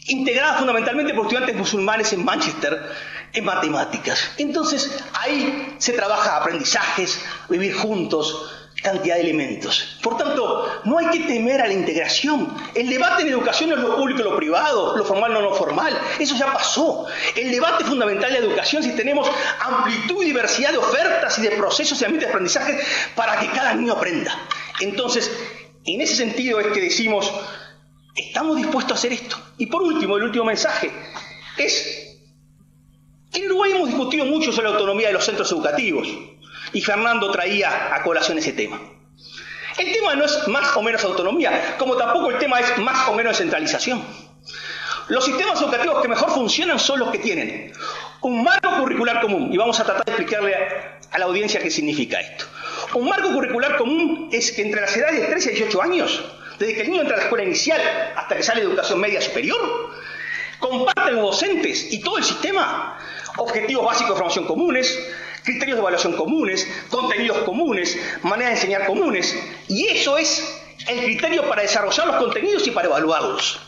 integrada fundamentalmente por estudiantes musulmanes en Manchester, en matemáticas. Entonces, ahí se trabaja aprendizajes, vivir juntos, cantidad de elementos. Por tanto, no hay que temer a la integración. El debate en educación no es lo público y lo privado, lo formal no lo formal. Eso ya pasó. El debate fundamental de la educación es si tenemos amplitud y diversidad de ofertas y de procesos y ambientes de aprendizaje para que cada niño aprenda. Entonces, en ese sentido es que decimos, estamos dispuestos a hacer esto. Y por último, el último mensaje es: en Uruguay hemos discutido mucho sobre la autonomía de los centros educativos y Fernando traía a colación ese tema. El tema no es más o menos autonomía, como tampoco el tema es más o menos centralización. Los sistemas educativos que mejor funcionan son los que tienen un marco curricular común, y vamos a tratar de explicarle a la audiencia qué significa esto. Un marco curricular común es que entre las edades de 13 a 18 años, desde que el niño entra a la escuela inicial hasta que sale de educación media superior, comparten los docentes y todo el sistema objetivos básicos de formación comunes, criterios de evaluación comunes, contenidos comunes, maneras de enseñar comunes. Y eso es el criterio para desarrollar los contenidos y para evaluarlos.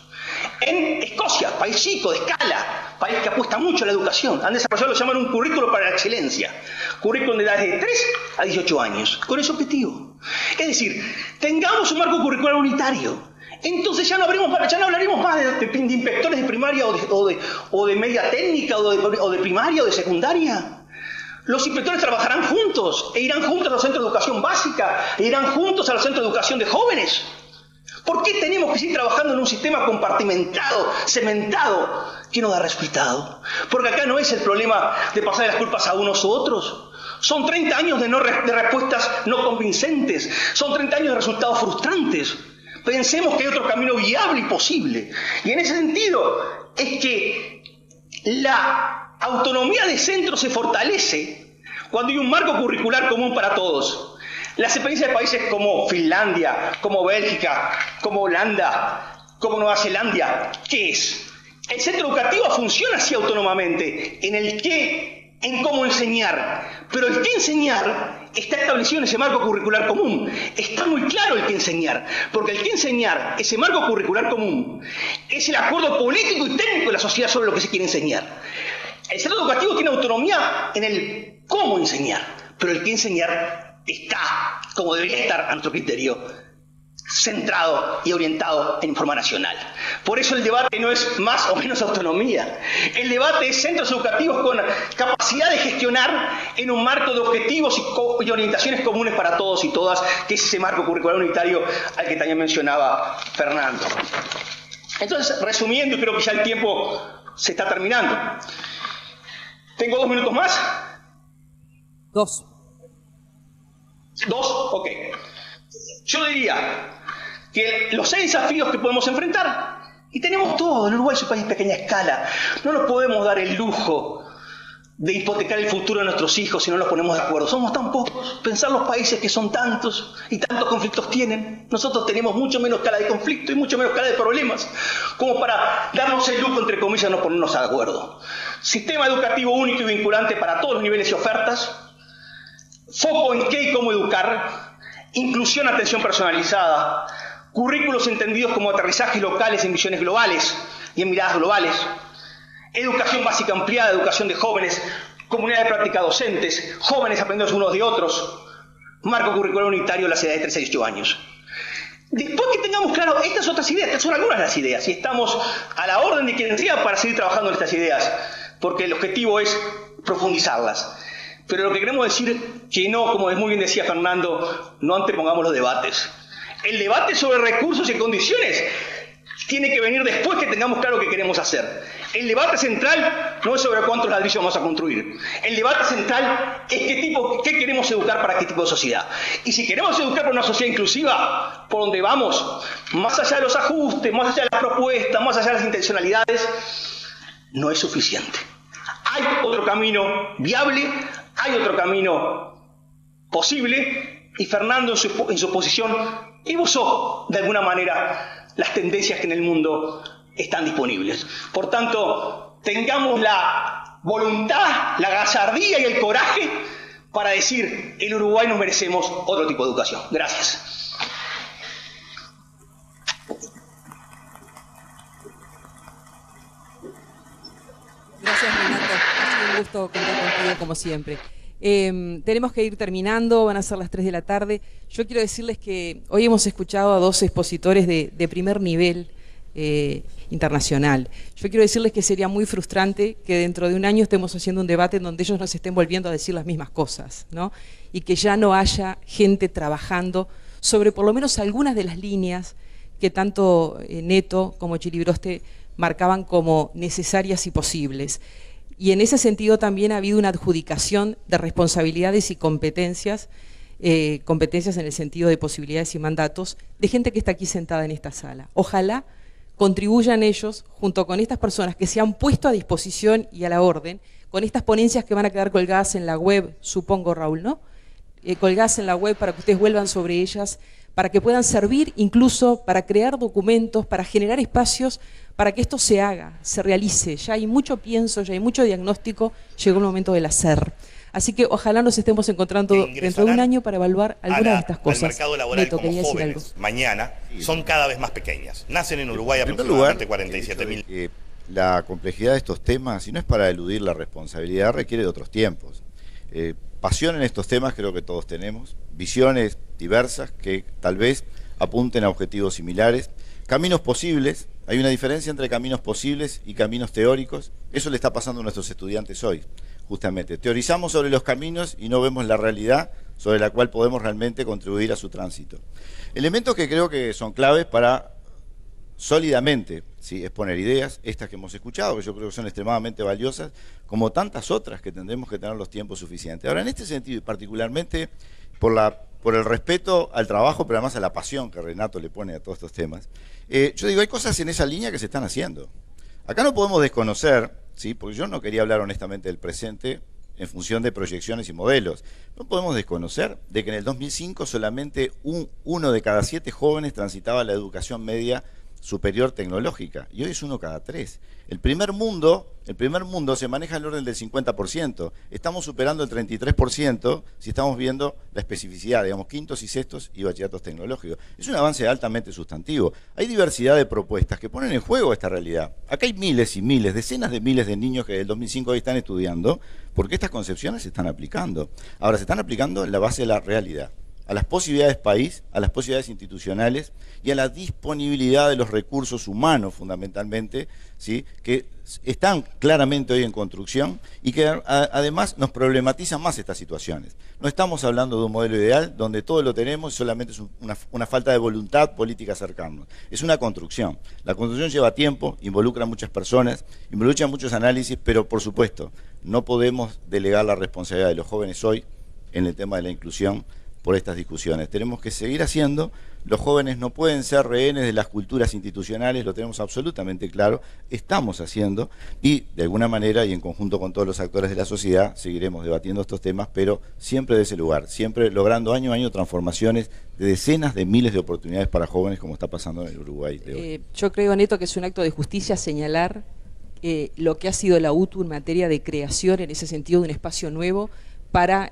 En Escocia, país chico, de escala, país que apuesta mucho a la educación, han desarrollado lo que llaman un currículo para la excelencia. Currículo de edades de 3 a 18 años, con ese objetivo. Es decir, tengamos un marco curricular unitario. Entonces ya no hablaremos más de inspectores de primaria o de media técnica o de primaria o de secundaria. Los inspectores trabajarán juntos e irán juntos a los centros de educación básica e irán juntos a los centros de educación de jóvenes. ¿Por qué tenemos que seguir trabajando en un sistema compartimentado, cementado, que no da resultado? Porque acá no es el problema de pasar las culpas a unos u otros. Son 30 años de respuestas no convincentes. Son 30 años de resultados frustrantes. Pensemos que hay otro camino viable y posible. Y en ese sentido es que la autonomía de centro se fortalece cuando hay un marco curricular común para todos. Las experiencias de países como Finlandia, como Bélgica, como Holanda, como Nueva Zelanda, ¿qué es? El centro educativo funciona así autónomamente, en el qué, en cómo enseñar, pero el qué enseñar está establecido en ese marco curricular común. Está muy claro el qué enseñar, porque el qué enseñar, ese marco curricular común, es el acuerdo político y técnico de la sociedad sobre lo que se quiere enseñar. El centro educativo tiene autonomía en el cómo enseñar, pero el qué enseñar está, como debería estar a nuestro criterio, centrado y orientado en forma nacional. Por eso el debate no es más o menos autonomía. El debate es centros educativos con capacidad de gestionar en un marco de objetivos y orientaciones comunes para todos y todas, que es ese marco curricular unitario al que también mencionaba Fernando. Entonces, resumiendo, y creo que ya el tiempo se está terminando. ¿Tengo 2 minutos más? 2. ¿2? Ok. Yo diría que los 6 desafíos que podemos enfrentar, y tenemos todo, el Uruguay es un país de pequeña escala, no nos podemos dar el lujo de hipotecar el futuro de nuestros hijos si no nos ponemos de acuerdo. Somos tan pocos, pensar los países que son tantos y tantos conflictos tienen. Nosotros tenemos mucho menos escala de conflicto y mucho menos escala de problemas, como para darnos el lujo, entre comillas, no ponernos de acuerdo. Sistema educativo único y vinculante para todos los niveles y ofertas, foco en qué y cómo educar, inclusión, atención personalizada, currículos entendidos como aterrizajes locales en visiones globales y en miradas globales, educación básica ampliada, educación de jóvenes, comunidad de práctica docentes, jóvenes aprendiendo unos de otros, marco curricular unitario a las edades de 3 a 18 años. Después que tengamos claro estas otras ideas, estas son algunas de las ideas, y estamos a la orden de quien sea para seguir trabajando en estas ideas, porque el objetivo es profundizarlas. Pero lo que queremos decir que no, como muy bien decía Fernando, no antepongamos los debates. El debate sobre recursos y condiciones tiene que venir después que tengamos claro qué queremos hacer. El debate central no es sobre cuántos ladrillos vamos a construir. El debate central es qué queremos educar para qué tipo de sociedad. Y si queremos educar para una sociedad inclusiva, por donde vamos, más allá de los ajustes, más allá de las propuestas, más allá de las intencionalidades, no es suficiente. Hay otro camino viable, hay otro camino posible, y Fernando en su posición esbozó de alguna manera las tendencias que en el mundo están disponibles. Por tanto, tengamos la voluntad, la gallardía y el coraje para decir: en Uruguay nos merecemos otro tipo de educación. Gracias. Gracias, Renato. Ha sido un gusto contar contigo como siempre. Tenemos que ir terminando, van a ser las 3 de la tarde. Yo quiero decirles que hoy hemos escuchado a 2 expositores de primer nivel internacional. Yo quiero decirles que sería muy frustrante que dentro de un año estemos haciendo un debate en donde ellos nos estén volviendo a decir las mismas cosas, ¿no? Y que ya no haya gente trabajando sobre por lo menos algunas de las líneas que tanto Neto como Chilibroste marcaban como necesarias y posibles. Y en ese sentido también ha habido una adjudicación de responsabilidades y competencias en el sentido de posibilidades y mandatos de gente que está aquí sentada en esta sala. Ojalá contribuyan ellos, junto con estas personas que se han puesto a disposición y a la orden, con estas ponencias que van a quedar colgadas en la web, supongo, Raúl, ¿no? Colgadas en la web para que ustedes vuelvan sobre ellas, para que puedan servir incluso para crear documentos, para generar espacios, para que esto se haga, se realice. Ya hay mucho pienso, ya hay mucho diagnóstico, llegó el momento del hacer. Así que ojalá nos estemos encontrando dentro de un año para evaluar algunas de estas cosas. Al mercado laboral Neto, como quería decir jóvenes algo. mañana son cada vez más pequeñas. Nacen en Uruguay En primer aproximadamente lugar, 47.000. La complejidad de estos temas, y no es para eludir la responsabilidad, requiere de otros tiempos. Pasión en estos temas creo que todos tenemos, visiones diversas que tal vez apunten a objetivos similares, caminos posibles. Hay una diferencia entre caminos posibles y caminos teóricos. Eso le está pasando a nuestros estudiantes hoy, justamente. Teorizamos sobre los caminos y no vemos la realidad sobre la cual podemos realmente contribuir a su tránsito. Elementos que creo que son claves para sólidamente, ¿sí?, exponer ideas, estas que hemos escuchado, que yo creo que son extremadamente valiosas, como tantas otras que tendremos que tener los tiempos suficientes. Ahora, en este sentido, y particularmente por el respeto al trabajo, pero además a la pasión que Renato le pone a todos estos temas, yo digo, hay cosas en esa línea que se están haciendo. Acá no podemos desconocer, ¿sí?, porque yo no quería hablar honestamente del presente en función de proyecciones y modelos. No podemos desconocer de que en el 2005 solamente uno de cada 7 jóvenes transitaba la educación media superior tecnológica, y hoy es 1 cada 3. El primer mundo se maneja en el orden del 50%. Estamos superando el 33% si estamos viendo la especificidad, digamos, quintos y sextos y bachilleratos tecnológicos. Es un avance altamente sustantivo. Hay diversidad de propuestas que ponen en juego esta realidad. Acá hay miles y miles, decenas de miles de niños que desde el 2005 hoy están estudiando porque estas concepciones se están aplicando. Ahora, se están aplicando en la base de la realidad, a las posibilidades país, a las posibilidades institucionales y a la disponibilidad de los recursos humanos, fundamentalmente, ¿sí?, que están claramente hoy en construcción y que además nos problematizan más estas situaciones. No estamos hablando de un modelo ideal donde todo lo tenemos y solamente es una falta de voluntad política acercarnos. Es una construcción. La construcción lleva tiempo, involucra a muchas personas, involucra muchos análisis, pero por supuesto no podemos delegar la responsabilidad de los jóvenes hoy en el tema de la inclusión por estas discusiones. Tenemos que seguir haciendo. Los jóvenes no pueden ser rehenes de las culturas institucionales, lo tenemos absolutamente claro, estamos haciendo y de alguna manera y en conjunto con todos los actores de la sociedad seguiremos debatiendo estos temas, pero siempre de ese lugar, siempre logrando año a año transformaciones de decenas de miles de oportunidades para jóvenes como está pasando en el Uruguay de hoy. Yo creo, Neto, que es un acto de justicia señalar lo que ha sido la UTU en materia de creación, en ese sentido, de un espacio nuevo para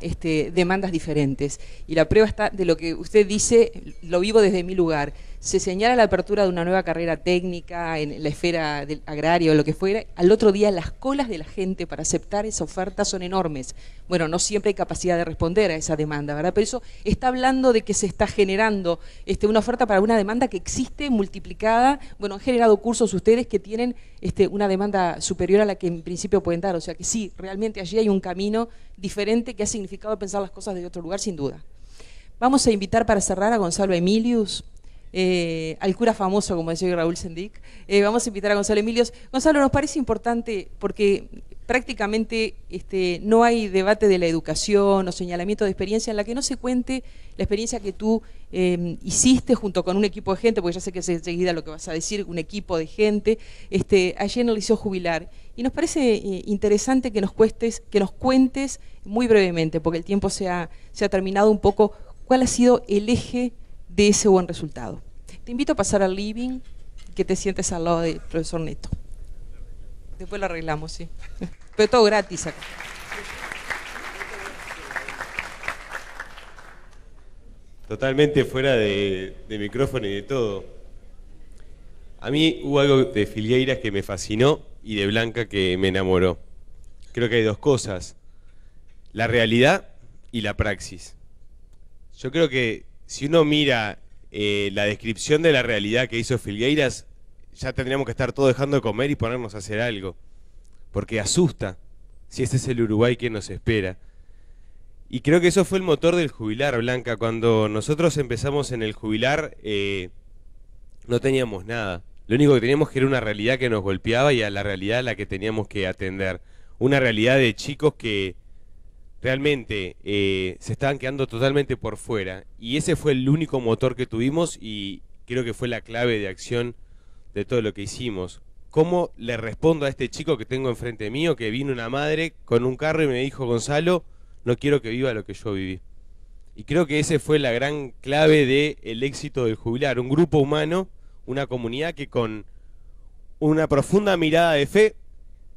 demandas diferentes. Y la prueba está de lo que usted dice, lo vivo desde mi lugar. Se señala la apertura de una nueva carrera técnica en la esfera agraria o lo que fuera, al otro día las colas de la gente para aceptar esa oferta son enormes. Bueno, no siempre hay capacidad de responder a esa demanda, ¿verdad? Pero eso está hablando de que se está generando una oferta para una demanda que existe multiplicada. Bueno, han generado cursos ustedes que tienen una demanda superior a la que en principio pueden dar. O sea que sí, realmente allí hay un camino diferente que ha significado pensar las cosas de otro lugar, sin duda. Vamos a invitar para cerrar a Gonzalo Emilius, al cura famoso, como decía Raúl Sendic. Vamos a invitar a Gonzalo Emilius. Gonzalo, nos parece importante porque prácticamente no hay debate de la educación o señalamiento de experiencia en la que no se cuente la experiencia que tú hiciste junto con un equipo de gente, porque ya sé que es enseguida lo que vas a decir, un equipo de gente, allí en el Liceo Jubilar. Y nos parece interesante que nos cuentes muy brevemente, porque el tiempo se ha terminado un poco, cuál ha sido el eje de ese buen resultado. Te invito a pasar al living, que te sientes al lado del profesor Neto. Después lo arreglamos, sí. Pero todo gratis acá. Totalmente fuera de micrófono y de todo. A mí hubo algo de Filgueiras que me fascinó y de Blanca que me enamoró. Creo que hay dos cosas: la realidad y la praxis. Yo creo que si uno mira la descripción de la realidad que hizo Filgueiras, ya tendríamos que estar todos dejando de comer y ponernos a hacer algo, porque asusta si este es el Uruguay que nos espera. Y creo que eso fue el motor del Jubilar, Blanca. Cuando nosotros empezamos en el Jubilar no teníamos nada. Lo único que teníamos que era una realidad que nos golpeaba y a la realidad a la que teníamos que atender. Una realidad de chicos que realmente se estaban quedando totalmente por fuera. Y ese fue el único motor que tuvimos y creo que fue la clave de acción de todo lo que hicimos. ¿Cómo le respondo a este chico que tengo enfrente mío, que vino una madre con un carro y me dijo: Gonzalo, no quiero que viva lo que yo viví? Y creo que ese fue la gran clave del éxito del Jubilar. Un grupo humano, una comunidad que con una profunda mirada de fe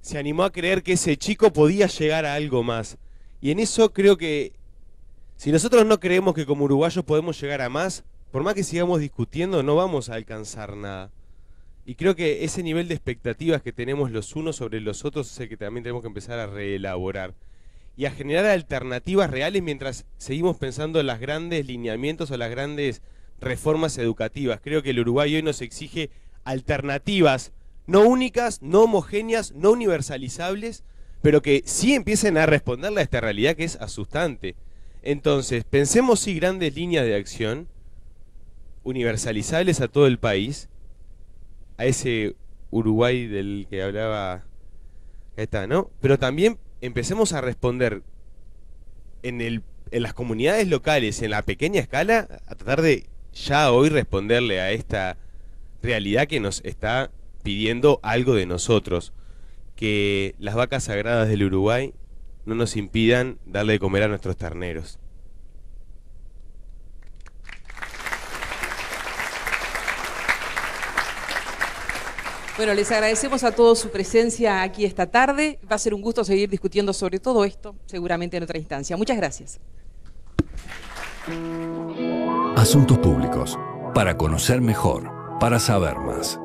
se animó a creer que ese chico podía llegar a algo más. Y en eso creo que si nosotros no creemos que como uruguayos podemos llegar a más, por más que sigamos discutiendo, no vamos a alcanzar nada. Y creo que ese nivel de expectativas que tenemos los unos sobre los otros es el que también tenemos que empezar a reelaborar. Y a generar alternativas reales mientras seguimos pensando en los grandes lineamientos o las grandes reformas educativas. Creo que el Uruguay hoy nos exige alternativas no únicas, no homogéneas, no universalizables, pero que sí empiecen a responderle a esta realidad que es asustante. Entonces, pensemos sí grandes líneas de acción, universalizables a todo el país, a ese Uruguay del que hablaba esta, ¿no? Pero también empecemos a responder en las comunidades locales, en la pequeña escala, a tratar de ya hoy responderle a esta realidad que nos está pidiendo algo de nosotros, que las vacas sagradas del Uruguay no nos impidan darle de comer a nuestros terneros. Bueno, les agradecemos a todos su presencia aquí esta tarde. Va a ser un gusto seguir discutiendo sobre todo esto, seguramente en otra instancia. Muchas gracias. Asuntos públicos, para conocer mejor, para saber más.